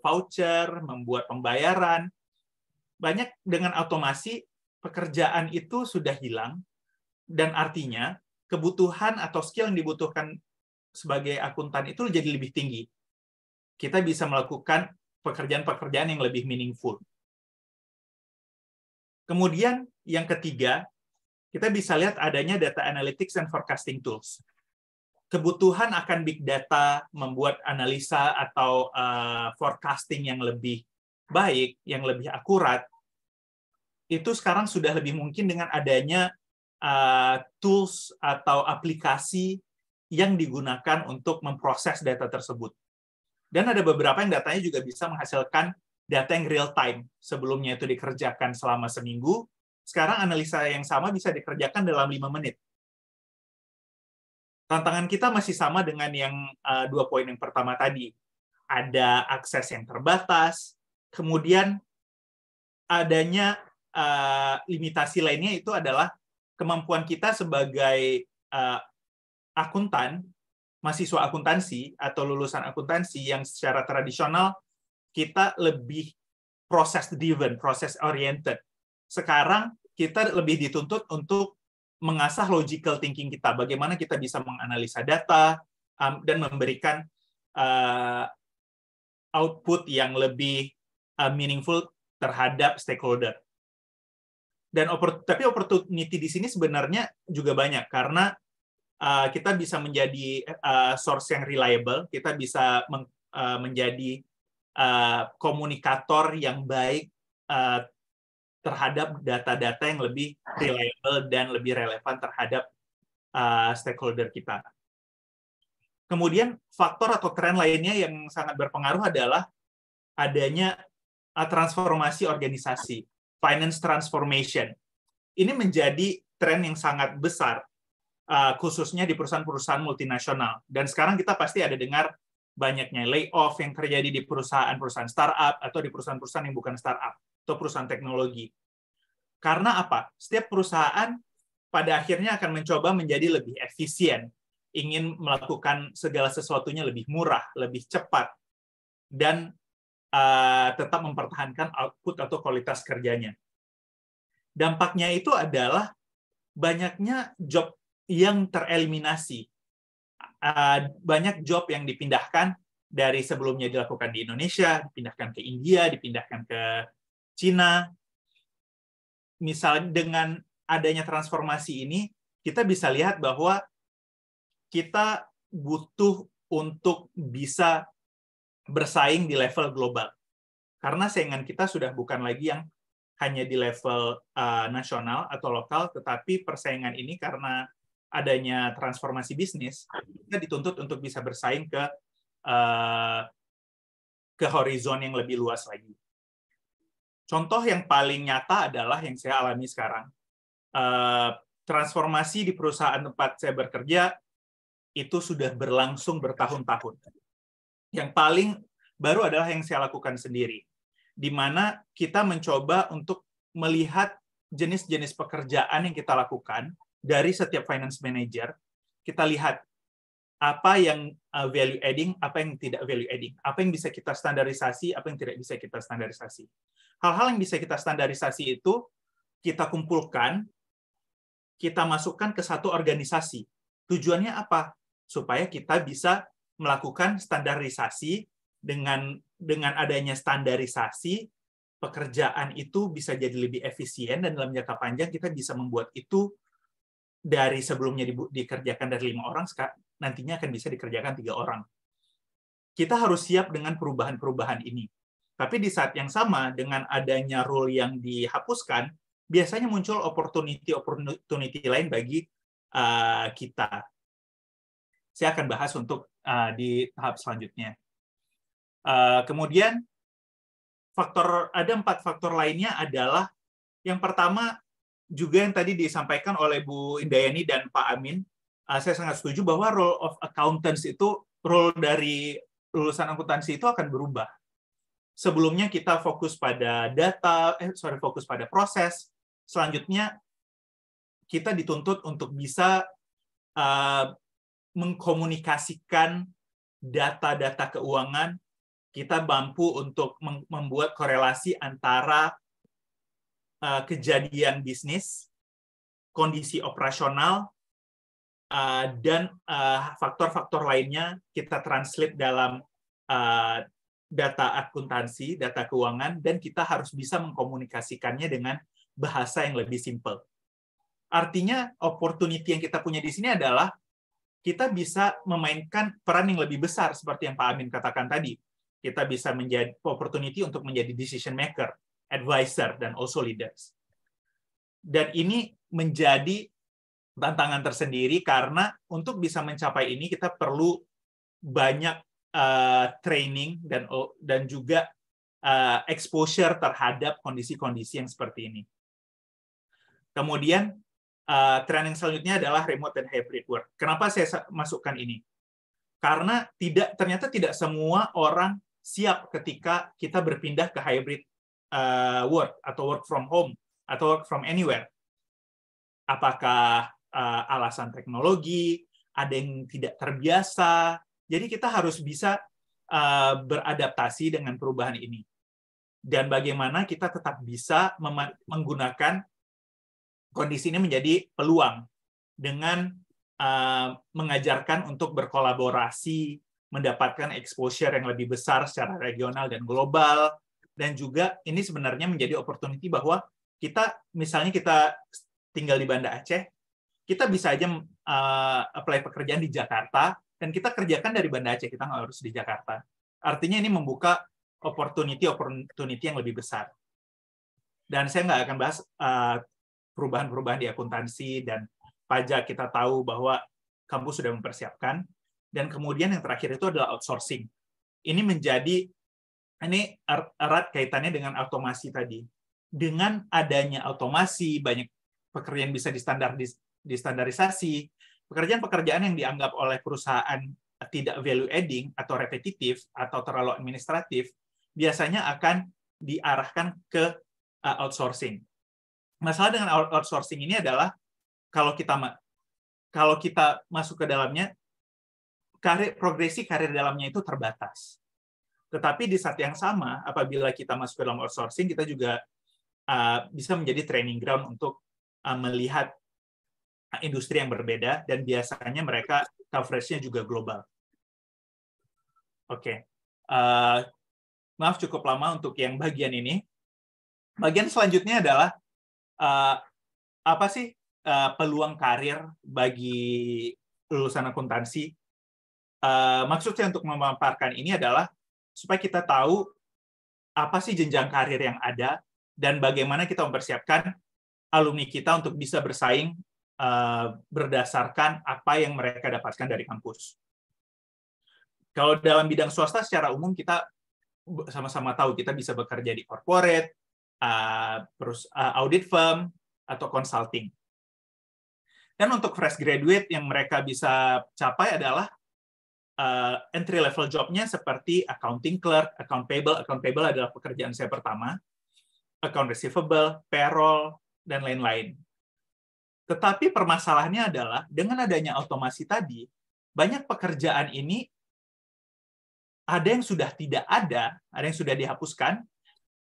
voucher, membuat pembayaran, banyak dengan otomasi pekerjaan itu sudah hilang, dan artinya kebutuhan atau skill yang dibutuhkan sebagai akuntan itu jadi lebih tinggi. Kita bisa melakukan pekerjaan-pekerjaan yang lebih meaningful. Kemudian yang ketiga, kita bisa lihat adanya data analytics and forecasting tools. Kebutuhan akan big data, membuat analisa atau forecasting yang lebih baik, yang lebih akurat, itu sekarang sudah lebih mungkin dengan adanya tools atau aplikasi yang digunakan untuk memproses data tersebut. Dan ada beberapa yang datanya juga bisa menghasilkan data yang real time. Sebelumnya itu dikerjakan selama seminggu, sekarang analisa yang sama bisa dikerjakan dalam 5 menit. Tantangan kita masih sama dengan yang 2 poin yang pertama tadi. Ada akses yang terbatas, kemudian adanya limitasi lainnya itu adalah kemampuan kita sebagai akuntan, mahasiswa akuntansi atau lulusan akuntansi yang secara tradisional kita lebih proses driven, proses oriented. Sekarang kita lebih dituntut untuk mengasah logical thinking kita, bagaimana kita bisa menganalisa data dan memberikan output yang lebih meaningful terhadap stakeholder. Tapi opportunity di sini sebenarnya juga banyak, karena kita bisa menjadi source yang reliable, kita bisa menjadi komunikator yang baik terhadap data-data yang lebih reliable dan lebih relevan terhadap stakeholder kita. Kemudian faktor atau tren lainnya yang sangat berpengaruh adalah adanya transformasi organisasi, finance transformation. Ini menjadi tren yang sangat besar, khususnya di perusahaan-perusahaan multinasional. Dan sekarang kita pasti ada dengar banyaknya layoff yang terjadi di perusahaan-perusahaan startup atau di perusahaan-perusahaan yang bukan startup atau perusahaan teknologi. Karena apa? Setiap perusahaan pada akhirnya akan mencoba menjadi lebih efisien, ingin melakukan segala sesuatunya lebih murah, lebih cepat, dan tetap mempertahankan output atau kualitas kerjanya. Dampaknya itu adalah banyaknya job yang tereliminasi. Banyak job yang dipindahkan dari sebelumnya dilakukan di Indonesia, dipindahkan ke India, dipindahkan ke Cina. Misalnya dengan adanya transformasi ini, kita bisa lihat bahwa kita butuh untuk bisa bersaing di level global. Karena saingan kita sudah bukan lagi yang hanya di level nasional atau lokal, tetapi persaingan ini karena adanya transformasi bisnis, kita dituntut untuk bisa bersaing ke horizon yang lebih luas lagi. Contoh yang paling nyata adalah yang saya alami sekarang. Transformasi di perusahaan tempat saya bekerja itu sudah berlangsung bertahun-tahun. Yang paling baru adalah yang saya lakukan sendiri, di mana kita mencoba untuk melihat jenis-jenis pekerjaan yang kita lakukan dari setiap finance manager. Kita lihat apa yang value adding, apa yang tidak value adding, apa yang bisa kita standarisasi, apa yang tidak bisa kita standarisasi. Hal-hal yang bisa kita standarisasi itu kita kumpulkan kita masukkan ke satu organisasi. Tujuannya apa? Supaya kita bisa melakukan standarisasi. Dengan adanya standarisasi, pekerjaan itu bisa jadi lebih efisien, dan dalam jangka panjang kita bisa membuat itu dari sebelumnya dikerjakan dari 5 orang, nantinya akan bisa dikerjakan 3 orang. Kita harus siap dengan perubahan-perubahan ini. Tapi di saat yang sama, dengan adanya rule yang dihapuskan, biasanya muncul opportunity lain bagi kita. Saya akan bahas untuk di tahap selanjutnya. Kemudian ada 4 faktor lainnya adalah, yang pertama juga yang tadi disampaikan oleh Bu Indayani dan Pak Amin, saya sangat setuju bahwa role of accountants itu, role dari lulusan akuntansi itu akan berubah. Sebelumnya kita fokus pada fokus pada proses. Selanjutnya kita dituntut untuk bisa mengkomunikasikan data-data keuangan. Kita mampu untuk membuat korelasi antara kejadian bisnis, kondisi operasional, dan faktor-faktor lainnya kita translate dalam data akuntansi, data keuangan, dan kita harus bisa mengkomunikasikannya dengan bahasa yang lebih simpel. Artinya, opportunity yang kita punya di sini adalah kita bisa memainkan peran yang lebih besar, seperti yang Pak Amin katakan tadi. Kita bisa menjadi opportunity untuk menjadi decision maker, advisor, dan also leaders. Dan ini menjadi tantangan tersendiri karena untuk bisa mencapai ini kita perlu banyak training dan juga exposure terhadap kondisi-kondisi yang seperti ini. Kemudian training selanjutnya adalah remote dan hybrid work. Kenapa saya masukkan ini? Karena ternyata tidak semua orang siap ketika kita berpindah ke hybrid work atau work from home atau work from anywhere. Apakah alasan teknologi, ada yang tidak terbiasa. Jadi kita harus bisa beradaptasi dengan perubahan ini. Dan bagaimana kita tetap bisa menggunakan kondisi ini menjadi peluang dengan mengajarkan untuk berkolaborasi, mendapatkan exposure yang lebih besar secara regional dan global, dan juga ini sebenarnya menjadi opportunity bahwa misalnya kita tinggal di Banda Aceh, kita bisa aja apply pekerjaan di Jakarta, dan kita kerjakan dari Banda Aceh, kita nggak harus di Jakarta. Artinya ini membuka opportunity yang lebih besar. Dan saya nggak akan bahas perubahan-perubahan di akuntansi dan pajak. Kita tahu bahwa kampus sudah mempersiapkan. Dan kemudian yang terakhir itu adalah outsourcing. Ini erat kaitannya dengan automasi tadi. Dengan adanya automasi, banyak pekerjaan bisa distandarisasi, pekerjaan-pekerjaan yang dianggap oleh perusahaan tidak value adding atau repetitif atau terlalu administratif, biasanya akan diarahkan ke outsourcing. Masalah dengan outsourcing ini adalah kalau kita masuk ke dalamnya, progresi karir dalamnya itu terbatas. Tetapi di saat yang sama, apabila kita masuk ke dalam outsourcing, kita juga bisa menjadi training ground untuk melihat industri yang berbeda, dan biasanya mereka coverage-nya juga global. Oke. Maaf cukup lama untuk yang bagian ini. Bagian selanjutnya adalah apa sih peluang karir bagi lulusan akuntansi. Maksud saya untuk memaparkan ini adalah supaya kita tahu apa sih jenjang karir yang ada dan bagaimana kita mempersiapkan alumni kita untuk bisa bersaing berdasarkan apa yang mereka dapatkan dari kampus. Kalau dalam bidang swasta secara umum kita sama-sama tahu kita bisa bekerja di corporate, audit firm, atau consulting. Dan untuk fresh graduate yang mereka bisa capai adalah entry level job-nya seperti accounting clerk, account payable. Account payable adalah pekerjaan saya pertama, account receivable, payroll, dan lain-lain. Tetapi permasalahannya adalah dengan adanya otomasi tadi, banyak pekerjaan ini ada yang sudah tidak ada yang sudah dihapuskan,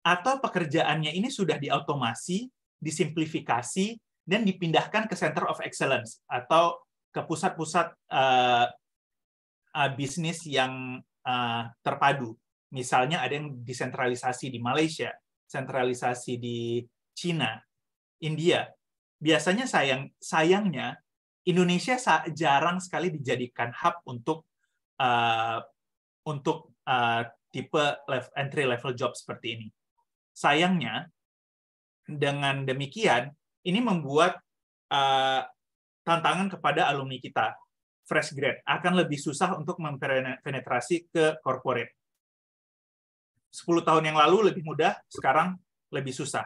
atau pekerjaannya ini sudah diotomasi, disimplifikasi, dan dipindahkan ke Center of Excellence atau ke pusat-pusat bisnis yang terpadu. Misalnya ada yang desentralisasi di Malaysia, sentralisasi di Cina, India. Biasanya sayangnya Indonesia jarang sekali dijadikan hub untuk tipe entry level job seperti ini. Sayangnya dengan demikian ini membuat tantangan kepada alumni kita fresh grad akan lebih susah untuk mempenetrasi ke corporate. 10 tahun yang lalu lebih mudah, sekarang lebih susah.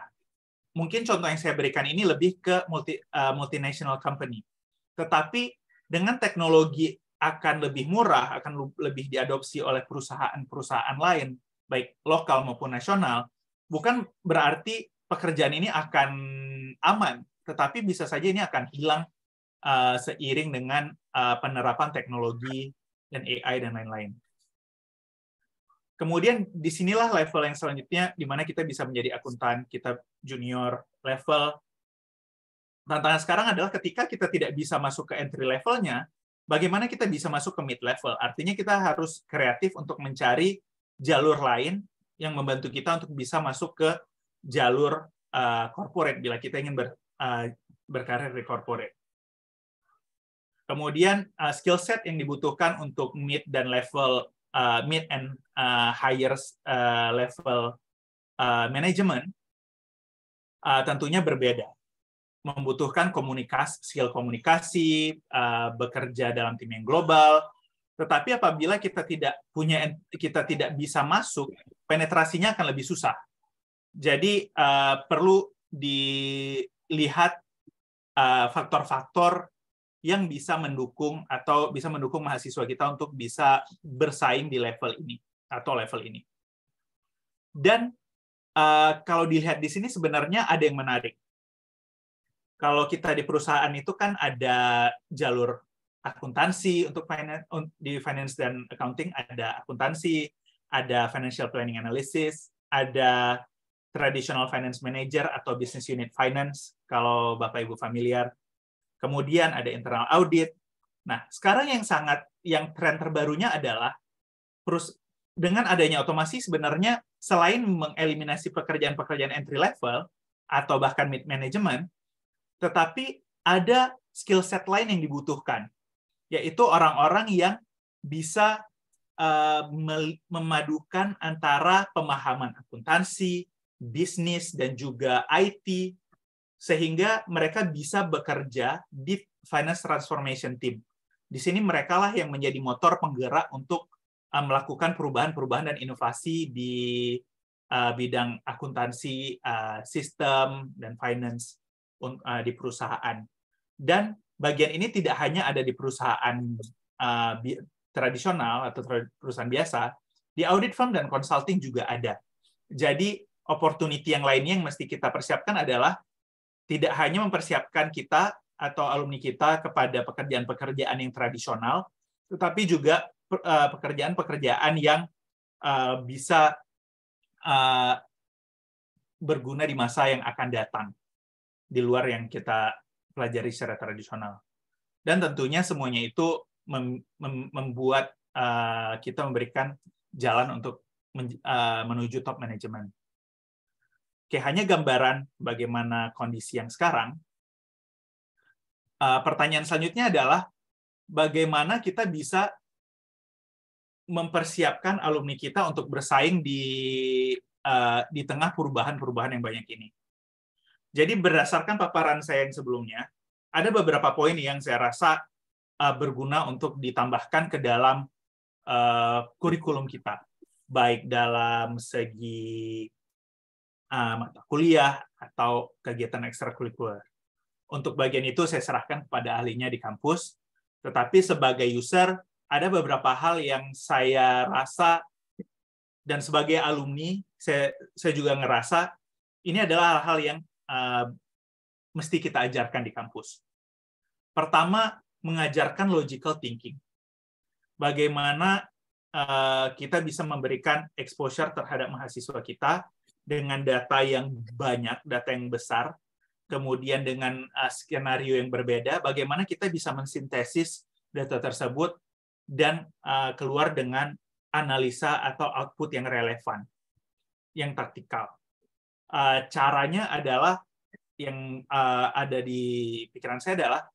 Mungkin contoh yang saya berikan ini lebih ke multinational company. Tetapi dengan teknologi akan lebih murah, akan lebih diadopsi oleh perusahaan-perusahaan lain, baik lokal maupun nasional, bukan berarti pekerjaan ini akan aman, tetapi bisa saja ini akan hilang seiring dengan penerapan teknologi dan AI dan lain-lain. Kemudian disinilah level yang selanjutnya di mana kita bisa menjadi akuntan, kita junior level. Tantangan sekarang adalah ketika kita tidak bisa masuk ke entry levelnya, bagaimana kita bisa masuk ke mid level? Artinya kita harus kreatif untuk mencari jalur lain yang membantu kita untuk bisa masuk ke jalur corporate bila kita ingin berkarir di corporate. Kemudian skill set yang dibutuhkan untuk mid dan level mid and higher level management tentunya berbeda. Membutuhkan skill komunikasi, bekerja dalam tim yang global. Tetapi apabila kita tidak bisa masuk, penetrasinya akan lebih susah. Jadi perlu dilihat faktor-faktor yang bisa mendukung mahasiswa kita untuk bisa bersaing di level ini atau level ini. Dan kalau dilihat di sini sebenarnya ada yang menarik. Kalau kita di perusahaan itu kan ada jalur akuntansi untuk di finance dan accounting, ada akuntansi, ada financial planning analysis, ada traditional finance manager atau business unit finance kalau Bapak Ibu familiar. Kemudian ada internal audit. Nah, sekarang yang tren terbarunya adalah dengan adanya otomasi sebenarnya selain mengeliminasi pekerjaan-pekerjaan entry level atau bahkan mid management, tetapi ada skill set lain yang dibutuhkan, yaitu orang-orang yang bisa memadukan antara pemahaman akuntansi, bisnis, dan juga IT, sehingga mereka bisa bekerja di finance transformation team. Di sini merekalah yang menjadi motor penggerak untuk melakukan perubahan-perubahan dan inovasi di bidang akuntansi, sistem, dan finance di perusahaan. Dan bagian ini tidak hanya ada di perusahaan tradisional atau perusahaan biasa, di audit firm dan consulting juga ada. Jadi, opportunity yang lainnya yang mesti kita persiapkan adalah tidak hanya mempersiapkan kita atau alumni kita kepada pekerjaan-pekerjaan yang tradisional, tetapi juga pekerjaan-pekerjaan yang bisa berguna di masa yang akan datang, di luar yang kita pelajari secara tradisional. Dan tentunya semuanya itu membuat kita memberikan jalan untuk menuju top management. Oke, hanya gambaran bagaimana kondisi yang sekarang. Pertanyaan selanjutnya adalah bagaimana kita bisa mempersiapkan alumni kita untuk bersaing di tengah perubahan-perubahan yang banyak ini. Jadi berdasarkan paparan saya yang sebelumnya, ada beberapa poin yang saya rasa berguna untuk ditambahkan ke dalam kurikulum kita, baik dalam segi mata kuliah atau kegiatan ekstrakurikuler. Untuk bagian itu saya serahkan kepada ahlinya di kampus, tetapi sebagai user ada beberapa hal yang saya rasa dan sebagai alumni saya juga ngerasa ini adalah hal-hal yang mesti kita ajarkan di kampus. Pertama, mengajarkan logical thinking. Bagaimana kita bisa memberikan exposure terhadap mahasiswa kita dengan data yang banyak, data yang besar. kemudian dengan skenario yang berbeda, bagaimana kita bisa mensintesis data tersebut dan keluar dengan analisa atau output yang relevan, yang taktikal. Caranya adalah yang ada di pikiran saya adalah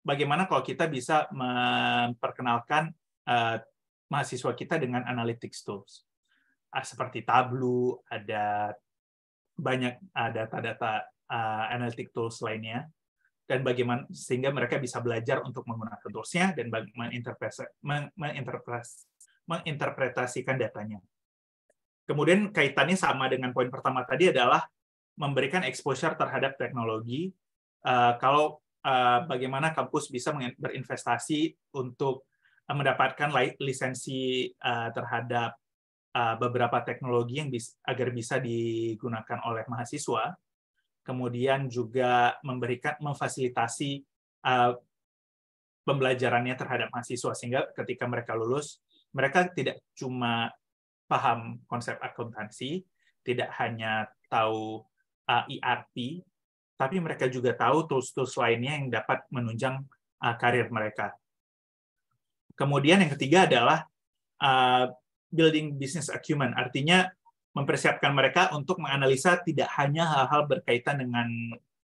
bagaimana kalau kita bisa memperkenalkan mahasiswa kita dengan analytics tools seperti Tableau, ada banyak data-data analytic tools lainnya, dan bagaimana sehingga mereka bisa belajar untuk menggunakan toolsnya dan menginterpretasikan datanya. Kemudian kaitannya sama dengan poin pertama tadi adalah memberikan exposure terhadap teknologi. Kalau bagaimana kampus bisa berinvestasi untuk mendapatkan lisensi terhadap beberapa teknologi yang agar bisa digunakan oleh mahasiswa, kemudian juga memfasilitasi pembelajarannya terhadap mahasiswa sehingga ketika mereka lulus, mereka tidak cuma paham konsep akuntansi, tidak hanya tahu ERP, tapi mereka juga tahu tools-tools lainnya yang dapat menunjang karir mereka. Kemudian yang ketiga adalah building business acumen, artinya mempersiapkan mereka untuk menganalisa tidak hanya hal-hal berkaitan dengan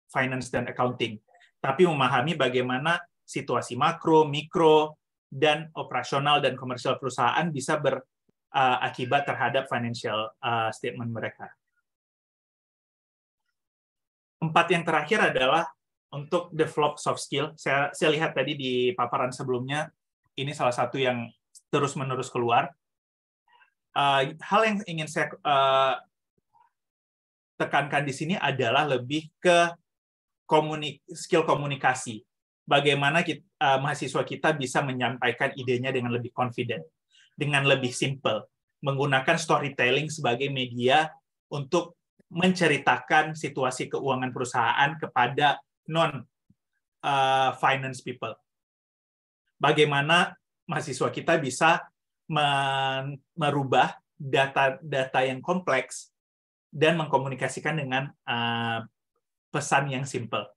finance dan accounting, tapi memahami bagaimana situasi makro, mikro, dan operasional dan komersial perusahaan bisa berakibat terhadap financial statement mereka. 4 yang terakhir adalah untuk develop soft skill. Saya lihat tadi di paparan sebelumnya, ini salah satu yang terus-menerus keluar. Hal yang ingin saya tekankan di sini adalah lebih ke skill komunikasi. Bagaimana mahasiswa kita bisa menyampaikan idenya dengan lebih confident, dengan lebih simple, menggunakan storytelling sebagai media untuk menceritakan situasi keuangan perusahaan kepada non-finance people. Bagaimana mahasiswa kita bisa merubah data-data yang kompleks dan mengkomunikasikan dengan pesan yang simple.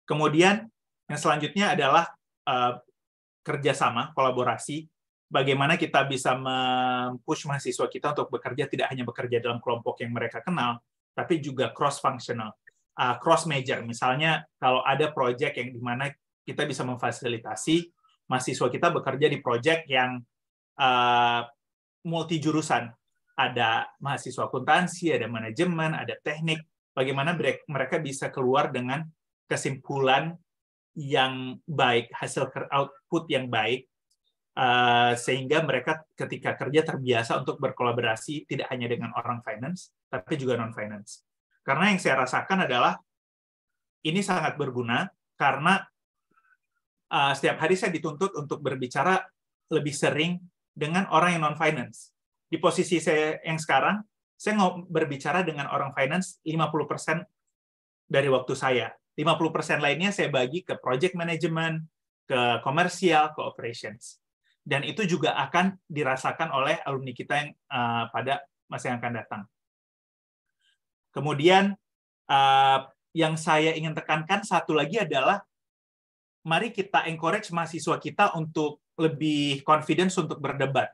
Kemudian yang selanjutnya adalah kerjasama, kolaborasi. Bagaimana kita bisa mempush mahasiswa kita untuk bekerja tidak hanya bekerja dalam kelompok yang mereka kenal, tapi juga cross-functional, cross-major. Misalnya kalau ada proyek yang di mana kita bisa memfasilitasi mahasiswa kita bekerja di proyek yang multi jurusan. Ada mahasiswa akuntansi, ada manajemen, ada teknik. Bagaimana mereka bisa keluar dengan kesimpulan yang baik, hasil output yang baik, sehingga mereka ketika kerja terbiasa untuk berkolaborasi tidak hanya dengan orang finance, tapi juga non-finance. Karena yang saya rasakan adalah ini sangat berguna karena setiap hari saya dituntut untuk berbicara lebih sering dengan orang yang non-finance. Di posisi saya yang sekarang, saya berbicara dengan orang finance 50% dari waktu saya. 50% lainnya saya bagi ke project management, ke komersial, ke operations. Dan itu juga akan dirasakan oleh alumni kita yang pada masa yang akan datang. Kemudian, yang saya ingin tekankan satu lagi adalah mari kita encourage mahasiswa kita untuk lebih confidence untuk berdebat.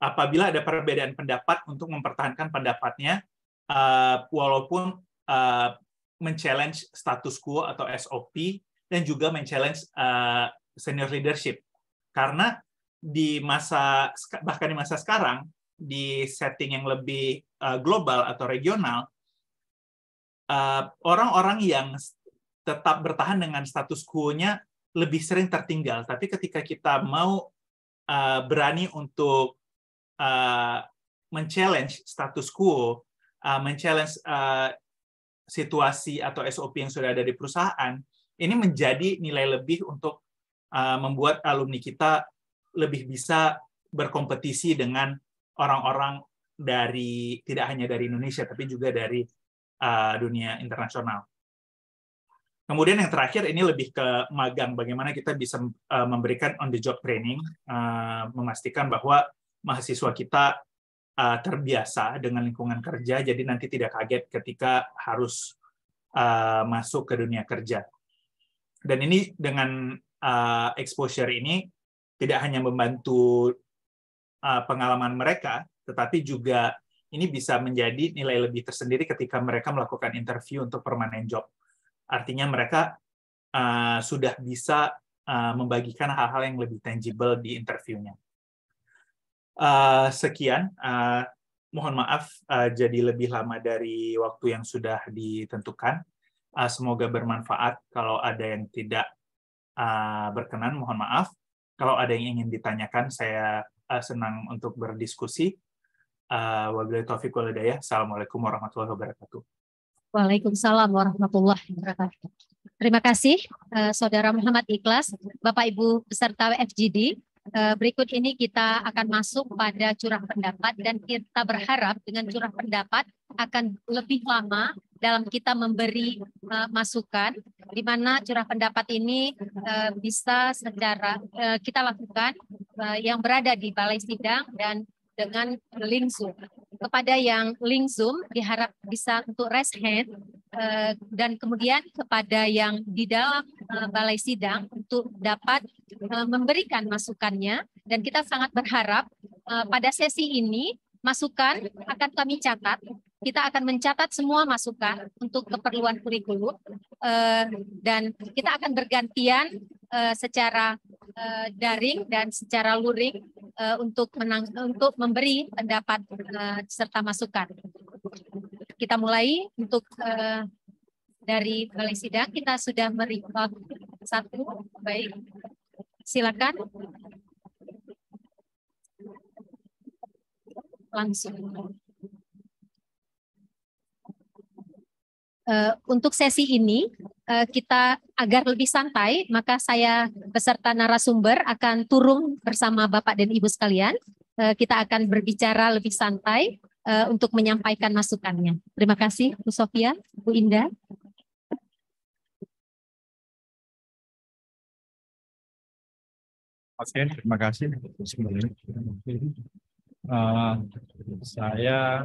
Apabila ada perbedaan pendapat, untuk mempertahankan pendapatnya, walaupun men-challenge status quo atau SOP, dan juga men-challenge senior leadership. Karena bahkan di masa sekarang, di setting yang lebih global atau regional, orang-orang yang tetap bertahan dengan status quo-nya lebih sering tertinggal. Tapi ketika kita mau berani untuk men-challenge status quo, men-challenge situasi atau SOP yang sudah ada di perusahaan, ini menjadi nilai lebih untuk membuat alumni kita lebih bisa berkompetisi dengan orang-orang tidak hanya dari Indonesia, tapi juga dari dunia internasional. Kemudian yang terakhir ini lebih ke magang, bagaimana kita bisa memberikan on-the-job training, memastikan bahwa mahasiswa kita terbiasa dengan lingkungan kerja, jadi nanti tidak kaget ketika harus masuk ke dunia kerja. Dan ini dengan exposure ini tidak hanya membantu pengalaman mereka, tetapi juga ini bisa menjadi nilai lebih tersendiri ketika mereka melakukan interview untuk permanent job. Artinya mereka sudah bisa membagikan hal-hal yang lebih tangible di interviewnya. Sekian, mohon maaf jadi lebih lama dari waktu yang sudah ditentukan. Semoga bermanfaat. Kalau ada yang tidak berkenan, mohon maaf. Kalau ada yang ingin ditanyakan, saya senang untuk berdiskusi. Wabillahi taufiq wal hidayah. Assalamualaikum warahmatullahi wabarakatuh. Waalaikumsalam warahmatullahi wabarakatuh. Terima kasih Saudara Muhammad Ikhlas, Bapak Ibu peserta FGD. Berikut ini kita akan masuk pada curah pendapat dan kita berharap dengan curah pendapat akan lebih lama dalam kita memberi masukan, di mana curah pendapat ini bisa secara kita lakukan yang berada di balai sidang dan dengan link Zoom. Kepada yang link Zoom diharap bisa untuk raise hand dan kemudian kepada yang di dalam balai sidang untuk dapat memberikan masukannya, dan kita sangat berharap pada sesi ini masukan akan kami catat. Kita akan mencatat semua masukan untuk keperluan kurikulum dan kita akan bergantian secara daring dan secara luring untuk memberi pendapat serta masukan. Kita mulai untuk dari balai sidang. Kita sudah merecord satu, baik. Silakan. Langsung. Untuk sesi ini kita agar lebih santai, maka saya beserta narasumber akan turun bersama Bapak dan Ibu sekalian. Kita akan berbicara lebih santai untuk menyampaikan masukannya. Terima kasih Bu Sofia, Bu Indah. Oke, terima kasih. Saya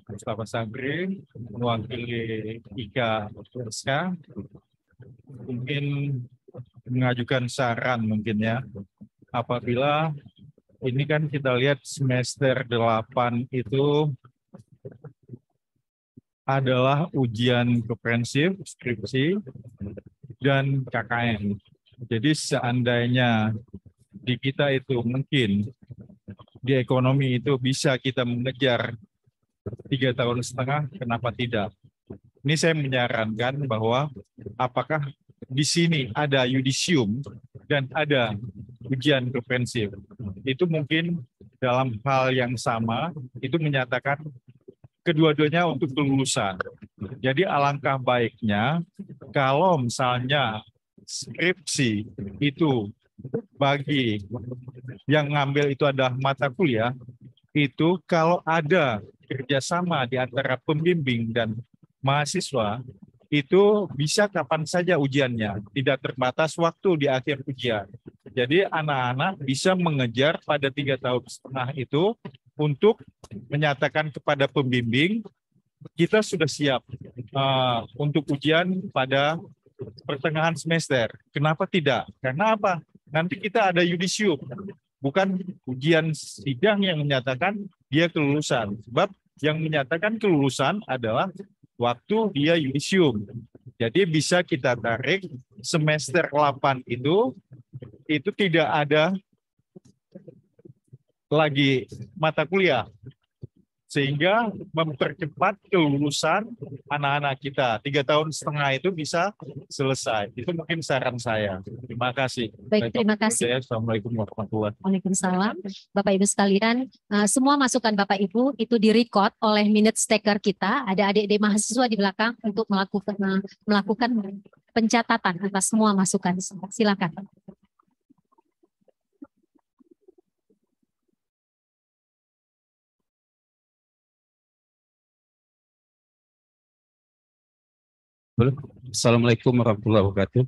Mustafa Sabri, mewakili IKA SK, mungkin mengajukan saran mungkin ya, apabila ini kan kita lihat semester 8 itu adalah ujian komprehensif, skripsi, dan KKN. Jadi seandainya di kita itu mungkin di ekonomi itu bisa kita mengejar 3,5 tahun, kenapa tidak? Ini saya menyarankan bahwa apakah di sini ada yudisium dan ada ujian komprehensif. Itu mungkin dalam hal yang sama, itu menyatakan kedua-duanya untuk kelulusan. Jadi alangkah baiknya kalau misalnya skripsi itu bagi yang ngambil itu adalah mata kuliah, itu kalau ada kerjasama di antara pembimbing dan mahasiswa, itu bisa kapan saja ujiannya, tidak terbatas waktu di akhir ujian. Jadi anak-anak bisa mengejar pada 3,5 tahun itu untuk menyatakan kepada pembimbing, kita sudah siap untuk ujian pada pertengahan semester. Kenapa tidak? Karena apa? Nanti kita ada yudisium, bukan ujian sidang yang menyatakan dia kelulusan. Sebab yang menyatakan kelulusan adalah waktu dia yudisium. Jadi bisa kita tarik semester 8 itu tidak ada lagi mata kuliah. Sehingga mempercepat kelulusan anak-anak kita. 3,5 tahun itu bisa selesai. Itu mungkin saran saya. Terima kasih. Baik, terima kasih. Assalamualaikum warahmatullahi wabarakatuh. Waalaikumsalam. Bapak Ibu sekalian, semua masukan Bapak Ibu itu direcord oleh minute taker kita. Ada adik-adik mahasiswa di belakang untuk melakukan pencatatan atas semua masukan. Silakan. Assalamualaikum warahmatullahi wabarakatuh.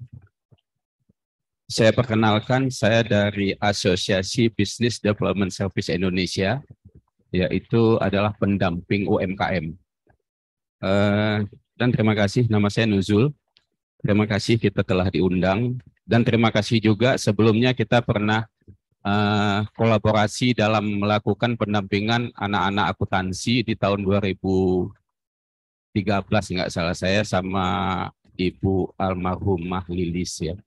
Saya perkenalkan, saya dari Asosiasi Business Development Service Indonesia, yaitu adalah pendamping UMKM. Dan terima kasih, nama saya Nuzul. Terima kasih kita telah diundang. Dan terima kasih juga sebelumnya kita pernah kolaborasi dalam melakukan pendampingan anak-anak akuntansi di tahun 2013 nggak salah saya sama Ibu almarhumah Lilis ya.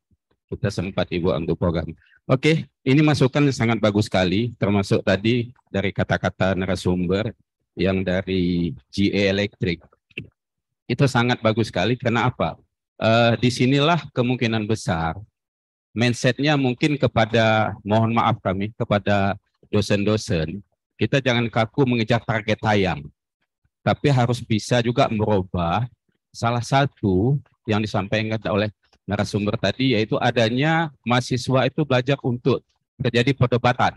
Kita sempat Ibu untuk program. Oke, ini masukan sangat bagus sekali, termasuk tadi dari kata-kata narasumber yang dari GE Electric. Itu sangat bagus sekali, karena apa? Disinilah kemungkinan besar mindsetnya mungkin kepada, mohon maaf kami, kepada dosen-dosen, kita jangan kaku mengejar target tayang, tapi harus bisa juga merubah salah satu yang disampaikan oleh narasumber tadi, yaitu adanya mahasiswa itu belajar untuk terjadi perdebatan,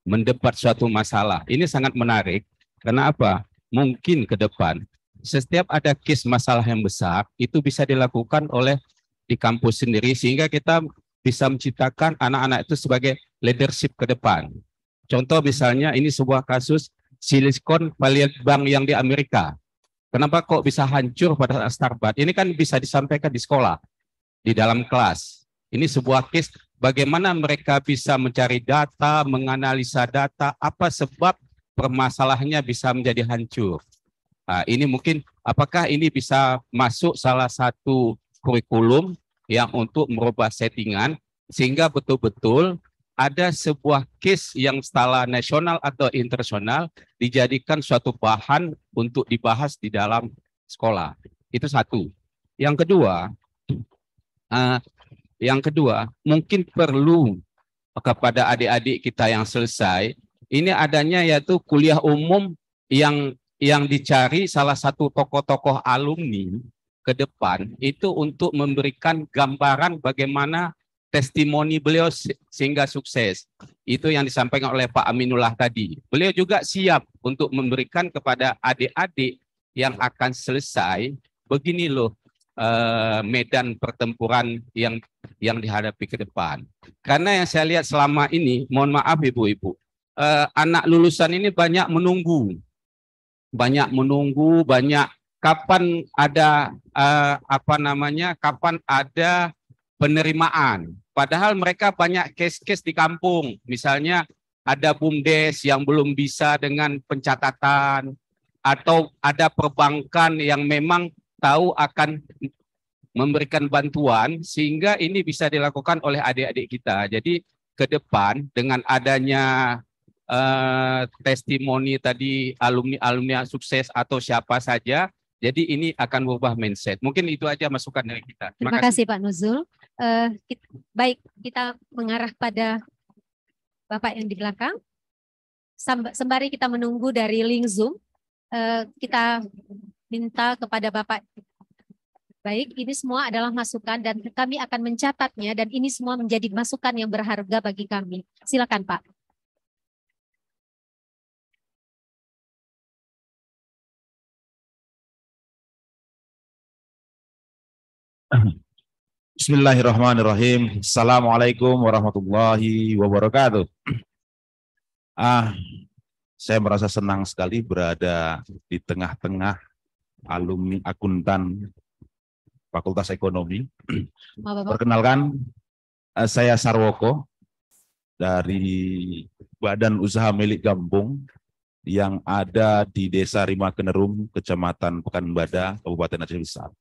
mendebat suatu masalah. Ini sangat menarik, karena apa? Mungkin ke depan, setiap ada case masalah yang besar, itu bisa dilakukan oleh di kampus sendiri, sehingga kita bisa menciptakan anak-anak itu sebagai leadership ke depan. Contoh misalnya ini sebuah kasus Silicon Valley Bank yang di Amerika. Kenapa kok bisa hancur pada Starbucks? Ini kan bisa disampaikan di sekolah, di dalam kelas. Ini sebuah case bagaimana mereka bisa mencari data, menganalisa data, apa sebab permasalahannya bisa menjadi hancur. Nah, ini mungkin apakah ini bisa masuk salah satu kurikulum yang untuk merubah settingan sehingga betul-betul ada sebuah case yang skala nasional atau internasional dijadikan suatu bahan untuk dibahas di dalam sekolah. Itu satu. Yang kedua, mungkin perlu kepada adik-adik kita yang selesai, ini adanya yaitu kuliah umum yang dicari salah satu tokoh-tokoh alumni ke depan itu untuk memberikan gambaran bagaimana testimoni beliau sehingga sukses. Itu yang disampaikan oleh Pak Aminullah tadi. Beliau juga siap untuk memberikan kepada adik-adik yang akan selesai, begini loh medan pertempuran yang dihadapi ke depan. Karena yang saya lihat selama ini, mohon maaf ibu-ibu, anak lulusan ini banyak menunggu, banyak kapan ada kapan ada penerimaan. Padahal mereka banyak case-case di kampung. Misalnya ada BUMDes yang belum bisa dengan pencatatan, atau ada perbankan yang memang tahu akan memberikan bantuan, sehingga ini bisa dilakukan oleh adik-adik kita. Jadi ke depan dengan adanya testimoni tadi alumni sukses atau siapa saja, jadi ini akan berubah mindset. Mungkin itu aja masukan dari kita. Terima kasih Pak Nuzul. Baik, kita mengarah pada Bapak yang di belakang. Sembari kita menunggu dari link Zoom, kita minta kepada Bapak. Baik, ini semua adalah masukan dan kami akan mencatatnya, dan ini semua menjadi masukan yang berharga bagi kami. Silakan Pak. Bismillahirrahmanirrahim. Assalamualaikum warahmatullahi wabarakatuh. Saya merasa senang sekali berada di tengah-tengah alumni akuntan Fakultas Ekonomi. Perkenalkan, saya Sarwoko dari Badan Usaha Milik Kampung yang ada di Desa Rimakenerum, Kecamatan Pekanbada, Kabupaten Aceh Besar.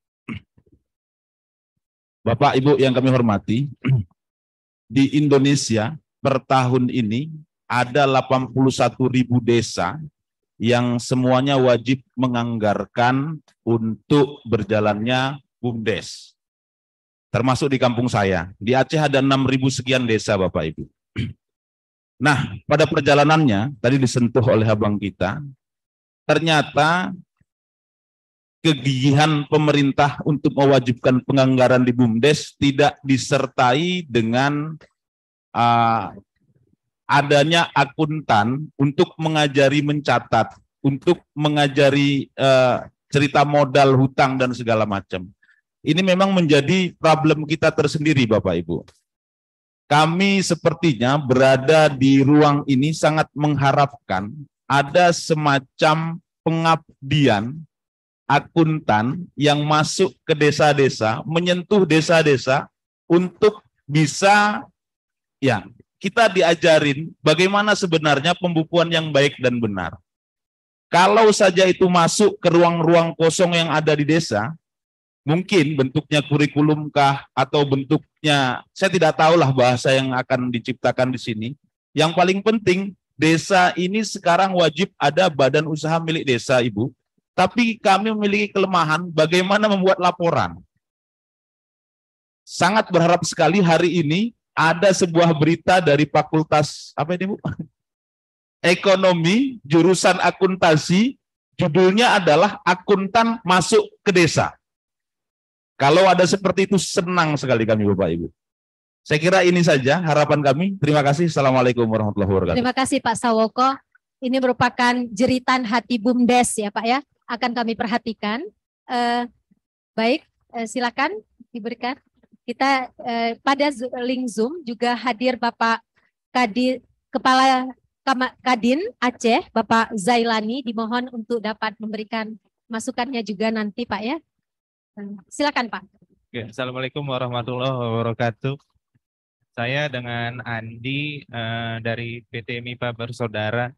Bapak Ibu yang kami hormati, di Indonesia per tahun ini ada 81.000 desa yang semuanya wajib menganggarkan untuk berjalannya BUMDes. Termasuk di kampung saya. Di Aceh ada 6.000 sekian desa Bapak Ibu. Nah, pada perjalanannya, tadi disentuh oleh abang kita, ternyata kegigihan pemerintah untuk mewajibkan penganggaran di BUMDes tidak disertai dengan adanya akuntan untuk mengajari mencatat, untuk mengajari cerita modal, hutang, dan segala macam. Ini memang menjadi problem kita tersendiri Bapak Ibu. Kami sepertinya berada di ruang ini sangat mengharapkan ada semacam pengabdian akuntan yang masuk ke desa-desa, menyentuh desa-desa untuk bisa ya kita diajarin bagaimana sebenarnya pembukuan yang baik dan benar. Kalau saja itu masuk ke ruang-ruang kosong yang ada di desa, mungkin bentuknya kurikulum kah atau bentuknya, saya tidak tahulah bahasa yang akan diciptakan di sini. Yang paling penting, desa ini sekarang wajib ada badan usaha milik desa, Ibu. Tapi kami memiliki kelemahan bagaimana membuat laporan. Sangat berharap sekali hari ini ada sebuah berita dari Fakultas apa ini Bu? Ekonomi, jurusan akuntansi, judulnya adalah akuntan masuk ke desa. Kalau ada seperti itu senang sekali kami Bapak Ibu. Saya kira ini saja harapan kami. Terima kasih. Assalamualaikum warahmatullahi wabarakatuh. Terima kasih Pak Sawoko. Ini merupakan jeritan hati BUMDes ya Pak ya. Akan kami perhatikan. Baik, silakan diberikan. Kita pada link Zoom juga hadir Bapak Kepala Kadin Aceh, Bapak Zailani, dimohon untuk dapat memberikan masukannya juga nanti Pak ya. Silakan Pak. Oke, Assalamualaikum warahmatullahi wabarakatuh. Saya dengan Andi dari PT MIPA Bersaudara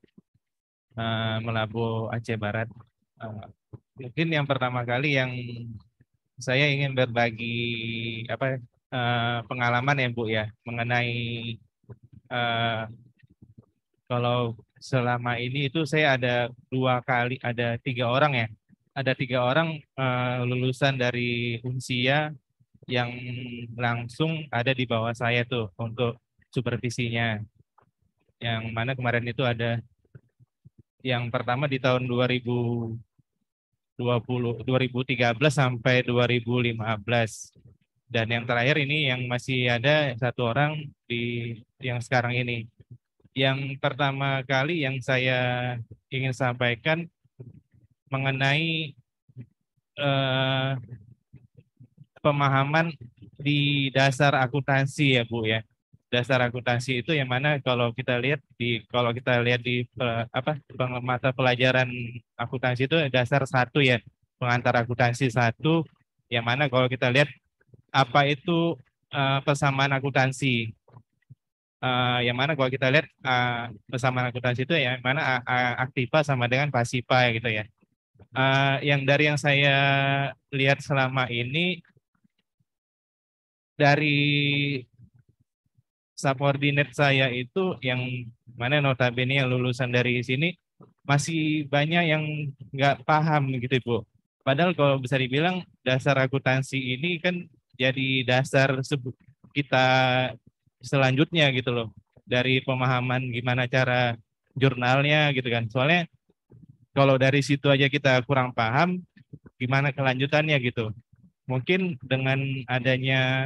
Melabu Aceh Barat. Mungkin yang pertama kali yang saya ingin berbagi pengalaman ya Bu ya mengenai kalau selama ini itu saya ada 3 orang ya. Ada 3 orang lulusan dari Unsia yang langsung ada di bawah saya tuh untuk supervisinya. Yang mana kemarin itu ada yang pertama di tahun 2013 sampai 2015. Dan yang terakhir ini yang masih ada 1 orang di yang sekarang ini. Yang pertama kali yang saya ingin sampaikan mengenai pemahaman di dasar akuntansi ya Bu ya. Dasar akuntansi itu yang mana kalau kita lihat di mata pelajaran akuntansi itu dasar 1 ya, pengantar akuntansi 1, yang mana kalau kita lihat apa itu persamaan akuntansi. Yang mana kalau kita lihat persamaan akuntansi itu yang mana aktiva sama dengan pasiva gitu ya. Yang saya lihat selama ini dari subordinate saya itu yang mana notabene yang lulusan dari sini masih banyak yang nggak paham gitu Bu. Padahal kalau bisa dibilang dasar akuntansi ini kan jadi dasar kita selanjutnya gitu loh. Dari pemahaman gimana cara jurnalnya gitu kan. Soalnya kalau dari situ aja kita kurang paham gimana kelanjutannya gitu. Mungkin dengan adanya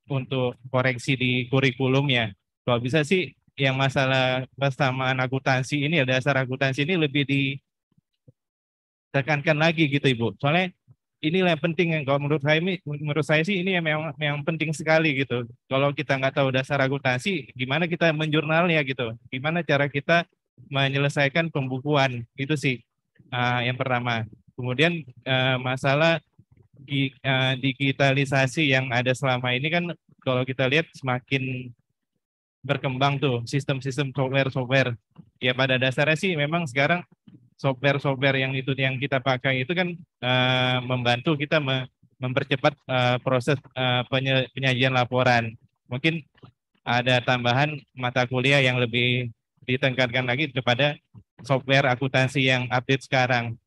untuk koreksi di kurikulum ya. Kalau bisa sih yang masalah persamaan akuntansi ini, dasar akuntansi ini lebih ditekankan lagi gitu Ibu. Soalnya inilah yang penting yang kalau menurut saya sih ini yang penting sekali gitu. Kalau kita nggak tahu dasar akuntansi, gimana kita menjurnalnya gitu. Gimana cara kita menyelesaikan pembukuan, itu sih yang pertama. Kemudian masalah digitalisasi yang ada selama ini kan kalau kita lihat semakin berkembang tuh sistem-sistem software. Ya pada dasarnya sih memang sekarang software yang kita pakai itu kan membantu kita mempercepat proses penyajian laporan. Mungkin ada tambahan mata kuliah yang lebih ditekankan lagi kepada software akuntansi yang update sekarang.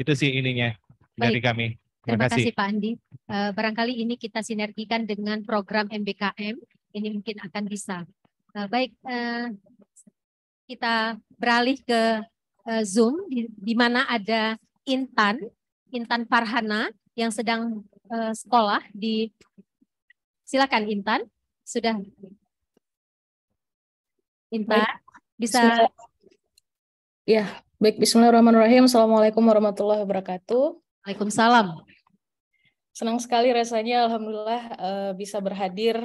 Itu sih ininya dari kami. Terima kasih Pak Andi. Barangkali ini kita sinergikan dengan program MBKM. Ini mungkin akan bisa. Baik, kita beralih ke Zoom di mana ada Intan Farhana yang sedang sekolah di. Silakan Intan, sudah. Intan bisa. Ya, baik. Bismillahirrahmanirrahim. Assalamualaikum warahmatullahi wabarakatuh. Waalaikumsalam. Senang sekali rasanya, alhamdulillah bisa berhadir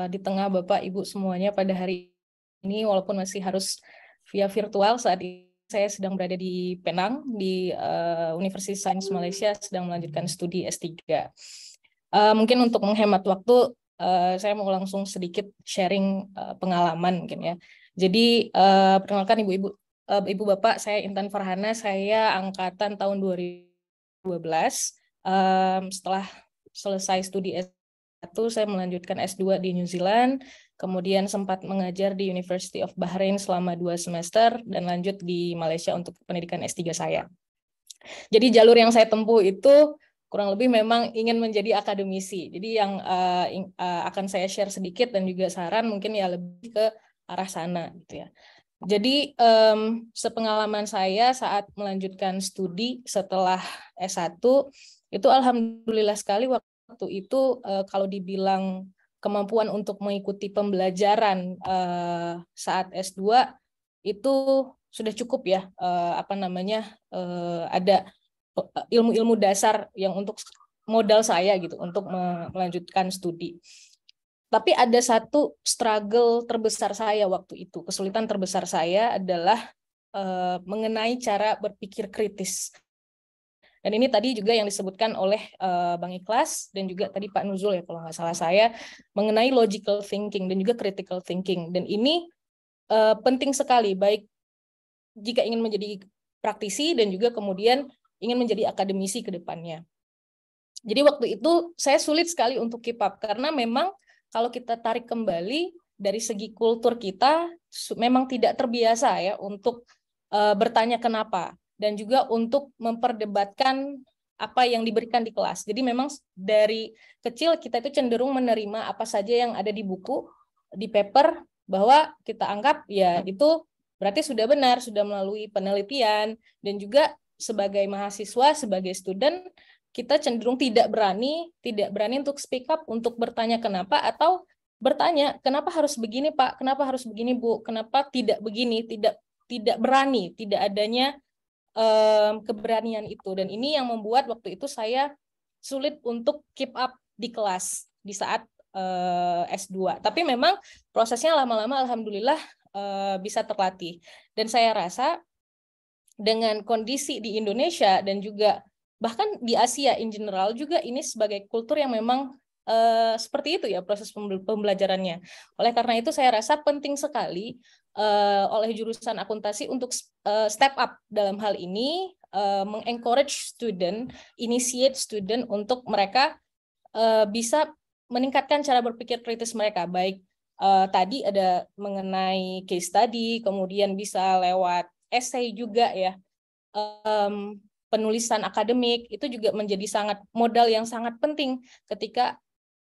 di tengah Bapak Ibu semuanya pada hari ini, walaupun masih harus via virtual saat ini. saya sedang berada di Penang, di Universitas Sains Malaysia, sedang melanjutkan studi S3. Mungkin untuk menghemat waktu, saya mau langsung sedikit sharing pengalaman mungkin ya. Jadi perkenalkan Ibu Bapak, saya Intan Farhana, saya angkatan tahun 2012. Setelah selesai studi S1, saya melanjutkan S2 di New Zealand, kemudian sempat mengajar di University of Bahrain selama 2 semester, dan lanjut di Malaysia untuk pendidikan S3 saya. Jadi jalur yang saya tempuh itu kurang lebih memang ingin menjadi akademisi. Jadi yang akan saya share sedikit dan juga saran mungkin ya lebih ke arah sana gitu ya. Jadi sepengalaman saya saat melanjutkan studi setelah S1 itu alhamdulillah sekali waktu itu kalau dibilang kemampuan untuk mengikuti pembelajaran saat S2 itu sudah cukup ya, ada ilmu-ilmu dasar yang untuk modal saya gitu untuk melanjutkan studi. Tapi ada satu struggle terbesar saya waktu itu, kesulitan terbesar saya adalah mengenai cara berpikir kritis. Dan ini tadi juga yang disebutkan oleh Bang Ikhlas dan juga tadi Pak Nuzul ya kalau nggak salah saya, mengenai logical thinking dan juga critical thinking. Dan ini penting sekali, baik jika ingin menjadi praktisi dan juga kemudian ingin menjadi akademisi ke depannya. Jadi waktu itu saya sulit sekali untuk keep up, karena memang kalau kita tarik kembali dari segi kultur kita, memang tidak terbiasa ya untuk bertanya kenapa, dan juga untuk memperdebatkan apa yang diberikan di kelas. Jadi memang dari kecil kita itu cenderung menerima apa saja yang ada di buku, di paper, bahwa kita anggap ya itu berarti sudah benar, sudah melalui penelitian, dan juga sebagai mahasiswa, sebagai student, kita cenderung tidak berani untuk speak up, untuk bertanya kenapa, atau bertanya kenapa harus begini Pak, kenapa harus begini Bu, kenapa tidak begini, tidak berani, tidak adanya keberanian itu. Dan ini yang membuat waktu itu saya sulit untuk keep up di kelas di saat S2. Tapi memang prosesnya lama-lama alhamdulillah bisa terlatih. Dan saya rasa dengan kondisi di Indonesia dan juga bahkan di Asia in general juga ini sebagai kultur yang memang seperti itu ya proses pembelajarannya. Oleh karena itu saya rasa penting sekali oleh jurusan akuntansi untuk step up dalam hal ini, mengencourage student, initiate student untuk mereka bisa meningkatkan cara berpikir kritis mereka, baik tadi ada mengenai case study, kemudian bisa lewat essay juga ya, penulisan akademik, itu juga menjadi modal yang sangat penting ketika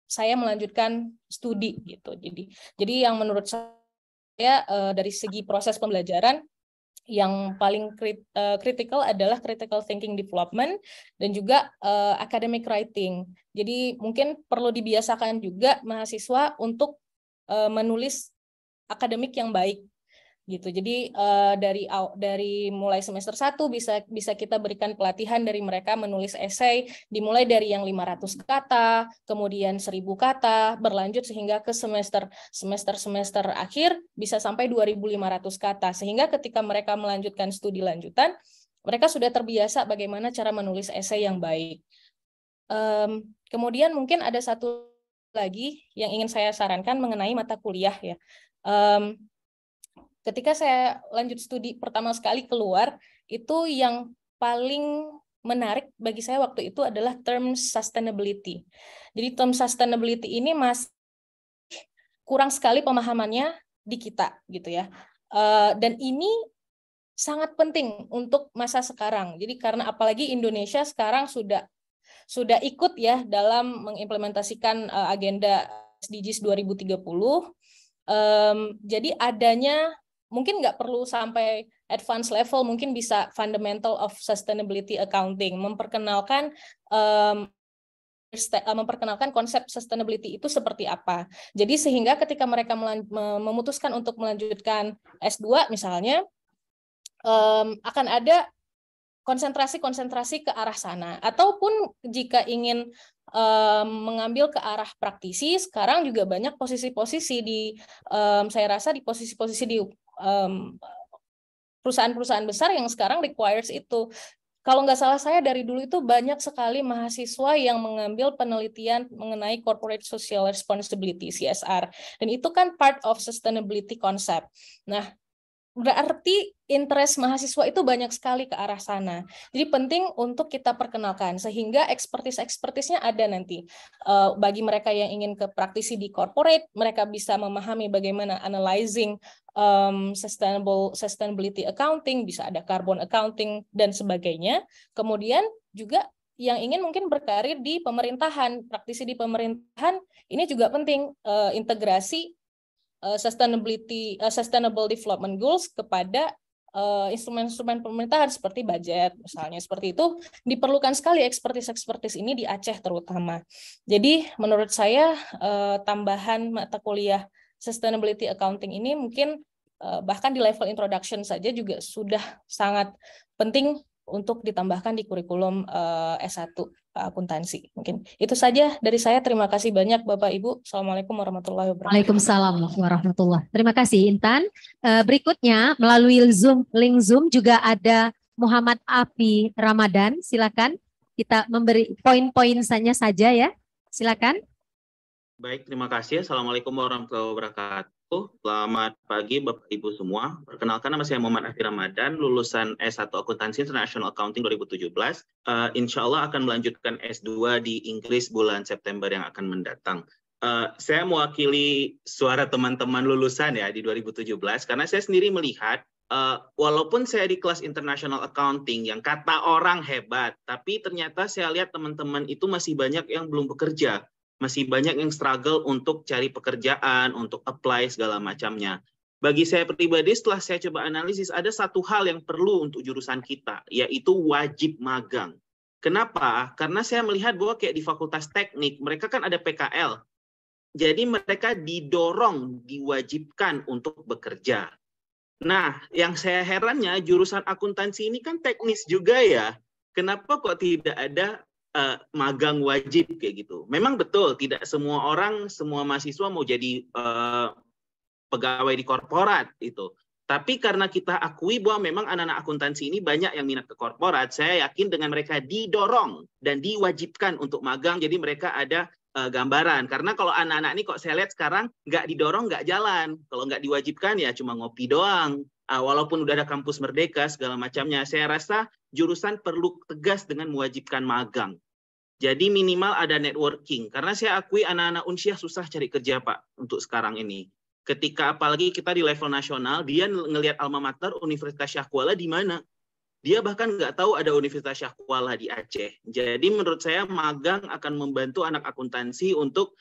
saya melanjutkan studi gitu. Jadi yang menurut saya dari segi proses pembelajaran yang paling kritikal adalah critical thinking development dan juga academic writing. Jadi mungkin perlu dibiasakan juga mahasiswa untuk menulis akademik yang baik gitu. Jadi dari mulai semester 1 bisa kita berikan pelatihan dari mereka menulis esai, dimulai dari yang 500 kata, kemudian 1000 kata, berlanjut sehingga ke semester akhir bisa sampai 2500 kata, sehingga ketika mereka melanjutkan studi lanjutan, mereka sudah terbiasa bagaimana cara menulis esai yang baik. Kemudian mungkin ada satu lagi yang ingin saya sarankan mengenai mata kuliah ya. Ketika saya lanjut studi pertama sekali keluar, itu yang paling menarik bagi saya waktu itu adalah term sustainability. Jadi term sustainability ini masih kurang sekali pemahamannya di kita gitu ya. Dan ini sangat penting untuk masa sekarang. Jadi karena apalagi Indonesia sekarang sudah ikut ya dalam mengimplementasikan agenda SDGs 2030. Jadi adanya mungkin nggak perlu sampai advance level, mungkin bisa fundamental of sustainability accounting, memperkenalkan konsep sustainability itu seperti apa. Jadi sehingga ketika mereka memutuskan untuk melanjutkan S2 misalnya, akan ada konsentrasi ke arah sana. Ataupun jika ingin mengambil ke arah praktisi, sekarang juga banyak posisi-posisi saya rasa di posisi-posisi di perusahaan-perusahaan besar yang sekarang requires itu. Kalau nggak salah saya dari dulu itu banyak sekali mahasiswa yang mengambil penelitian mengenai corporate social responsibility (CSR), dan itu kan part of sustainability concept. Nah, berarti interest mahasiswa itu banyak sekali ke arah sana. Jadi penting untuk kita perkenalkan sehingga ekspertisnya ada nanti. Bagi mereka yang ingin ke praktisi di corporate, mereka bisa memahami bagaimana analyzing sustainability accounting, bisa ada carbon accounting dan sebagainya. Kemudian juga yang ingin mungkin berkarir di pemerintahan, praktisi di pemerintahan, ini juga penting integrasi sustainable development goals kepada instrumen-instrumen pemerintahan seperti budget misalnya. Seperti itu diperlukan sekali ekspertis ini di Aceh terutama. Jadi menurut saya tambahan mata kuliah sustainability accounting ini mungkin bahkan di level introduction saja juga sudah sangat penting untuk ditambahkan di kurikulum S1 akuntansi. Mungkin itu saja dari saya. Terima kasih banyak Bapak Ibu. Assalamualaikum warahmatullahi wabarakatuh. Waalaikumsalam warahmatullahi. Terima kasih Intan. Berikutnya melalui link Zoom juga ada Muhammad Afi Ramadan. Silakan kita memberi poin-poin saja ya. Silakan. Baik, terima kasih. Assalamualaikum warahmatullahi wabarakatuh. Selamat pagi Bapak Ibu semua. Perkenalkan, nama saya Muhammad Afi Ramadan, lulusan S1 Akuntansi International Accounting 2017. Insya Allah akan melanjutkan S2 di Inggris bulan September yang akan mendatang. Saya mewakili suara teman-teman lulusan ya di 2017, karena saya sendiri melihat walaupun saya di kelas International Accounting yang kata orang hebat, tapi ternyata saya lihat teman-teman itu masih banyak yang belum bekerja. Masih banyak yang struggle untuk cari pekerjaan, untuk apply segala macamnya. Bagi saya pribadi, setelah saya coba analisis, ada satu hal yang perlu untuk jurusan kita, yaitu wajib magang. Kenapa? Karena saya melihat bahwa kayak di Fakultas Teknik, mereka kan ada PKL. Jadi mereka didorong, diwajibkan untuk bekerja. Nah, yang saya herannya, jurusan akuntansi ini kan teknis juga ya. Kenapa kok tidak ada magang wajib kayak gitu? Memang betul tidak semua orang, semua mahasiswa mau jadi pegawai di korporat itu. Tapi karena kita akui bahwa memang anak-anak akuntansi ini banyak yang minat ke korporat, saya yakin dengan mereka didorong dan diwajibkan untuk magang, jadi mereka ada gambaran. Karena kalau anak-anak ini kok saya lihat sekarang nggak didorong, nggak jalan. Kalau nggak diwajibkan ya cuma ngopi doang. Walaupun udah ada kampus merdeka segala macamnya, saya rasa jurusan perlu tegas dengan mewajibkan magang. Jadi minimal ada networking. Karena saya akui anak-anak Unsyah susah cari kerja Pak untuk sekarang ini. Ketika apalagi kita di level nasional, dia ngelihat alma mater Universitas Syah Kuala di mana. Dia bahkan nggak tahu ada Universitas Syah Kuala di Aceh. Jadi menurut saya magang akan membantu anak akuntansi untuk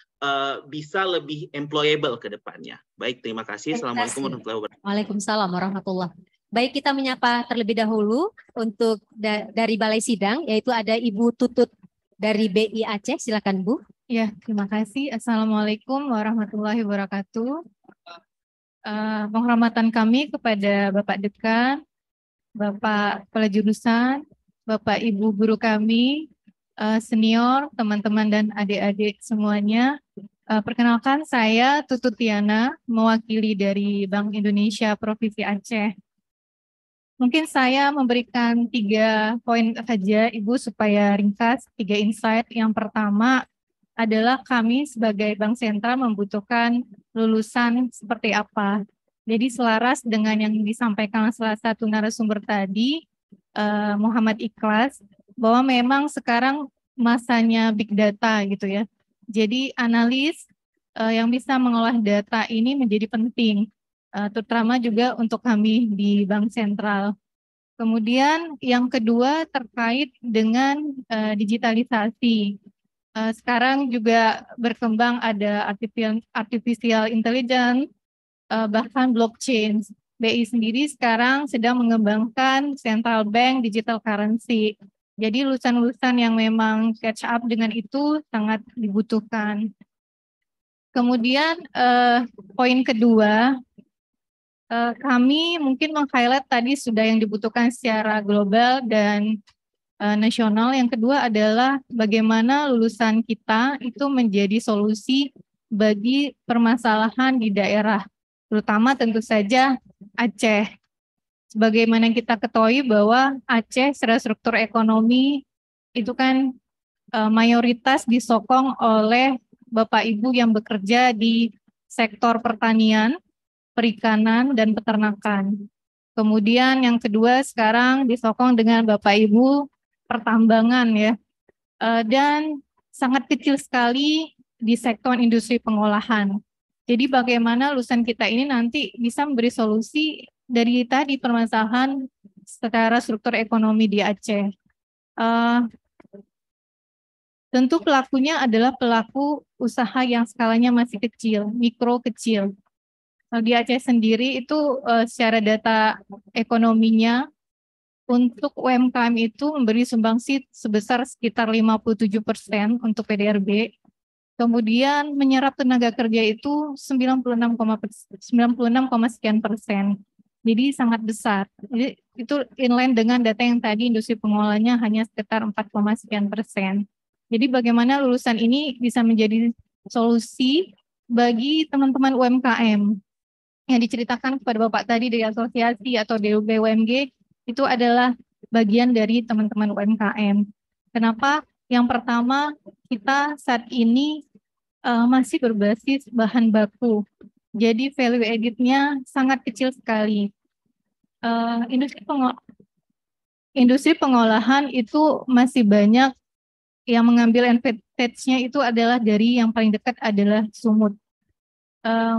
bisa lebih employable ke depannya. Baik, terima kasih. Assalamualaikum warahmatullahi wabarakatuh. Waalaikumsalam warahmatullahi. Baik, kita menyapa terlebih dahulu untuk dari Balai Sidang, yaitu ada Ibu Tutut dari BI Aceh. Silakan Bu. Ya, terima kasih. Assalamualaikum warahmatullahi wabarakatuh. Penghormatan kami kepada Bapak Dekan, Bapak Kepala Jurusan, Bapak Ibu guru kami, senior, teman-teman dan adik-adik semuanya. Perkenalkan, saya Tutut Tiana, mewakili dari Bank Indonesia Provinsi Aceh. Mungkin saya memberikan 3 poin saja, Ibu, supaya ringkas, 3 insight. Yang pertama adalah kami sebagai Bank Sentral membutuhkan lulusan seperti apa. Jadi selaras dengan yang disampaikan salah satu narasumber tadi, Muhammad Ikhlas, bahwa memang sekarang masanya big data gitu ya. Jadi analis yang bisa mengolah data ini menjadi penting, terutama juga untuk kami di Bank Sentral. Kemudian yang kedua terkait dengan digitalisasi. Sekarang juga berkembang ada artificial intelligence, bahkan blockchain. BI sendiri sekarang sedang mengembangkan central bank digital currency. Jadi lulusan-lulusan yang memang catch up dengan itu sangat dibutuhkan. Kemudian poin kedua, kami mungkin meng-highlight tadi sudah yang dibutuhkan secara global dan nasional. Yang kedua adalah bagaimana lulusan kita itu menjadi solusi bagi permasalahan di daerah, terutama tentu saja Aceh. sebagaimana kita ketahui bahwa Aceh secara struktur ekonomi itu kan mayoritas disokong oleh Bapak Ibu yang bekerja di sektor pertanian, perikanan, dan peternakan. Kemudian yang kedua sekarang disokong dengan Bapak Ibu pertambangan ya, dan sangat kecil sekali di sektor industri pengolahan. Jadi bagaimana lulusan kita ini nanti bisa memberi solusi dari tadi permasalahan secara struktur ekonomi di Aceh. Tentu pelakunya adalah pelaku usaha yang skalanya masih kecil, mikro kecil. Di Aceh sendiri itu secara data ekonominya untuk UMKM itu memberi sumbangsi sebesar sekitar 57% untuk PDRB. Kemudian menyerap tenaga kerja itu 96, sekian persen. Jadi sangat besar. Jadi itu inline dengan data yang tadi industri pengolahannya hanya sekitar 4, sekian persen. Jadi bagaimana lulusan ini bisa menjadi solusi bagi teman-teman UMKM yang diceritakan kepada Bapak tadi dari asosiasi atau dari BUMG itu adalah bagian dari teman-teman UMKM. Kenapa? Yang pertama, kita saat ini masih berbasis bahan baku. Jadi value added-nya sangat kecil sekali. Industri pengolahan itu masih banyak yang mengambil advantage-nya itu adalah dari yang paling dekat adalah sumut.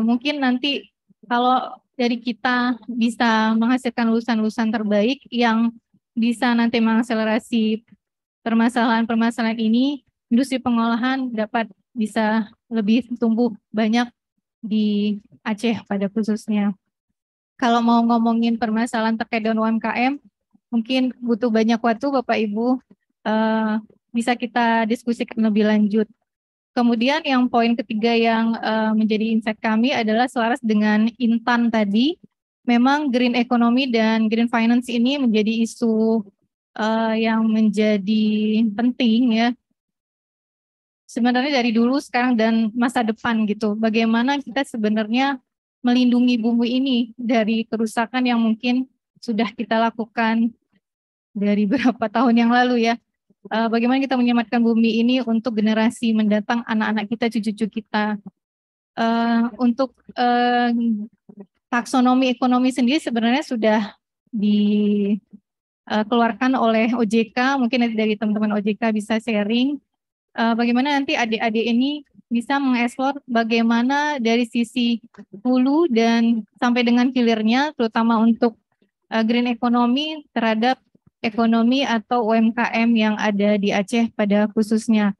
Mungkin nanti kalau dari kita bisa menghasilkan lulusan-lulusan terbaik yang bisa nanti mengakselerasi permasalahan-permasalahan ini, industri pengolahan dapat bisa lebih tumbuh banyak di Aceh pada khususnya. Kalau mau ngomongin permasalahan terkait dengan UMKM, mungkin butuh banyak waktu Bapak Ibu, bisa kita diskusikan lebih lanjut. Kemudian yang poin ketiga yang menjadi insight kami adalah selaras dengan Intan tadi, memang green economy dan green finance ini menjadi isu yang menjadi penting ya. Sebenarnya dari dulu, sekarang, dan masa depan gitu. Bagaimana kita sebenarnya melindungi bumi ini dari kerusakan yang mungkin sudah kita lakukan dari beberapa tahun yang lalu ya. Bagaimana kita menyelamatkan bumi ini untuk generasi mendatang, anak-anak kita, cucu-cucu kita. Untuk taksonomi ekonomi sendiri sebenarnya sudah dikeluarkan oleh OJK, mungkin nanti dari teman-teman OJK bisa sharing. Bagaimana nanti adik-adik ini bisa mengeksplor bagaimana dari sisi hulu dan sampai dengan hilirnya, terutama untuk green economy terhadap ekonomi atau UMKM yang ada di Aceh pada khususnya.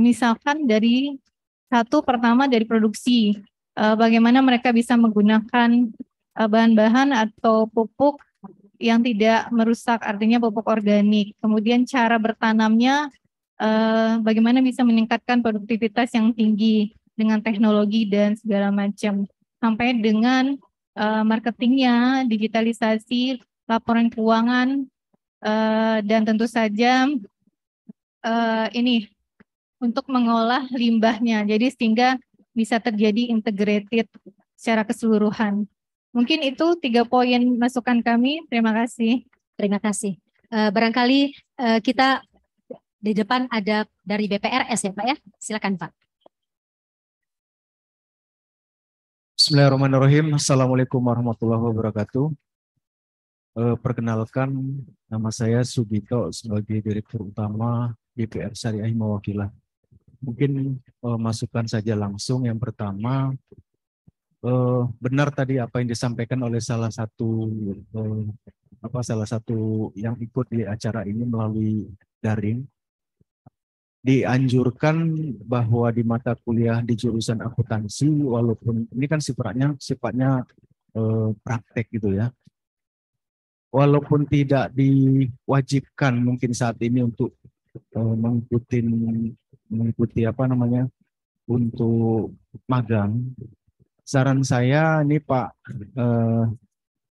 Misalkan dari pertama dari produksi, bagaimana mereka bisa menggunakan bahan-bahan atau pupuk yang tidak merusak, artinya pupuk organik. Kemudian cara bertanamnya, bagaimana bisa meningkatkan produktivitas yang tinggi dengan teknologi dan segala macam, sampai dengan marketingnya, digitalisasi, laporan keuangan, dan tentu saja ini untuk mengolah limbahnya, jadi sehingga bisa terjadi integrated secara keseluruhan. Mungkin itu 3 poin masukan kami. Terima kasih. Terima kasih. Barangkali kita di depan ada dari BPRS ya Pak ya. Silakan Pak. Bismillahirrahmanirrahim. Assalamualaikum warahmatullahi wabarakatuh. Perkenalkan, nama saya Sugito sebagai Direktur Utama BPR Syariah Mawakilah. Mungkin masukan saja langsung. Yang pertama, benar tadi apa yang disampaikan oleh salah satu yang ikut di acara ini melalui daring. Dianjurkan bahwa di mata kuliah di jurusan akuntansi, walaupun ini kan sifatnya praktek gitu ya, walaupun tidak diwajibkan mungkin saat ini untuk mengikuti untuk magang, saran saya ini Pak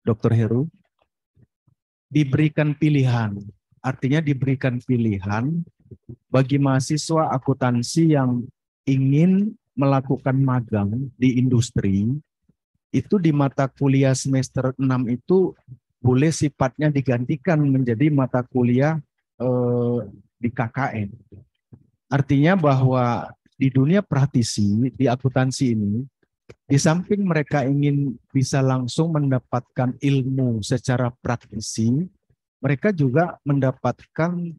Dr. Heru, diberikan pilihan, artinya diberikan pilihan bagi mahasiswa akuntansi yang ingin melakukan magang di industri, itu di mata kuliah semester 6 itu boleh sifatnya digantikan menjadi mata kuliah di KKN. Artinya bahwa di dunia praktisi, di akuntansi ini, di samping mereka ingin bisa langsung mendapatkan ilmu secara praktisi, mereka juga mendapatkan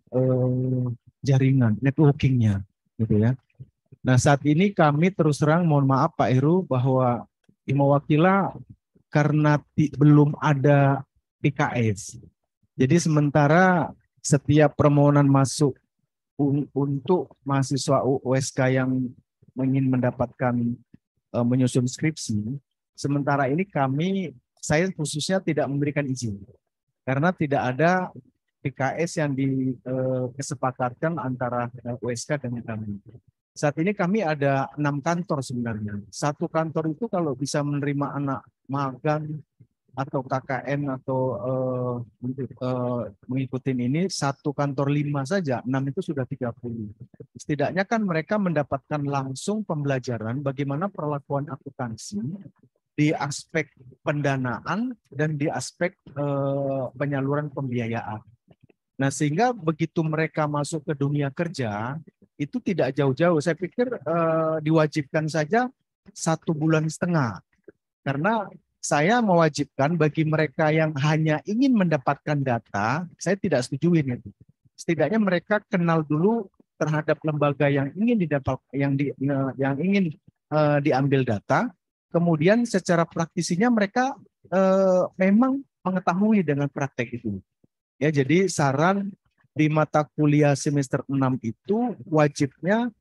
jaringan, networkingnya, gitu ya. Nah, saat ini kami terus terang, mohon maaf Pak Heru, bahwa Himawakila karena belum ada PKS. Jadi sementara setiap permohonan masuk untuk mahasiswa USK yang ingin mendapatkan menyusun skripsi, sementara ini saya khususnya tidak memberikan izin karena tidak ada PKS yang disepakatkan antara USK dengan kami. Saat ini kami ada 6 kantor sebenarnya. Satu kantor itu kalau bisa menerima anak magang atau KKN atau mengikuti ini, satu kantor 5 saja, 6 itu sudah 30. Setidaknya kan mereka mendapatkan langsung pembelajaran bagaimana perlakuan akuntansi di aspek pendanaan dan di aspek penyaluran pembiayaan. Nah, sehingga begitu mereka masuk ke dunia kerja, itu tidak jauh-jauh. Saya pikir diwajibkan saja 1,5 bulan. Karena saya mewajibkan bagi mereka yang hanya ingin mendapatkan data, saya tidak setujuin itu. Setidaknya mereka kenal dulu terhadap lembaga yang ingin diambil data. Kemudian secara praktisinya mereka memang mengetahui dengan praktek itu. Ya, jadi saran di mata kuliah semester 6 itu wajibnya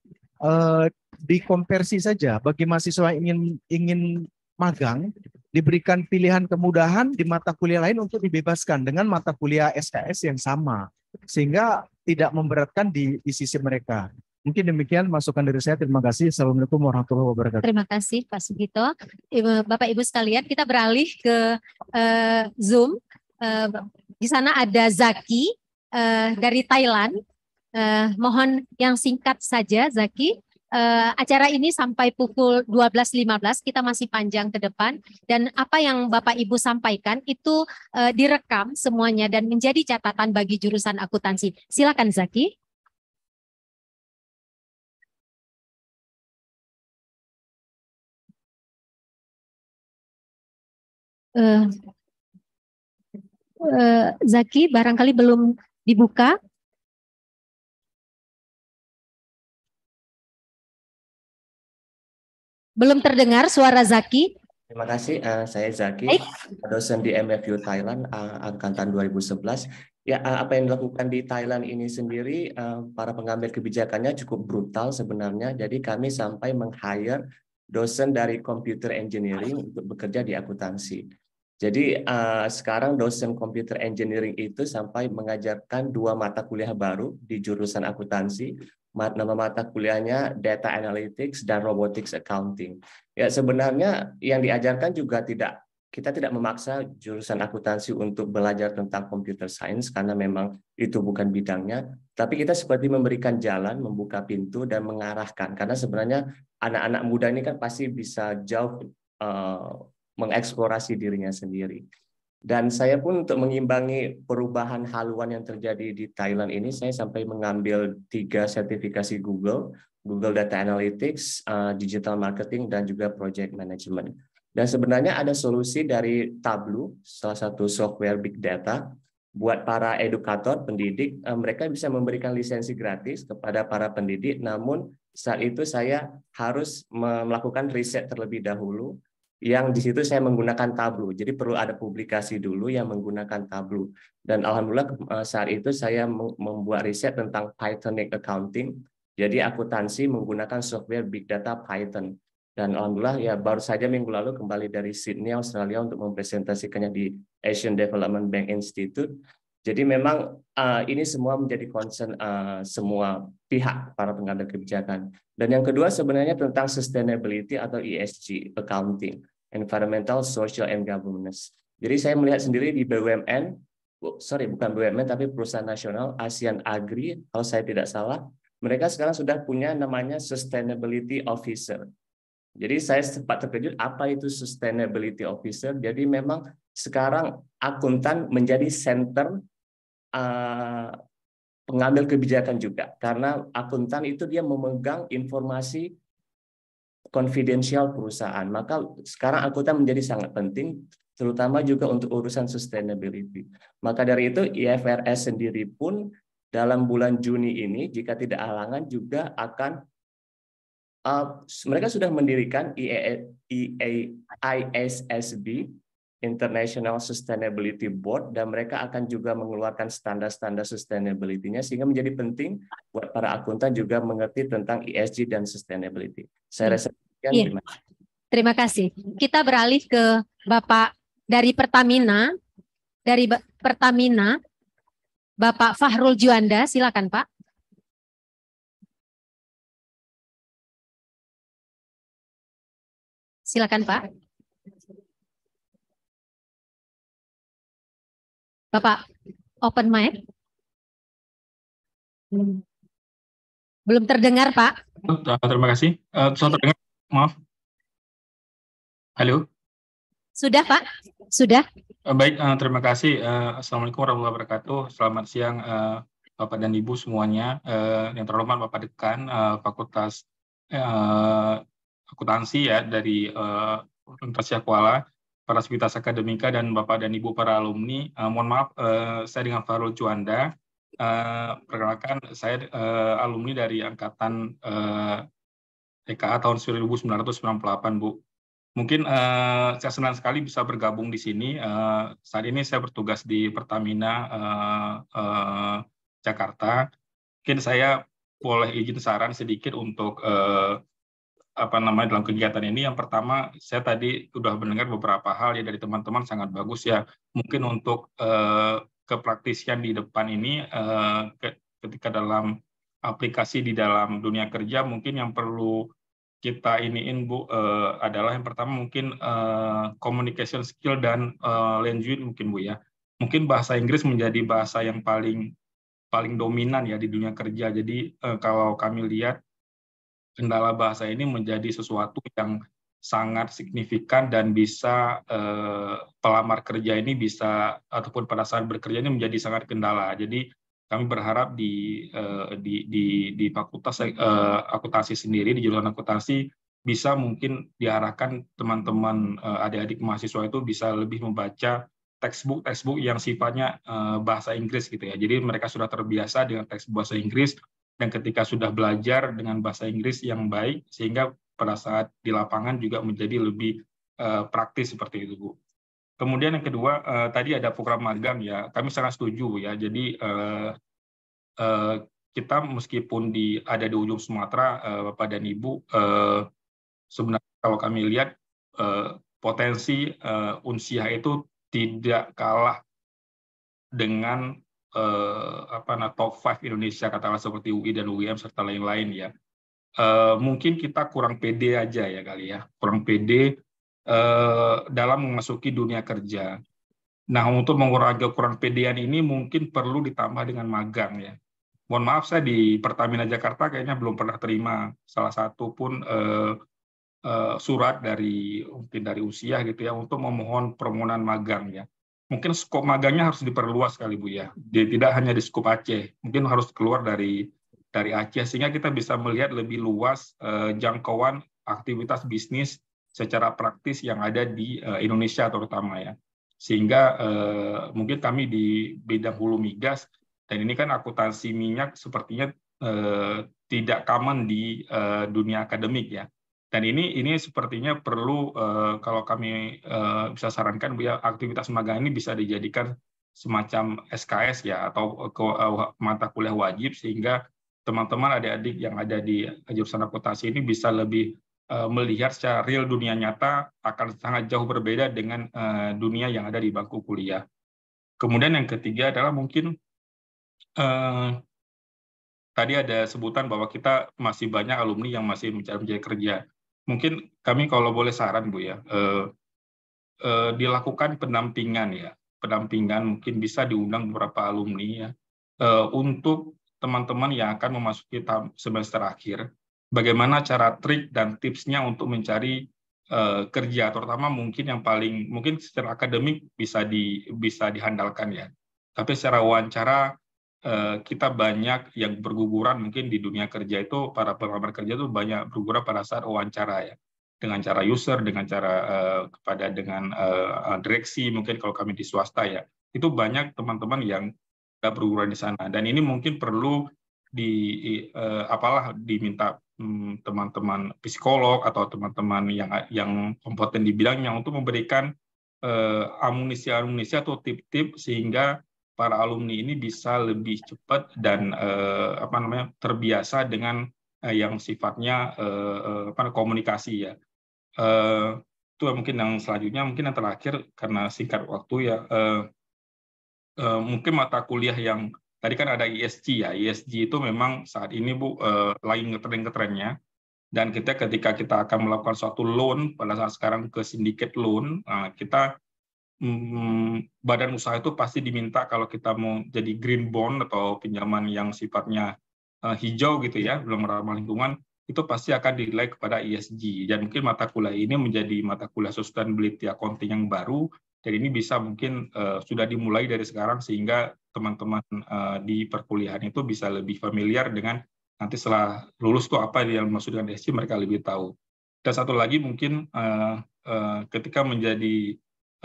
dikonversi saja bagi mahasiswa yang ingin magang, diberikan pilihan kemudahan di mata kuliah lain untuk dibebaskan dengan mata kuliah SKS yang sama, sehingga tidak memberatkan di sisi mereka. Mungkin demikian masukan dari saya. Terima kasih. Assalamualaikum warahmatullahi wabarakatuh. Terima kasih Pak Sugito. Bapak Ibu sekalian, kita beralih ke Zoom. Di sana ada Zaki dari Thailand. Mohon yang singkat saja, Zaki. Acara ini sampai pukul 12.15, kita masih panjang ke depan, dan apa yang Bapak Ibu sampaikan itu direkam semuanya dan menjadi catatan bagi jurusan akuntansi. Silakan Zaki. Zaki barangkali belum dibuka. Belum terdengar suara Zaki. Terima kasih, saya Zaki, dosen di MFU Thailand angkatan 2011. Ya, apa yang dilakukan di Thailand ini sendiri, para pengambil kebijakannya cukup brutal sebenarnya. Jadi kami sampai meng-hire dosen dari computer engineering untuk bekerja di akuntansi. Jadi sekarang dosen computer engineering itu sampai mengajarkan 2 mata kuliah baru di jurusan akuntansi. Nama mata kuliahnya Data Analytics dan Robotics Accounting. Ya, sebenarnya yang diajarkan juga kita tidak memaksa jurusan akuntansi untuk belajar tentang computer science karena memang itu bukan bidangnya. Tapi kita seperti memberikan jalan, membuka pintu dan mengarahkan. Karena sebenarnya anak-anak muda ini kan pasti bisa jauh mengeksplorasi dirinya sendiri. Dan saya pun untuk mengimbangi perubahan haluan yang terjadi di Thailand ini, saya sampai mengambil 3 sertifikasi Google Data Analytics, Digital Marketing, dan juga Project Management. Dan sebenarnya ada solusi dari Tableau, salah satu software Big Data, buat para edukator, pendidik, mereka bisa memberikan lisensi gratis kepada para pendidik, namun saat itu saya harus melakukan riset terlebih dahulu, yang di situ saya menggunakan Tableau. Jadi perlu ada publikasi dulu yang menggunakan Tableau. Dan alhamdulillah saat itu saya membuat riset tentang Pythonic Accounting. Jadi akuntansi menggunakan software Big Data Python. Dan alhamdulillah ya baru saja minggu lalu kembali dari Sydney, Australia untuk mempresentasikannya di Asian Development Bank Institute. Jadi memang ini semua menjadi concern semua pihak para pengambil kebijakan. Dan yang kedua sebenarnya tentang sustainability atau ESG accounting, environmental, social, and governance. Jadi saya melihat sendiri di BUMN, bukan BUMN tapi perusahaan nasional ASEAN Agri, kalau saya tidak salah, mereka sekarang sudah punya namanya sustainability officer. Jadi saya sempat terkejut apa itu sustainability officer. Jadi memang sekarang akuntan menjadi center pengambil kebijakan juga, karena akuntan itu dia memegang informasi konfidensial perusahaan. Maka sekarang akuntan menjadi sangat penting, terutama juga untuk urusan sustainability. Maka dari itu IFRS sendiri pun dalam bulan Juni ini, jika tidak halangan, juga akan mereka sudah mendirikan ISSB, International Sustainability Board, dan mereka akan juga mengeluarkan standar-standar sustainability-nya, sehingga menjadi penting buat para akuntan juga mengerti tentang ESG dan sustainability. Saya rasa demikian. Iya. Terima kasih. Kita beralih ke Bapak dari Pertamina. Dari Pertamina, Bapak Fahrul Juanda, silakan Pak. Silakan Pak. Bapak, open mic. Belum terdengar Pak. Terima kasih. Sudah terdengar? Maaf. Halo. Sudah Pak? Sudah. Baik, terima kasih. Assalamualaikum warahmatullahi wabarakatuh. Selamat siang Bapak dan Ibu semuanya. Yang terhormat Bapak Dekan Fakultas Akuntansi ya dari Universitas Kuala, para sivitas akademika dan Bapak dan Ibu para alumni. Mohon maaf, saya dengan Fahrul Juanda. Perkenalkan, saya alumni dari angkatan TKA tahun 1998, Bu. Mungkin saya senang sekali bisa bergabung di sini. Saat ini saya bertugas di Pertamina Jakarta. Mungkin saya boleh izin saran sedikit untuk dalam kegiatan ini. Yang pertama, saya tadi sudah mendengar beberapa hal ya dari teman-teman, sangat bagus ya. Mungkin untuk kepraktisian di depan ini, ketika dalam aplikasi di dalam dunia kerja, mungkin yang perlu kita iniin Bu, adalah yang pertama mungkin communication skill dan language mungkin Bu ya. Mungkin bahasa Inggris menjadi bahasa yang paling dominan ya di dunia kerja. Jadi kalau kami lihat kendala bahasa ini menjadi sesuatu yang sangat signifikan dan bisa pelamar kerja ini bisa ataupun pada saat bekerja ini menjadi sangat kendala. Jadi kami berharap di fakultas akuntansi sendiri, di jurusan akuntansi, bisa mungkin diarahkan teman-teman adik-adik mahasiswa itu bisa lebih membaca textbook yang sifatnya bahasa Inggris gitu ya. Jadi mereka sudah terbiasa dengan textbook bahasa Inggris, dan ketika sudah belajar dengan bahasa Inggris yang baik, sehingga pada saat di lapangan juga menjadi lebih praktis seperti itu, Bu. Kemudian yang kedua, tadi ada program magang ya, kami sangat setuju ya. Jadi kita meskipun ada di ujung Sumatera, Bapak dan Ibu, sebenarnya kalau kami lihat potensi Unsiah itu tidak kalah dengan top 5 Indonesia, katakanlah seperti UI dan UIM serta lain-lain ya. Mungkin kita kurang pede aja ya kali ya, kurang pede dalam memasuki dunia kerja. Nah, untuk mengurangi kurang pedean ini mungkin perlu ditambah dengan magang ya. Mohon maaf, saya di Pertamina Jakarta kayaknya belum pernah terima salah satu pun surat mungkin dari Unsiah gitu ya untuk memohon permohonan magang ya. Mungkin skop magangnya harus diperluas kali Bu ya. Tidak hanya di skop Aceh, mungkin harus keluar dari Aceh sehingga kita bisa melihat lebih luas jangkauan aktivitas bisnis secara praktis yang ada di Indonesia terutama ya. Sehingga mungkin kami di bidang hulu migas, dan ini kan akuntansi minyak sepertinya tidak common di dunia akademik ya. Dan ini sepertinya perlu kalau kami bisa sarankan Bu ya, aktivitas magang ini bisa dijadikan semacam SKS ya, atau mata kuliah wajib, sehingga teman-teman adik-adik yang ada di jurusan akuntansi ini bisa lebih melihat secara real dunia nyata akan sangat jauh berbeda dengan dunia yang ada di bangku kuliah. Kemudian yang ketiga adalah mungkin tadi ada sebutan bahwa kita masih banyak alumni yang masih mencari kerja. Mungkin kami kalau boleh saran Bu ya, dilakukan pendampingan ya, mungkin bisa diundang beberapa alumni ya, untuk teman-teman yang akan memasuki semester akhir. bagaimana cara trik dan tipsnya untuk mencari kerja, terutama mungkin yang paling mungkin secara akademik bisa dihandalkan ya. Tapi secara wawancara kita banyak yang berguguran mungkin di dunia kerja itu, para pelamar kerja itu banyak berguguran pada saat wawancara ya, dengan cara user, dengan cara dengan direksi, mungkin kalau kami di swasta ya, itu banyak teman-teman yang berguguran di sana, dan ini mungkin perlu diminta teman-teman psikolog atau teman-teman yang kompeten di bidangnya untuk memberikan amunisi atau tip-tip sehingga para alumni ini bisa lebih cepat dan terbiasa dengan yang sifatnya komunikasi ya. Itu mungkin yang selanjutnya, mungkin yang terakhir karena singkat waktu ya, mungkin mata kuliah yang tadi kan ada ESG ya. ESG itu memang saat ini Bu lagi ngetren-ngetrennya, dan ketika kita akan melakukan suatu loan pada saat sekarang ke syndicate loan, kita badan usaha itu pasti diminta kalau kita mau jadi green bond atau pinjaman yang sifatnya hijau gitu ya, belum ramah lingkungan, itu pasti akan dinilai kepada ESG. Dan mungkin mata kuliah ini menjadi mata kuliah sustainability accounting yang baru, dan ini bisa mungkin sudah dimulai dari sekarang sehingga teman-teman di perkuliahan itu bisa lebih familiar dengan nanti setelah lulus tuh apa yang dimaksud dengan ESG, mereka lebih tahu. Dan satu lagi mungkin ketika menjadi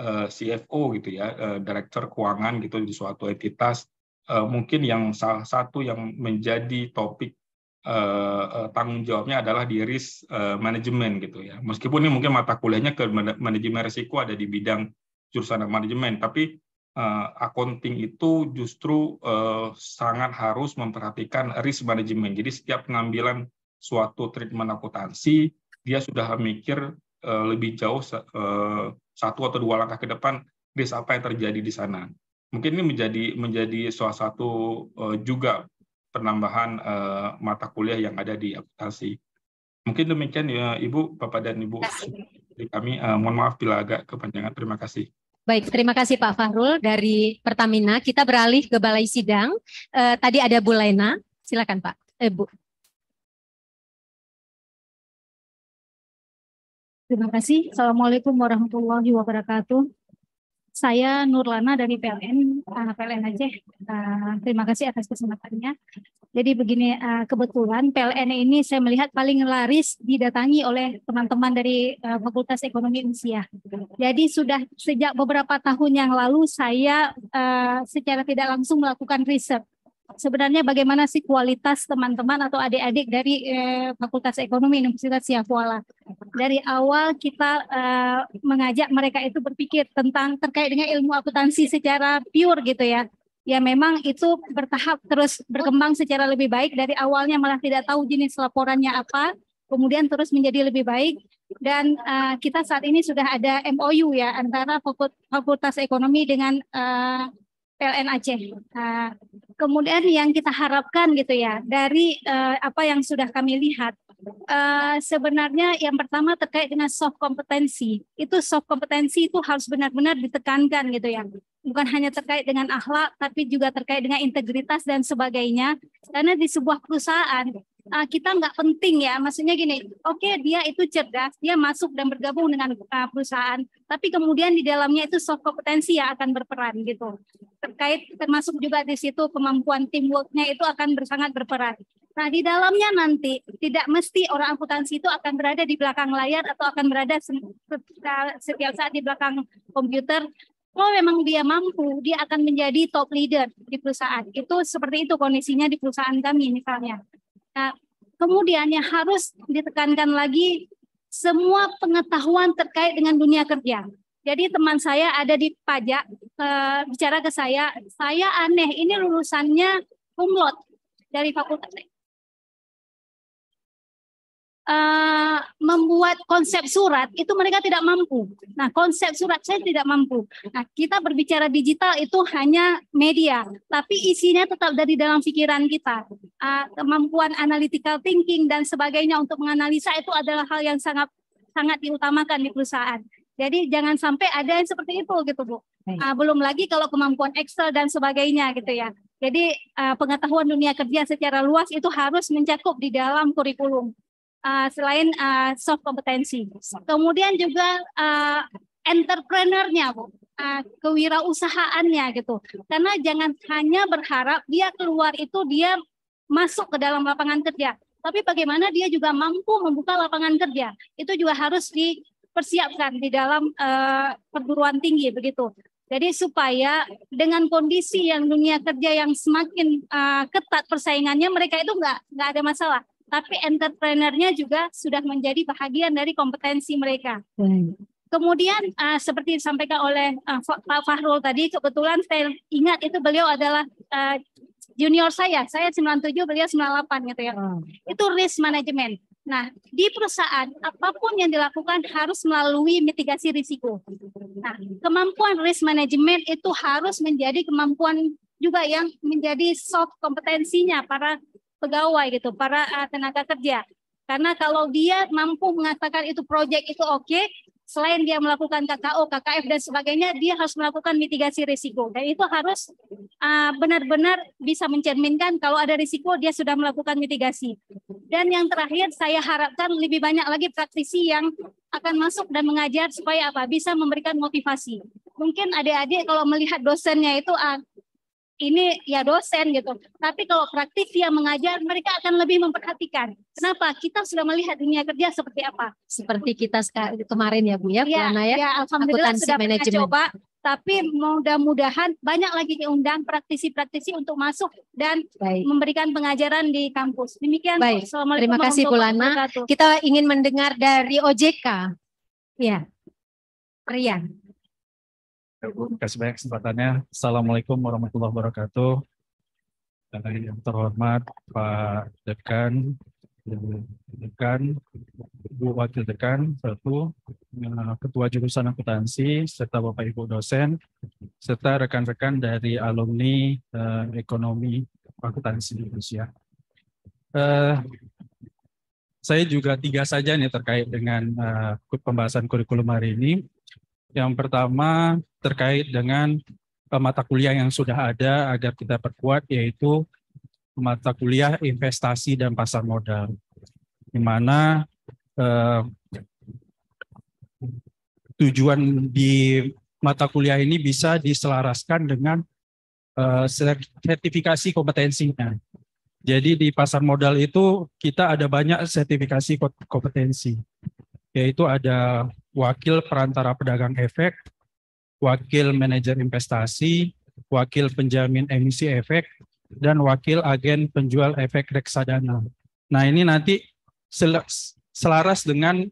CFO gitu ya, direktur keuangan gitu di suatu entitas, mungkin yang salah satu yang menjadi topik tanggung jawabnya adalah di risk management gitu ya. Meskipun ini mungkin mata kuliahnya ke manajemen risiko ada di bidang jurusan manajemen, tapi accounting itu justru sangat harus memperhatikan risk management. Jadi setiap pengambilan suatu treatment akuntansi, dia sudah mikir lebih jauh satu atau dua langkah ke depan risk apa yang terjadi di sana. Mungkin ini menjadi salah satu juga penambahan mata kuliah yang ada di akuntansi. Mungkin demikian ya Ibu, Bapak dan Ibu dari kami. Mohon maaf bila agak kepanjangan. Terima kasih. Baik, terima kasih Pak Fahrul dari Pertamina. Kita beralih ke Balai Sidang. Tadi ada Bu Lena. Silakan Pak. Bu. Terima kasih. Assalamualaikum warahmatullahi wabarakatuh. Saya Nurlana dari PLN Aceh. Terima kasih atas kesempatannya. Jadi begini, kebetulan PLN ini saya melihat paling laris didatangi oleh teman-teman dari Fakultas Ekonomi Unsiyah. Jadi sudah sejak beberapa tahun yang lalu saya secara tidak langsung melakukan riset. Sebenarnya bagaimana sih kualitas teman-teman atau adik-adik dari Fakultas Ekonomi Universitas Syiah Kuala. Dari awal kita mengajak mereka itu berpikir tentang terkait dengan ilmu akuntansi secara pure gitu ya. Ya memang itu bertahap terus berkembang secara lebih baik. Dari awalnya malah tidak tahu jenis laporannya apa, kemudian terus menjadi lebih baik. Dan kita saat ini sudah ada MOU ya antara Fakultas Ekonomi dengan PLN Aceh. Kemudian yang kita harapkan gitu ya dari apa yang sudah kami lihat, sebenarnya yang pertama terkait dengan soft kompetensi. Itu soft kompetensi itu harus benar-benar ditekankan gitu ya. Bukan hanya terkait dengan akhlak, tapi juga terkait dengan integritas dan sebagainya. Karena di sebuah perusahaan kita nggak penting ya, maksudnya gini, oke, dia itu cerdas, dia masuk dan bergabung dengan perusahaan, tapi kemudian di dalamnya itu soft kompetensi yang akan berperan gitu. Termasuk juga di situ kemampuan teamworknya itu akan sangat berperan. Nah di dalamnya nanti tidak mesti orang akuntansi itu akan berada di belakang layar atau akan berada setiap saat di belakang komputer. Kalau memang dia mampu, dia akan menjadi top leader di perusahaan. Itu seperti itu kondisinya di perusahaan kami misalnya. Nah, kemudian yang harus ditekankan lagi semua pengetahuan terkait dengan dunia kerja. Jadi teman saya ada di pajak bicara ke saya aneh ini lulusannya cum laude dari fakultas. Membuat konsep surat itu mereka tidak mampu. Nah, konsep surat saya tidak mampu. Nah, kita berbicara digital itu hanya media, tapi isinya tetap dari dalam pikiran kita. Kemampuan analytical thinking dan sebagainya untuk menganalisa itu adalah hal yang sangat diutamakan di perusahaan. Jadi jangan sampai ada yang seperti itu gitu Bu. Belum lagi kalau kemampuan Excel dan sebagainya gitu ya. Jadi pengetahuan dunia kerja secara luas itu harus mencakup di dalam kurikulum. selain soft kompetensi. Kemudian juga entrepreneurnya, Bu, kewirausahaannya gitu. Karena jangan hanya berharap dia keluar itu dia masuk ke dalam lapangan kerja, tapi bagaimana dia juga mampu membuka lapangan kerja. Itu juga harus dipersiapkan di dalam perguruan tinggi begitu. Jadi supaya dengan kondisi yang dunia kerja yang semakin ketat persaingannya, mereka itu nggak ada masalah. Tapi entrepreneurnya juga sudah menjadi bahagian dari kompetensi mereka. Kemudian seperti disampaikan oleh Pak Fahrul tadi, kebetulan saya ingat itu beliau adalah junior saya 97, beliau 98 gitu ya. Itu risk management. Nah, di perusahaan apapun yang dilakukan harus melalui mitigasi risiko. Nah, kemampuan risk management itu harus menjadi kemampuan juga yang menjadi soft kompetensinya para pegawai gitu, para tenaga kerja. Karena kalau dia mampu mengatakan itu proyek itu oke, selain dia melakukan KKO, KKF dan sebagainya, dia harus melakukan mitigasi risiko. Dan itu harus benar-benar bisa mencerminkan kalau ada risiko dia sudah melakukan mitigasi. Dan yang terakhir saya harapkan lebih banyak lagi praktisi yang akan masuk dan mengajar supaya apa? Bisa memberikan motivasi. Mungkin adik-adik kalau melihat dosennya itu ini ya dosen gitu. Tapi kalau praktisi yang mengajar, mereka akan lebih memperhatikan. Kenapa? Kita sudah melihat dunia kerja seperti apa. Seperti kita kemarin ya Bu ya, Lana ya. Ya, alhamdulillah akuntansi sudah pernah manajemen. coba. Tapi mudah-mudahan banyak lagi diundang praktisi-praktisi untuk masuk dan memberikan pengajaran di kampus. Demikian. Baik, Assalamualaikum terima kasih Bu warahmatullahi Lana. wabarakatuh. Kita ingin mendengar dari OJK. Ya, Rian. Terima kasih banyak kesempatannya. Assalamualaikum warahmatullahi wabarakatuh. Yang terhormat Pak Dekan, Bu Wakil Dekan, Ketua Jurusan Akuntansi, serta Bapak Ibu dosen, serta rekan-rekan dari alumni ekonomi akuntansi Indonesia. Saya juga 3 saja nih terkait dengan pembahasan kurikulum hari ini. Yang pertama terkait dengan mata kuliah yang sudah ada agar kita perkuat, yaitu mata kuliah investasi dan pasar modal, di mana tujuan di mata kuliah ini bisa diselaraskan dengan sertifikasi kompetensinya. Jadi di pasar modal itu kita ada banyak sertifikasi kompetensi, yaitu ada wakil perantara pedagang efek, wakil manajer investasi, wakil penjamin emisi efek, dan wakil agen penjual efek reksadana. Nah ini nanti selaras dengan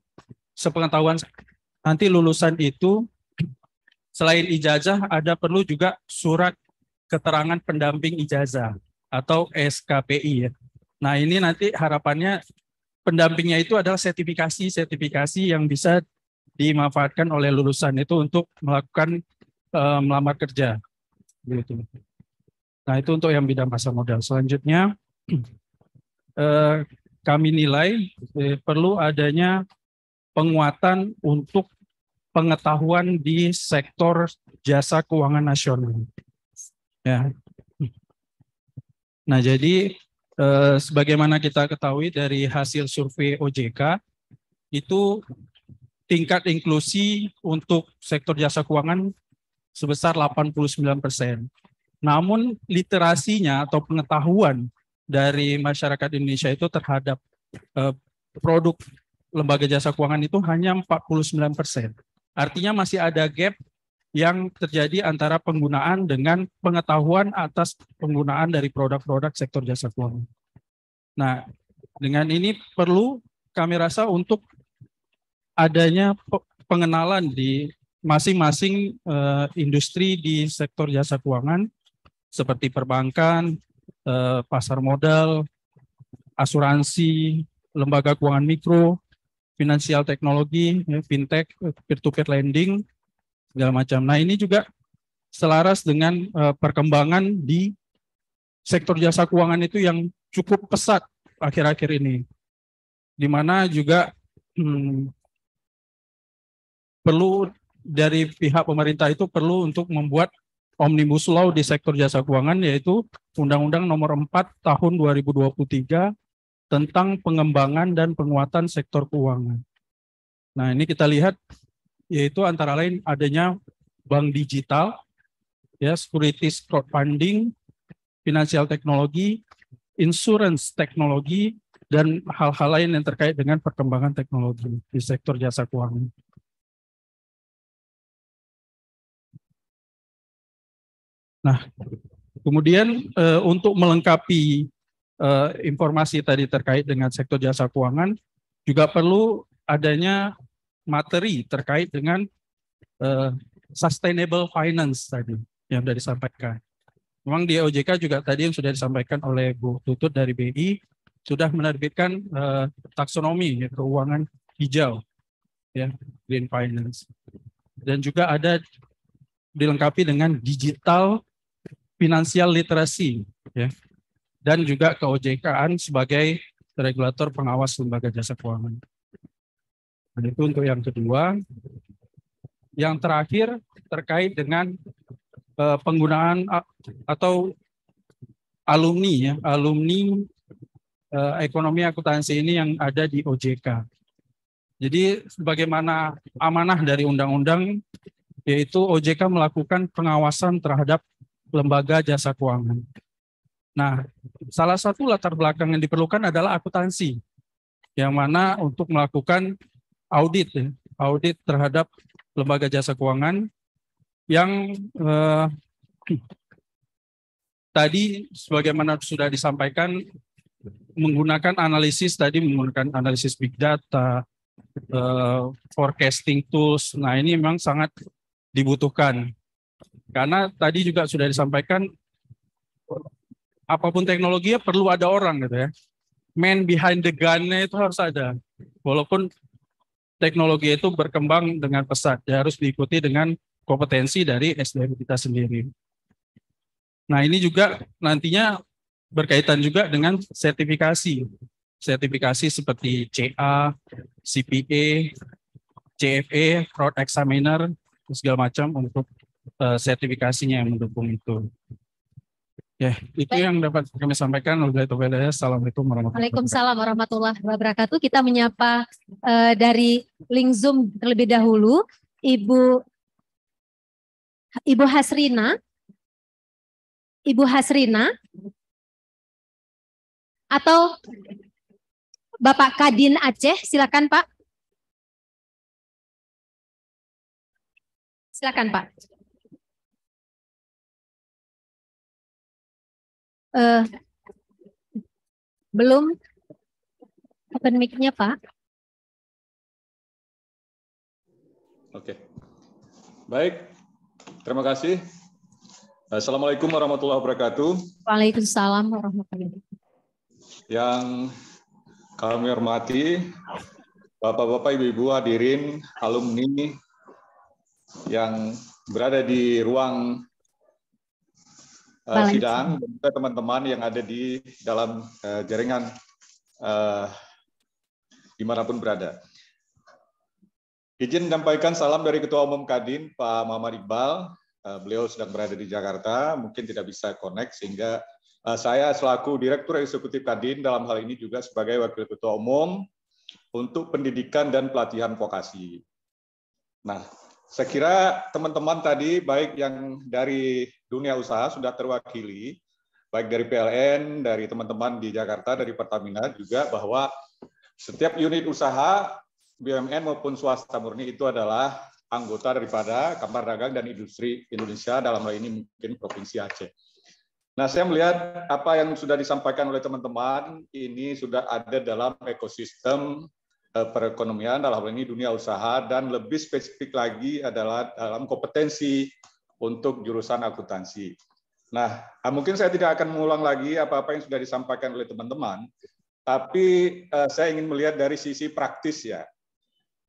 sepengetahuan nanti lulusan itu selain ijazah ada perlu juga surat keterangan pendamping ijazah atau SKPI ya. Nah ini nanti harapannya pendampingnya itu adalah sertifikasi yang bisa dimanfaatkan oleh lulusan itu untuk melakukan melamar kerja. Gitu. Nah itu untuk yang bidang pasar modal. Selanjutnya kami nilai perlu adanya penguatan untuk pengetahuan di sektor jasa keuangan nasional. Ya. Nah jadi sebagaimana kita ketahui dari hasil survei OJK itu tingkat inklusi untuk sektor jasa keuangan sebesar 89%. Namun literasinya atau pengetahuan dari masyarakat Indonesia itu terhadap produk lembaga jasa keuangan itu hanya 49%. Artinya masih ada gap yang terjadi antara penggunaan dengan pengetahuan atas penggunaan dari produk-produk sektor jasa keuangan. Nah, dengan ini perlu kami rasa untuk adanya pengenalan di masing-masing industri di sektor jasa keuangan seperti perbankan, pasar modal, asuransi, lembaga keuangan mikro, finansial teknologi, fintech, peer-to-peer lending, segala macam. Nah ini juga selaras dengan perkembangan di sektor jasa keuangan itu yang cukup pesat akhir-akhir ini, di mana juga perlu dari pihak pemerintah itu perlu untuk membuat omnibus law di sektor jasa keuangan, yaitu Undang-Undang Nomor 4 Tahun 2023 tentang pengembangan dan penguatan sektor keuangan. Nah, ini kita lihat yaitu antara lain adanya bank digital, ya, securities crowdfunding, financial teknologi, insurance teknologi, dan hal-hal lain yang terkait dengan perkembangan teknologi di sektor jasa keuangan. Nah, kemudian untuk melengkapi informasi tadi terkait dengan sektor jasa keuangan, juga perlu adanya materi terkait dengan sustainable finance tadi yang sudah disampaikan. Memang di OJK juga tadi yang sudah disampaikan oleh Bu Tutut dari BI, sudah menerbitkan taksonomi ya, keuangan hijau, ya, green finance, dan juga ada dilengkapi dengan digital financial literacy, ya, dan juga ke-OJK-an sebagai regulator pengawas lembaga jasa keuangan. Dan itu untuk yang kedua. Yang terakhir terkait dengan penggunaan atau alumni, ya, alumni ekonomi akuntansi ini yang ada di OJK. Jadi sebagaimana amanah dari undang-undang, yaitu OJK melakukan pengawasan terhadap lembaga jasa keuangan. Nah, salah satu latar belakang yang diperlukan adalah akuntansi, yang mana untuk melakukan audit, ya, audit terhadap lembaga jasa keuangan yang tadi sebagaimana sudah disampaikan menggunakan analisis big data, forecasting tools. Nah, ini memang sangat dibutuhkan. Karena tadi juga sudah disampaikan apapun teknologinya perlu ada orang gitu ya. Man behind the gun-nya itu harus ada. Walaupun teknologi itu berkembang dengan pesat, ya harus diikuti dengan kompetensi dari SDM kita sendiri. Nah, ini juga nantinya berkaitan juga dengan sertifikasi. Sertifikasi seperti CA, CPA, CFA, Fraud Examiner, segala macam untuk sertifikasinya yang mendukung itu. Ya, itu yang dapat kami sampaikan. Assalamualaikum warahmatullahi wabarakatuh. Waalaikumsalam warahmatullahi wabarakatuh. Kita menyapa dari link Zoom terlebih dahulu, Ibu Hasrina. Ibu Hasrina atau Bapak Kadin Aceh, silakan Pak. Silakan Pak. Belum open mic-nya Pak. Oke, baik. Terima kasih. Assalamualaikum warahmatullahi wabarakatuh. Waalaikumsalam warahmatullahi wabarakatuh. Yang kami hormati Bapak-bapak, Ibu-ibu hadirin, alumni yang berada di ruang sidang, dan juga teman-teman yang ada di dalam jaringan dimanapun berada. Izin menyampaikan salam dari Ketua Umum Kadin, Pak Muhammad Iqbal. Beliau sedang berada di Jakarta, mungkin tidak bisa connect, sehingga saya selaku Direktur Eksekutif Kadin dalam hal ini juga sebagai Wakil Ketua Umum untuk pendidikan dan pelatihan vokasi. Nah, saya kira teman-teman tadi, baik yang dari dunia usaha sudah terwakili, baik dari PLN, dari teman-teman di Jakarta, dari Pertamina juga, bahwa setiap unit usaha, BUMN maupun swasta murni itu adalah anggota daripada Kamar Dagang dan Industri Indonesia, dalam hal ini mungkin Provinsi Aceh. Nah, saya melihat apa yang sudah disampaikan oleh teman-teman, ini sudah ada dalam ekosistem perekonomian, dalam hal ini dunia usaha, dan lebih spesifik lagi adalah dalam kompetensi untuk jurusan akuntansi. Nah, mungkin saya tidak akan mengulang lagi apa-apa yang sudah disampaikan oleh teman-teman, tapi saya ingin melihat dari sisi praktis ya.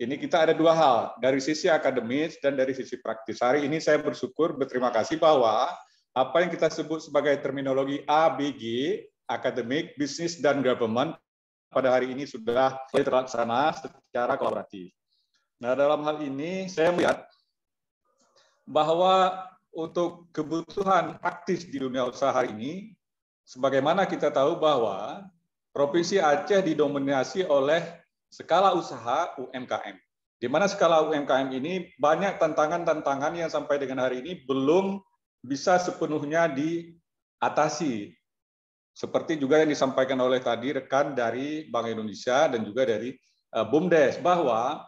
Ini kita ada dua hal, dari sisi akademis dan dari sisi praktis. Hari ini saya berterima kasih bahwa apa yang kita sebut sebagai terminologi ABG, Academic, Business, dan Government, pada hari ini sudah terlaksana secara kolaboratif. Nah, dalam hal ini saya melihat bahwa untuk kebutuhan praktis di dunia usaha hari ini, sebagaimana kita tahu bahwa Provinsi Aceh didominasi oleh skala usaha UMKM. Di mana skala UMKM ini banyak tantangan-tantangan yang sampai dengan hari ini belum bisa sepenuhnya diatasi. Seperti juga yang disampaikan oleh tadi rekan dari Bank Indonesia dan juga dari BUMDes, bahwa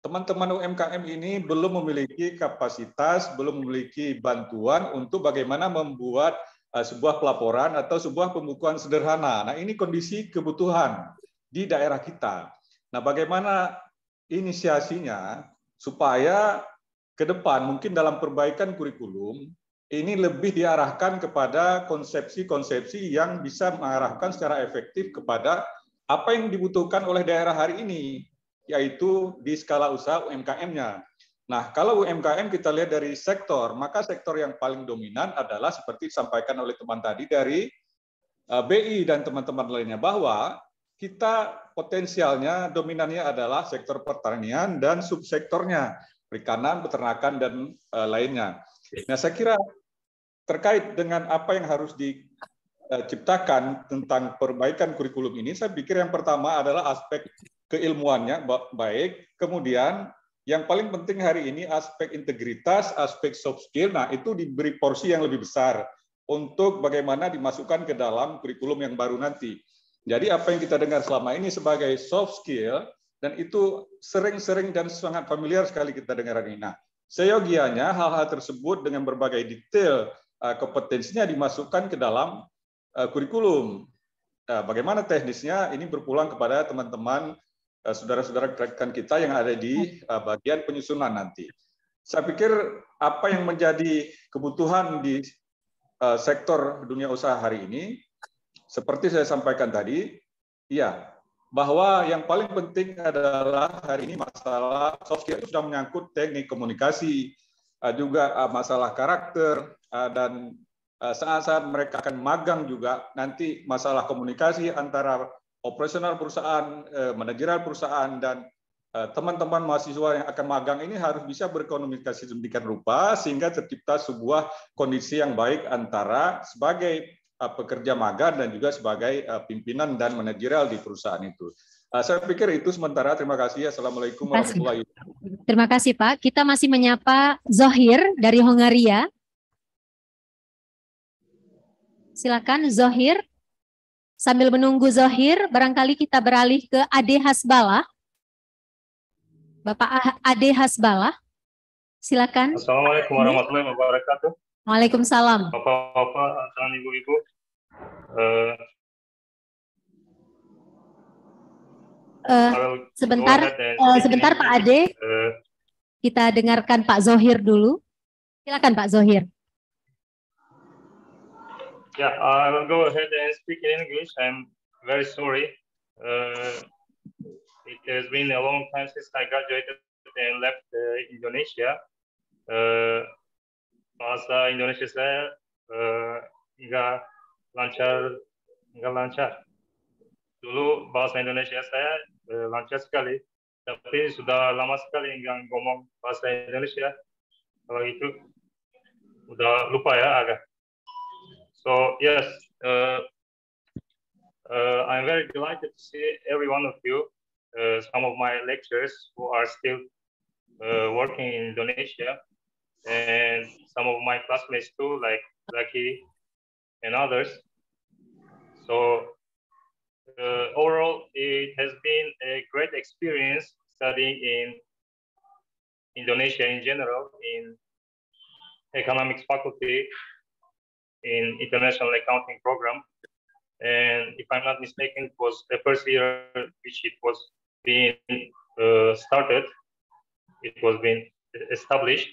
teman-teman UMKM ini belum memiliki kapasitas, belum memiliki bantuan untuk bagaimana membuat sebuah pelaporan atau sebuah pembukuan sederhana. Nah, ini kondisi kebutuhan di daerah kita. Nah, bagaimana inisiasinya supaya ke depan mungkin dalam perbaikan kurikulum ini lebih diarahkan kepada konsepsi-konsepsi yang bisa mengarahkan secara efektif kepada apa yang dibutuhkan oleh daerah hari ini, yaitu di skala usaha UMKM-nya. Nah, kalau UMKM kita lihat dari sektor, maka sektor yang paling dominan adalah seperti disampaikan oleh teman tadi dari BI dan teman-teman lainnya, bahwa kita potensialnya dominannya adalah sektor pertanian dan subsektornya, perikanan, peternakan, dan lainnya. Nah, saya kira terkait dengan apa yang harus diciptakan tentang perbaikan kurikulum ini, saya pikir yang pertama adalah aspek keilmuannya baik, kemudian yang paling penting hari ini aspek integritas, aspek soft skill, nah itu diberi porsi yang lebih besar untuk bagaimana dimasukkan ke dalam kurikulum yang baru nanti. Jadi apa yang kita dengar selama ini sebagai soft skill, dan itu sering-sering dan sangat familiar sekali kita dengar ini. Nah, seyogianya hal-hal tersebut dengan berbagai detail kompetensinya dimasukkan ke dalam kurikulum. Bagaimana teknisnya ini berpulang kepada teman-teman saudara-saudara rekan kita yang ada di bagian penyusunan nanti. Saya pikir apa yang menjadi kebutuhan di sektor dunia usaha hari ini, seperti saya sampaikan tadi, ya, bahwa yang paling penting adalah hari ini masalah soft skill itu sudah menyangkut teknik komunikasi, juga masalah karakter, dan saat-saat mereka akan magang juga nanti masalah komunikasi antara operasional perusahaan, manajerial perusahaan, dan teman-teman mahasiswa yang akan magang ini harus bisa berkomunikasi sedemikian rupa sehingga tercipta sebuah kondisi yang baik antara sebagai pekerja magang dan juga sebagai pimpinan dan manajerial di perusahaan itu. Saya pikir itu sementara. Terima kasih. Assalamualaikum warahmatullahi wabarakatuh. Terima kasih Pak. Kita masih menyapa Zohir dari Hongaria. Silakan Zohir. Sambil menunggu Zohir, barangkali kita beralih ke Ade Hasbalah. Bapak Ade Hasbalah, silakan. Assalamualaikum warahmatullahi wabarakatuh. Waalaikumsalam. Bapak-bapak dan ibu-ibu. Sebentar Pak Ade. Kita dengarkan Pak Zohir dulu. Silakan Pak Zohir. Yeah, I will go ahead and speak in English. I'm very sorry. It has been a long time since I graduated and left Indonesia. Bahasa Indonesia saya nggak lancar. Dulu bahasa Indonesia saya lancar sekali, tapi sudah lama sekali nggak ngomong bahasa Indonesia. Kalau itu udah lupa ya agak. So yes, I'm very delighted to see every one of you. Some of my lecturers who are still working in Indonesia, and some of my classmates too, like Zaki and others. So overall, it has been a great experience studying in Indonesia in general, in economics faculty, in international accounting program. And if I'm not mistaken, it was the first year which it was being started. It was being established.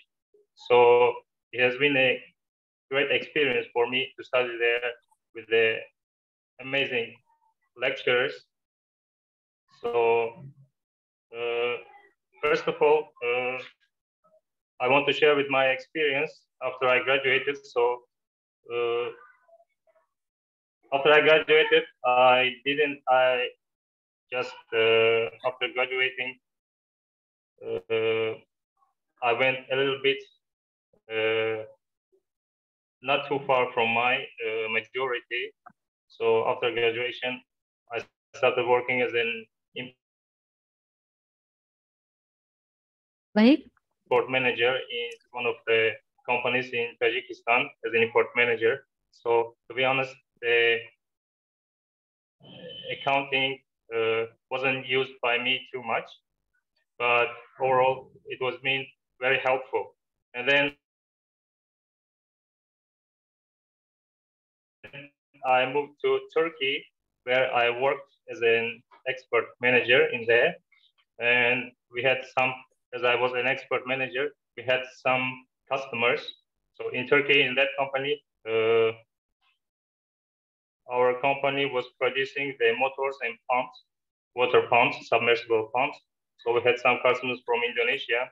So it has been a great experience for me to study there with the amazing lecturers. So first of all, I want to share with my experience after I graduated. So after I graduated, after graduating, I went a little bit not too far from my majority. So after graduation, I started working as an import manager in one of the companies in Tajikistan as an import manager. So to be honest, the accounting wasn't used by me too much, but overall it was very helpful. And then I moved to Turkey, where I worked as an expert manager in there. And we had some, as I was an expert manager, we had some customers. So in Turkey, in that company, our company was producing the motors and pumps, water pumps, submersible pumps. So we had some customers from Indonesia.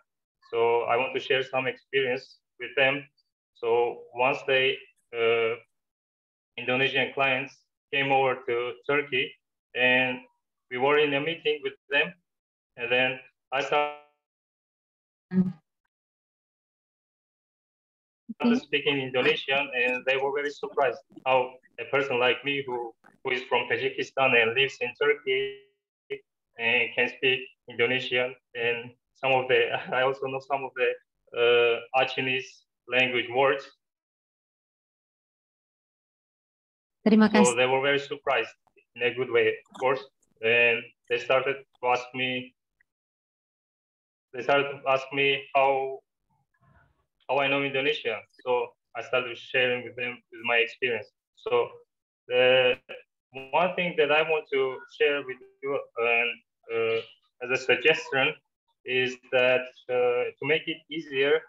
So I want to share some experience with them. So once they, Indonesian clients came over to Turkey, and we were in a meeting with them, and then I started speaking Indonesian, and they were very surprised how a person like me who is from Tajikistan and lives in Turkey and can speak Indonesian, and some of the, I also know some of the Achinese language words. Terima kasih. So they were very surprised in a good way, of course. And they started to ask me how I know Indonesia. So I started sharing with them with my experience. So the one thing that I want to share with you as a suggestion is that to make it easier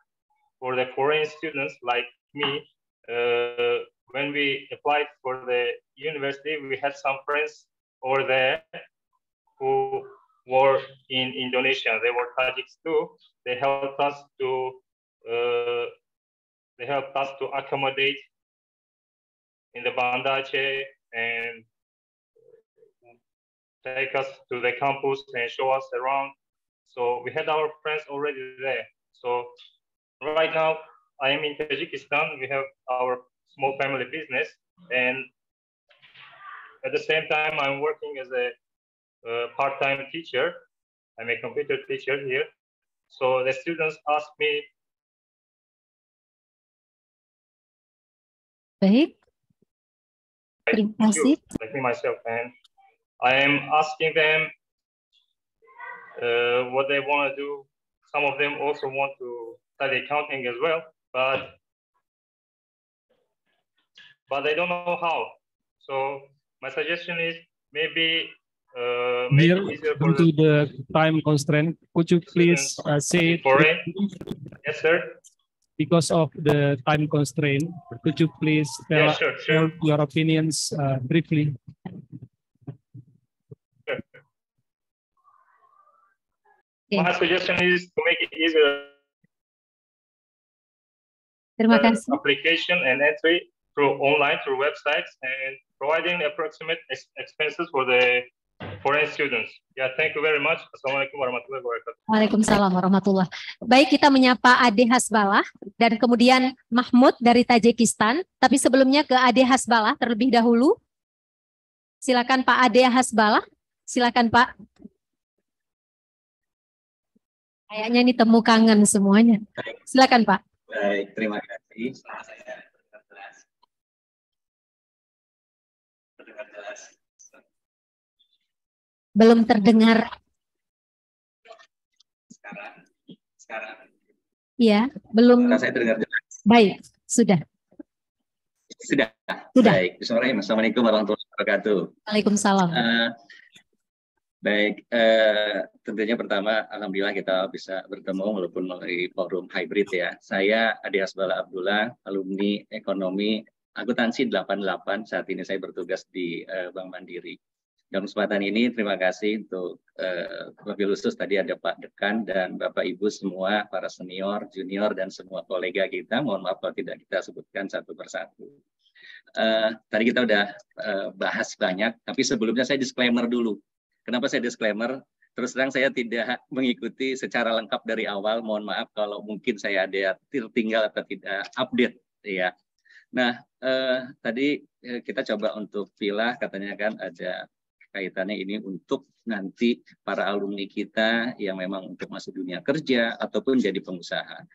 for the foreign students like me, when we applied for the university, we had some friends over there who were in Indonesia. They were Tajiks too. They helped us to accommodate in the Banda Aceh and take us to the campus and show us around. So we had our friends already there. So right now I am in Tajikistan. We have our small family business, and at the same time I'm working as a part-time teacher. I'm a computer teacher here. So the students ask me, baik, terima kasih. like me myself, and I am asking them what they want to do. Some of them also want to study accounting as well, but they don't know how. So my suggestion is maybe make Here, it easier due for to the time constraint, could you please say foreign. Yes, sir. Because of the time constraint, could you please tell, tell your opinions briefly? Sure. My suggestion is to make it easier. Terima kasih. Application and entry through online, through websites, and providing approximate expenses for the foreign students. Yeah, thank you very much. Assalamualaikum warahmatullahi wabarakatuh. Waalaikumsalam warahmatullahi. Baik, kita menyapa Ade Hasbalah dan kemudian Mahmud dari Tajikistan. Tapi sebelumnya ke Ade Hasbalah terlebih dahulu. Silakan Pak Ade Hasbalah. Silakan Pak. Kayaknya ini temu kangen semuanya. Silakan Pak. Baik, terima kasih. Saya terdengar jelas. Belum terdengar. Sekarang. Iya, belum. Saya terdengar jelas. Baik, sudah. Sudah. Baik. Assalamualaikum warahmatullahi wabarakatuh. Waalaikumsalam. Baik, tentunya pertama alhamdulillah kita bisa bertemu walaupun melalui forum hybrid ya. Saya Ade Hasbalah Abdullah, alumni ekonomi akuntansi 88. Saat ini saya bertugas di Bank Mandiri. Dalam kesempatan ini terima kasih untuk wabil khusus tadi ada Pak Dekan dan Bapak Ibu semua, para senior, junior dan semua kolega kita. Mohon maaf kalau tidak kita sebutkan satu persatu. Tadi kita udah bahas banyak, tapi sebelumnya saya disclaimer dulu. Kenapa saya disclaimer? Terus terang saya tidak mengikuti secara lengkap dari awal. Mohon maaf kalau mungkin saya ada tertinggal atau tidak update ya. Nah, tadi kita coba untuk pilah, katanya kan ada kaitannya ini untuk nanti para alumni kita yang memang untuk masuk dunia kerja ataupun jadi pengusaha.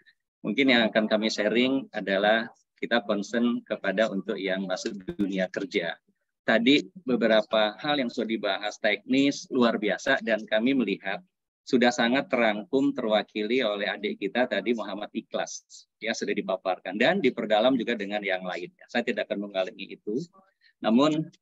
Mungkin yang akan kami sharing adalah kita concern kepada untuk yang masuk dunia kerja. Tadi beberapa hal yang sudah dibahas teknis luar biasa dan kami melihat sudah sangat terangkum terwakili oleh adik kita tadi Muhammad Ikhlas ya, sudah dipaparkan dan diperdalam juga dengan yang lainnya. Saya tidak akan mengulangi itu. Namun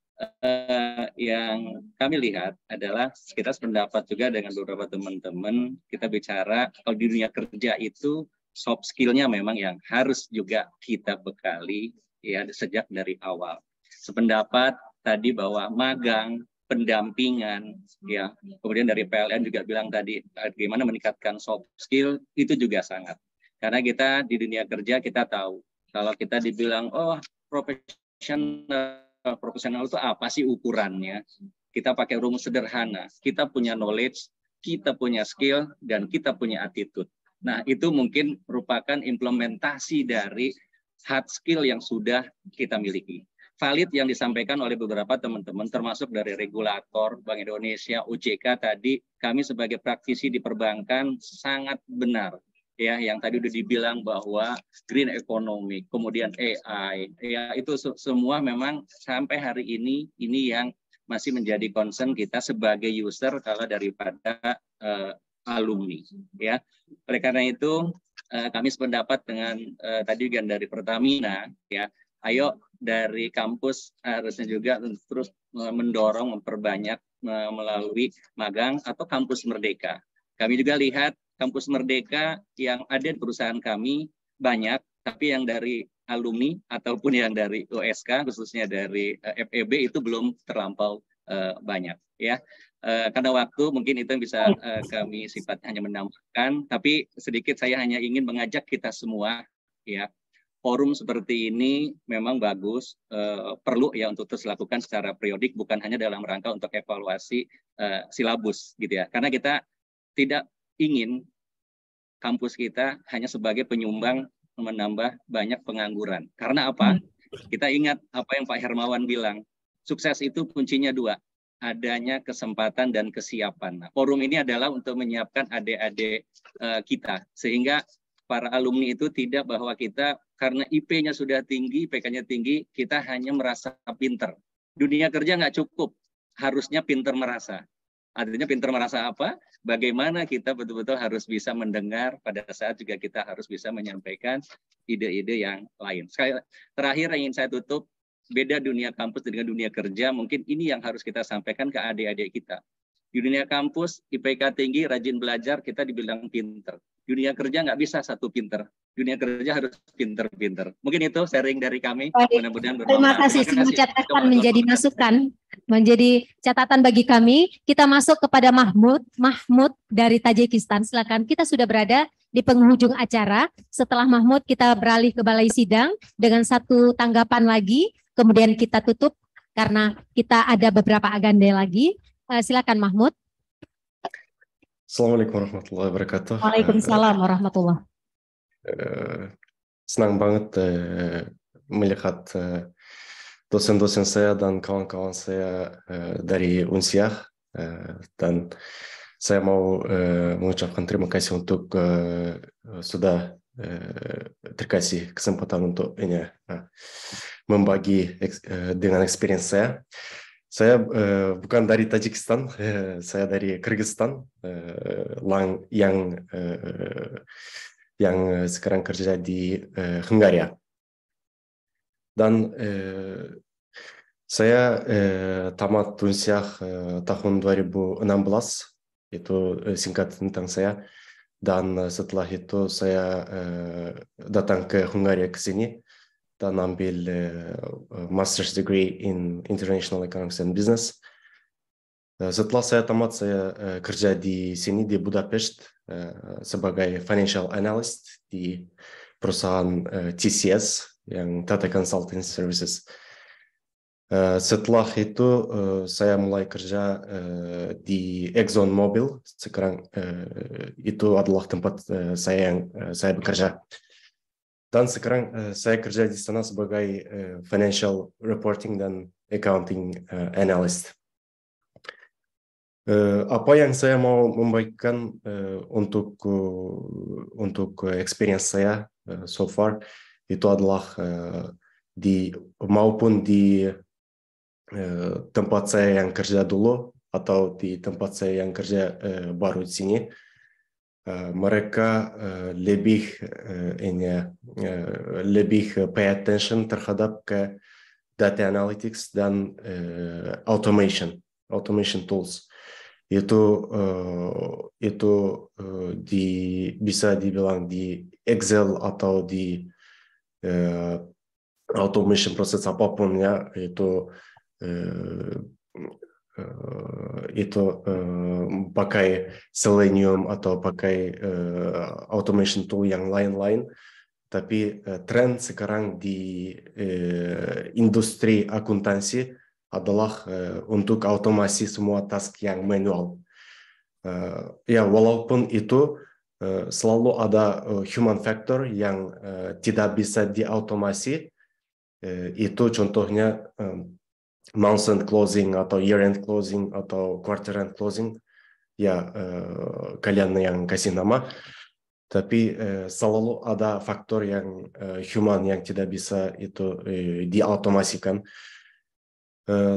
yang kami lihat adalah kita sependapat juga dengan beberapa teman-teman, kita bicara kalau di dunia kerja itu soft skill-nya memang yang harus juga kita bekali ya sejak dari awal. Sependapat tadi bahwa magang, pendampingan, ya, kemudian dari PLN juga bilang tadi bagaimana meningkatkan soft skill itu juga sangat. Karena kita di dunia kerja kita tahu kalau kita dibilang oh profesional itu apa sih ukurannya? Kita pakai rumus sederhana. Kita punya knowledge, kita punya skill, dan kita punya attitude. Nah itu mungkin merupakan implementasi dari hard skill yang sudah kita miliki. Valid yang disampaikan oleh beberapa teman-teman termasuk dari regulator Bank Indonesia, OJK tadi, kami sebagai praktisi di perbankan sangat benar ya yang tadi udah dibilang bahwa green economy, kemudian AI ya itu semua memang sampai hari ini yang masih menjadi concern kita sebagai user kalau daripada alumni ya. Oleh karena itu kami sependapat dengan tadi kan dari Pertamina ya. Ayo dari kampus harusnya juga terus mendorong, memperbanyak melalui magang atau kampus Merdeka. Kami juga lihat kampus Merdeka yang ada di perusahaan kami banyak, tapi yang dari alumni ataupun yang dari OSK, khususnya dari FEB itu belum terlampau banyak. Ya, karena waktu mungkin itu yang bisa kami sifatnya hanya menambahkan, tapi sedikit saya hanya ingin mengajak kita semua, ya. Forum seperti ini memang bagus, perlu ya untuk terus dilakukan secara periodik, bukan hanya dalam rangka untuk evaluasi silabus gitu ya. Karena kita tidak ingin kampus kita hanya sebagai penyumbang menambah banyak pengangguran. Karena apa? Kita ingat apa yang Pak Hermawan bilang, sukses itu kuncinya dua, adanya kesempatan dan kesiapan. Nah, forum ini adalah untuk menyiapkan adik-adik kita, sehingga para alumni itu tidak bahwa kita karena IP-nya sudah tinggi, IPK-nya tinggi, kita hanya merasa pinter. Dunia kerja nggak cukup, harusnya pinter merasa. Artinya pinter merasa apa? Bagaimana kita betul-betul harus bisa mendengar, pada saat juga kita harus bisa menyampaikan ide-ide yang lain. Sekali terakhir yang ingin saya tutup, beda dunia kampus dengan dunia kerja, mungkin ini yang harus kita sampaikan ke adik-adik kita. Di dunia kampus, IPK tinggi, rajin belajar, kita dibilang pinter. Dunia kerja nggak bisa satu pinter. Dunia kerja harus pinter-pinter. Mungkin itu sharing dari kami. Mudah-mudahan bermanfaat. Terima kasih semua catatan menjadi masukan, menjadi catatan bagi kami. Kita masuk kepada Mahmud dari Tajikistan. Silakan. Kita sudah berada di penghujung acara. Setelah Mahmud kita beralih ke balai sidang dengan satu tanggapan lagi. Kemudian kita tutup karena kita ada beberapa agenda lagi. Silakan Mahmud. Assalamualaikum warahmatullahi wabarakatuh. Waalaikumsalam warahmatullahi. Senang banget melihat dosen-dosen saya dan kawan-kawan saya dari Unsiah, dan saya mau mengucapkan terima kasih untuk sudah terkasih kesempatan untuk ini membagi dengan experience saya. Saya bukan dari Tajikistan, saya dari Kyrgyzstan, yang sekarang kerja di Hungaria. Dan saya tamat Unsiah tahun 2016, itu singkat tentang saya. Dan setelah itu saya datang ke Hungaria ke sini dan ambil master's degree in International Economics and Business. Setelah saya tamat, saya kerja di sini di Budapest sebagai financial analyst di perusahaan TCS yang Tata Consulting Services. Setelah itu saya mulai kerja di ExxonMobil. Sekarang itu adalah tempat saya bekerja. Dan sekarang saya kerja di sana sebagai financial reporting dan accounting analyst. Apa yang saya mau membagikan untuk experience saya so far itu adalah maupun di tempat saya yang kerja dulu atau di tempat saya yang kerja baru di sini, mereka lebih pay attention terhadap ke data analytics dan automation tools. Itu bisa dibilang di Excel atau di automation proses apapun ya, itu pakai Selenium atau pakai automation tool yang lain-lain. Tapi tren sekarang di industri akuntansi adalah untuk automasi semua task yang manual. Ya, walaupun itu selalu ada human factor yang tidak bisa diautomasi. Itu contohnya month end closing atau year end closing atau quarter end closing. Ya, kalian yang kasih nama. Tapi selalu ada faktor yang human yang tidak bisa itu diautomasikan.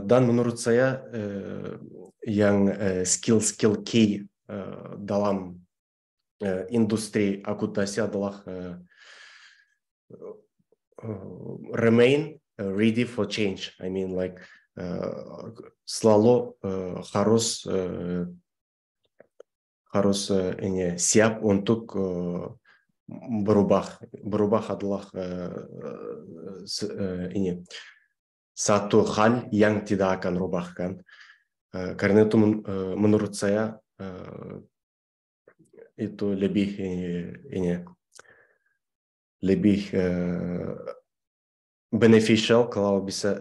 Dan menurut saya yang skill key dalam industri akuntansi adalah remain ready for change. I mean, like selalu harus siap untuk berubah. Berubah adalah satu hal yang tidak akan rubahkan. Karena itu menurut saya itu lebih beneficial kalau bisa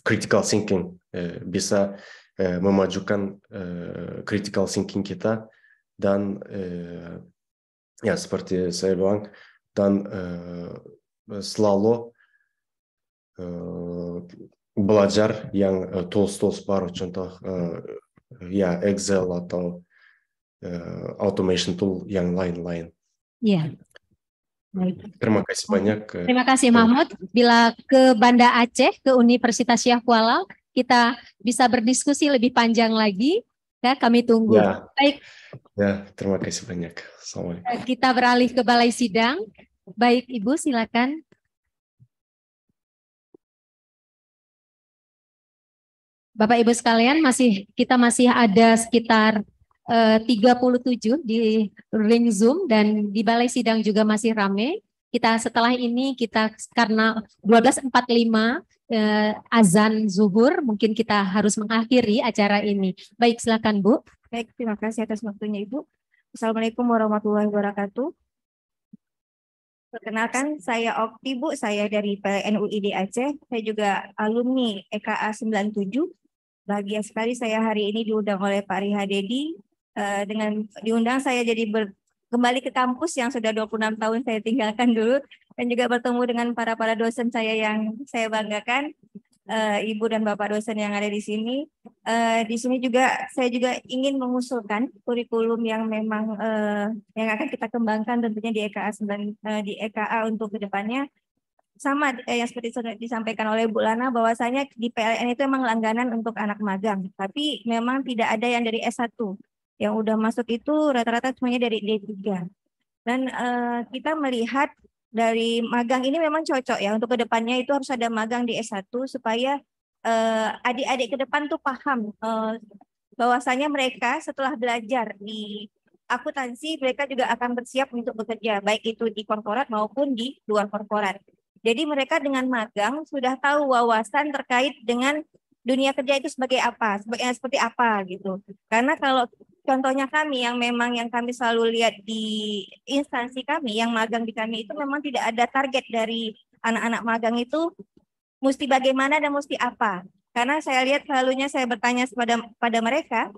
critical thinking, bisa memajukan critical thinking kita dan ya seperti saya bilang, dan selalu belajar yang tools baru, contoh ya Excel atau automation tool yang lain-lain. Ya. Baik. Terima kasih banyak. Terima kasih Mahmud. Bila ke Banda Aceh, ke Universitas Syah Kuala, kita bisa berdiskusi lebih panjang lagi. Ya, kami tunggu. Ya. Baik. Ya, terima kasih banyak. Assalamualaikum. Kita beralih ke Balai Sidang. Baik, Ibu, silakan. Bapak Ibu sekalian, kita masih ada sekitar 37 di ring Zoom dan di Balai Sidang juga masih ramai. Setelah ini karena 12.45 azan zuhur, mungkin kita harus mengakhiri acara ini. Baik, silakan Bu. Baik, terima kasih atas waktunya Ibu. Assalamualaikum warahmatullahi wabarakatuh. Perkenalkan, saya Okti Bu, saya dari PLN UID Aceh. Saya juga alumni EKA 97. Bahagia sekali saya hari ini diundang oleh Pak Riha Dedi. Dengan diundang saya jadi kembali ke kampus yang sudah 26 tahun saya tinggalkan dulu, dan juga bertemu dengan para dosen saya yang saya banggakan, Ibu dan Bapak dosen yang ada di sini. Di sini juga saya juga ingin mengusulkan kurikulum yang memang yang akan kita kembangkan tentunya di EKA untuk kedepannya. Sama yang seperti disampaikan oleh Bu Lana, bahwasanya di PLN itu memang langganan untuk anak magang, tapi memang tidak ada yang dari S1. Yang udah masuk itu rata-rata semuanya dari D3. Dan kita melihat dari magang ini memang cocok ya, untuk kedepannya itu harus ada magang di S1 supaya adik-adik ke depan tuh paham bahwasanya mereka setelah belajar di akuntansi, mereka juga akan bersiap untuk bekerja, baik itu di korporat maupun di luar korporat. Jadi mereka dengan magang sudah tahu wawasan terkait dengan dunia kerja itu seperti apa gitu. Karena kalau contohnya kami yang kami selalu lihat di instansi kami yang magang di kami itu memang tidak ada target dari anak-anak magang itu mesti bagaimana dan mesti apa. Karena saya lihat selalunya saya bertanya pada mereka,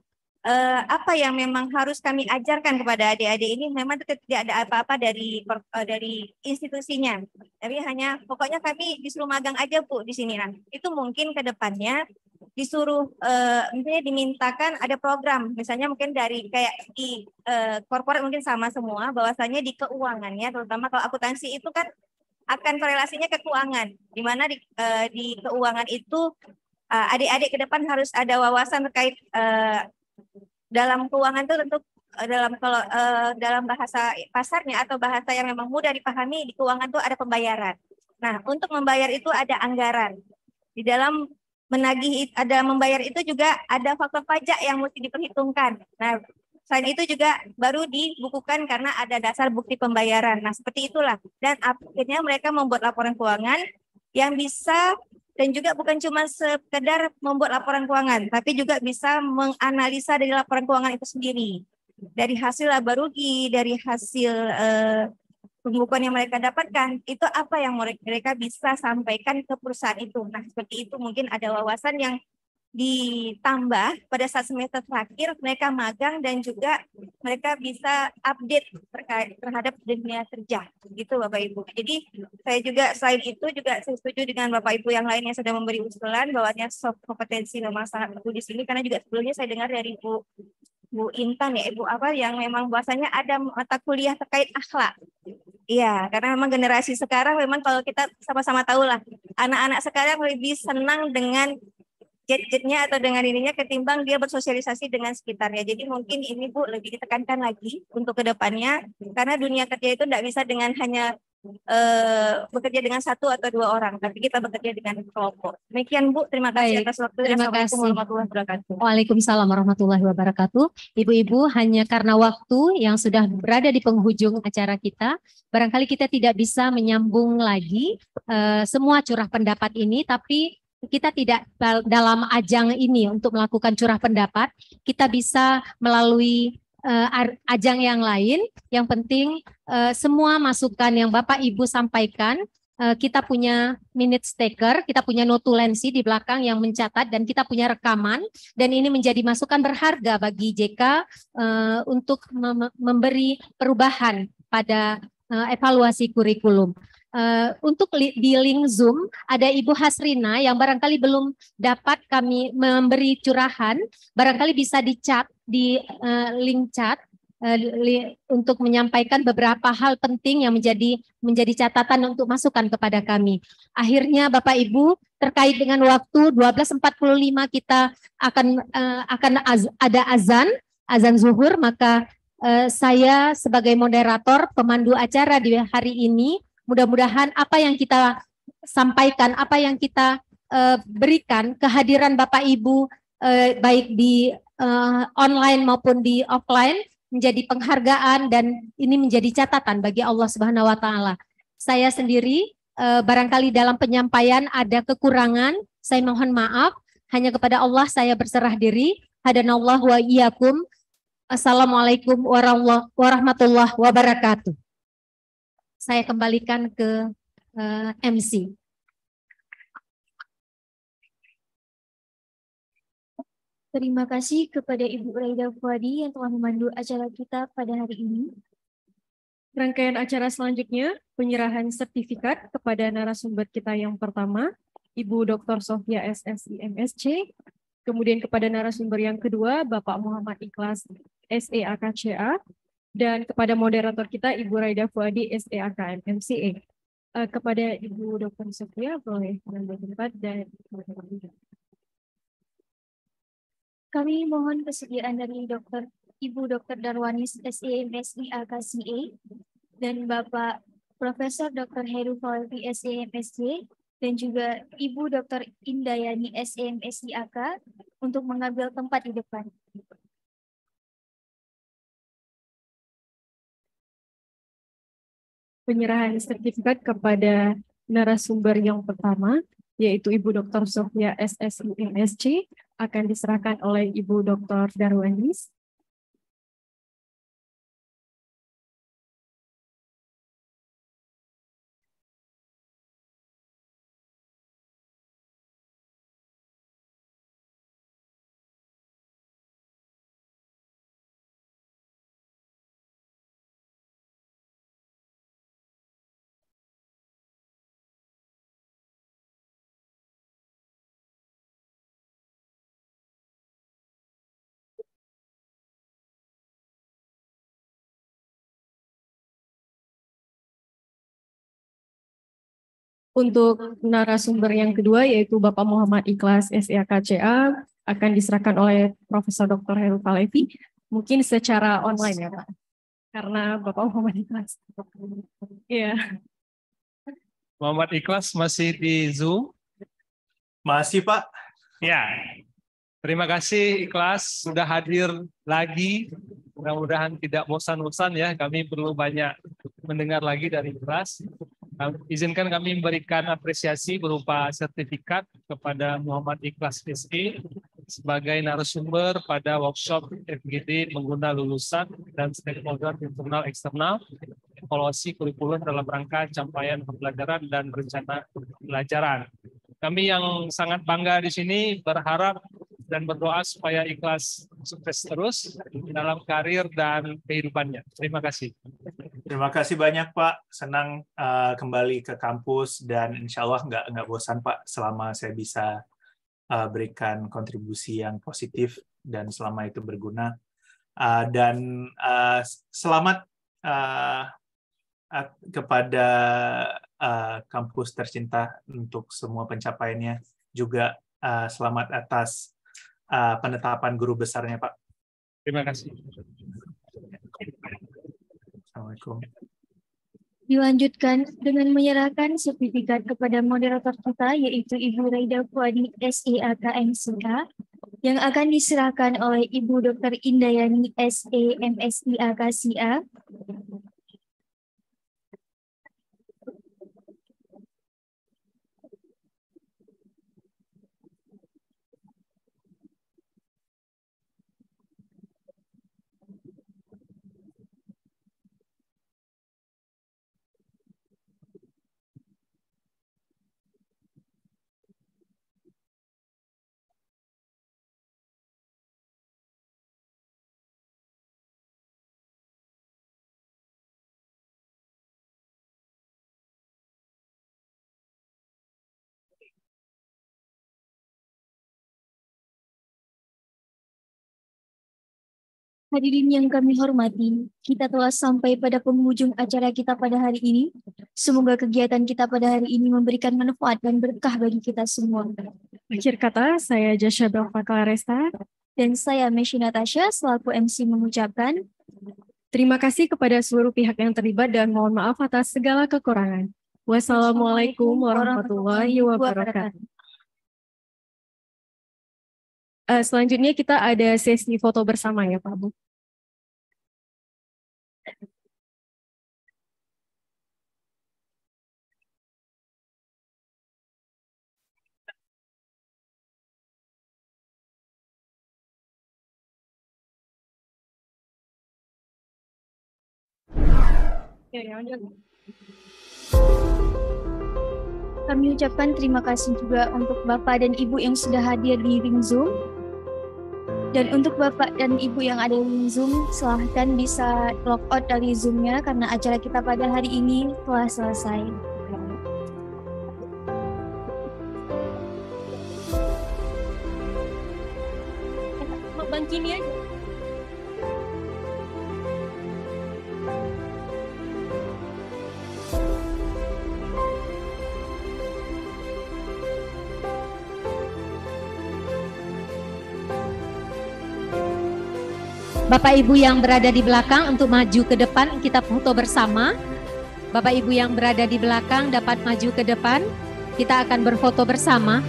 apa yang memang harus kami ajarkan kepada adik-adik ini memang tidak ada apa-apa dari institusinya. Tapi hanya pokoknya kami disuruh magang aja Bu di sini. Nah, itu mungkin ke depannya disuruh misalnya dimintakan ada program misalnya mungkin dari kayak di korporat mungkin sama semua bahwasanya di keuangannya terutama kalau akuntansi itu kan akan korelasinya ke keuangan di mana di keuangan itu adik-adik ke depan harus ada wawasan terkait dalam keuangan itu tentu dalam bahasa pasarnya atau bahasa yang memang mudah dipahami di keuangan itu ada pembayaran. Nah, untuk membayar itu ada anggaran. Di dalam membayar itu juga ada faktor pajak yang mesti diperhitungkan. Nah, selain itu juga baru dibukukan karena ada dasar bukti pembayaran. Nah, seperti itulah. Dan akhirnya mereka membuat laporan keuangan yang bisa dan juga bukan cuma sekedar membuat laporan keuangan, tapi juga bisa menganalisa dari laporan keuangan itu sendiri. Dari hasil laba rugi, dari hasil pembukuan yang mereka dapatkan, itu apa yang mereka bisa sampaikan ke perusahaan itu. Nah, seperti itu mungkin ada wawasan yang ditambah pada saat semester terakhir mereka magang dan juga mereka bisa update terhadap dunia kerja gitu Bapak Ibu. Jadi saya juga selain itu juga saya setuju dengan Bapak Ibu yang lain yang sudah memberi usulan bahwanya soft kompetensi masalah Ibu di sini karena juga sebelumnya saya dengar dari Bu Intan ya Ibu apa yang memang bahwasanya ada mata kuliah terkait akhlak. Iya, karena memang generasi sekarang memang kalau kita sama-sama tahu lah anak-anak sekarang lebih senang dengan gadgetnya atau dengan ininya ketimbang dia bersosialisasi dengan sekitarnya. Jadi mungkin ini Bu lebih ditekankan lagi untuk kedepannya karena dunia kerja itu tidak bisa dengan hanya bekerja dengan satu atau dua orang, tapi kita bekerja dengan kelompok. Demikian Bu, terima kasih atas waktunya. Terima Assalamualaikum kasih. warahmatullahi wabarakatuh. Waalaikumsalam warahmatullahi wabarakatuh. Ibu-ibu, hanya karena waktu yang sudah berada di penghujung acara kita, barangkali kita tidak bisa menyambung lagi semua curah pendapat ini, tapi kita tidak dalam ajang ini untuk melakukan curah pendapat, kita bisa melalui ajang yang lain. Yang penting semua masukan yang Bapak Ibu sampaikan, kita punya minute taker, kita punya notulensi di belakang yang mencatat dan kita punya rekaman dan ini menjadi masukan berharga bagi JK untuk memberi perubahan pada evaluasi kurikulum. Untuk di link Zoom ada Ibu Hasrina yang barangkali belum dapat kami memberi curahan, barangkali bisa di-chat di link chat untuk menyampaikan beberapa hal penting yang menjadi catatan untuk masukan kepada kami. Akhirnya Bapak Ibu terkait dengan waktu 12.45 kita akan ada azan zuhur, maka saya sebagai moderator pemandu acara di hari ini mudah-mudahan apa yang kita sampaikan, apa yang kita berikan, kehadiran Bapak Ibu baik di online maupun di offline menjadi penghargaan dan ini menjadi catatan bagi Allah Subhanahu wa taala. Saya sendiri barangkali dalam penyampaian ada kekurangan, saya mohon maaf. Hanya kepada Allah saya berserah diri. Hadanallahu wa iyyakum. Assalamualaikum warahmatullahi wabarakatuh. Saya kembalikan ke MC. Terima kasih kepada Ibu Raida Fuadi yang telah memandu acara kita pada hari ini. Rangkaian acara selanjutnya, penyerahan sertifikat kepada narasumber kita yang pertama, Ibu Dr. Sofia SSI MSc, kemudian kepada narasumber yang kedua, Bapak Muhammad Ikhlas SEAKCA, dan kepada moderator kita Ibu Raida Fuadi SEAKM MCA. Kepada Ibu Dr. Sofia boleh mengambil tempat dan kami mohon kesediaan dari Ibu Dr. Darwanis SEMSI AKCA dan Bapak Profesor Dr. Heru Fawzi SEMSC dan juga Ibu Dr. Indayani SEMSI AK untuk mengambil tempat di depan. penyerahan sertifikat kepada narasumber yang pertama, yaitu Ibu Dr. Sofia SSI MSc, akan diserahkan oleh Ibu Dr. Darwanis. Untuk narasumber yang kedua yaitu Bapak Muhammad Ikhlas SEAKCA akan diserahkan oleh Profesor Dr. Heru Palevi, mungkin secara online ya Pak, karena Bapak Muhammad Ikhlas. Iya. Muhammad Ikhlas masih di Zoom? Masih Pak. Ya. Terima kasih Ikhlas sudah hadir lagi. Mudah-mudahan tidak bosan-bosan ya. Kami perlu banyak mendengar lagi dari Ikhlas. Izinkan kami memberikan apresiasi berupa sertifikat kepada Muhammad Ikhlas SE sebagai narasumber pada workshop FGD pengguna lulusan dan stakeholder internal eksternal evaluasi kurikulum dalam rangka capaian pembelajaran dan rencana pembelajaran. Kami yang sangat bangga di sini berharap dan berdoa supaya Ikhlas sukses terus dalam karir dan kehidupannya. Terima kasih. Terima kasih banyak Pak. Senang kembali ke kampus dan insya Allah nggak bosan Pak selama saya bisa berikan kontribusi yang positif dan selama itu berguna. Dan selamat kepada kampus tercinta untuk semua pencapaiannya. Juga selamat atas penetapan guru besarnya Pak. Terima kasih. Assalamualaikum. Dilanjutkan dengan menyerahkan sertifikat kepada moderator kita yaitu Ibu Raida Fuadi SEAK MSIA yang akan diserahkan oleh Ibu Dr. Indayani SE MSIA KSIA. Hadirin yang kami hormati, kita telah sampai pada penghujung acara kita pada hari ini. Semoga kegiatan kita pada hari ini memberikan manfaat dan berkah bagi kita semua. Akhir kata, saya Jasha Belva Resta dan saya Meshi Natasha selaku MC mengucapkan terima kasih kepada seluruh pihak yang terlibat dan mohon maaf atas segala kekurangan. Wassalamualaikum warahmatullahi wabarakatuh. Selanjutnya kita ada sesi foto bersama ya Pak Bu. Kami ucapkan terima kasih juga untuk Bapak dan Ibu yang sudah hadir di ring Zoom. Dan untuk Bapak dan Ibu yang ada di Zoom, silahkan bisa log out dari Zoom-nya karena acara kita pada hari ini telah selesai. Bang Kini aja. Bapak Ibu yang berada di belakang untuk maju ke depan, kita foto bersama. Bapak Ibu yang berada di belakang dapat maju ke depan, kita akan berfoto bersama.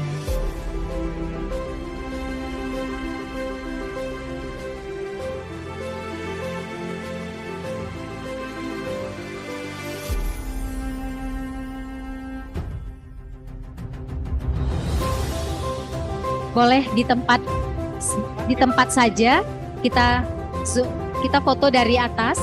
Boleh di tempat saja. Kita foto dari atas.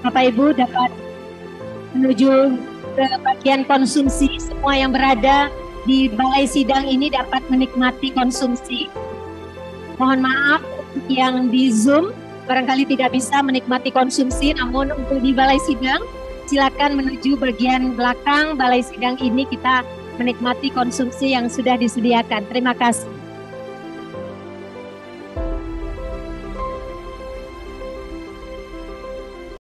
Bapak Ibu dapat menuju ke bagian konsumsi. Semua yang berada di balai sidang ini dapat menikmati konsumsi. Mohon maaf yang di Zoom barangkali tidak bisa menikmati konsumsi, namun untuk di balai sidang silakan menuju bagian belakang balai sidang ini kita menikmati konsumsi yang sudah disediakan. Terima kasih.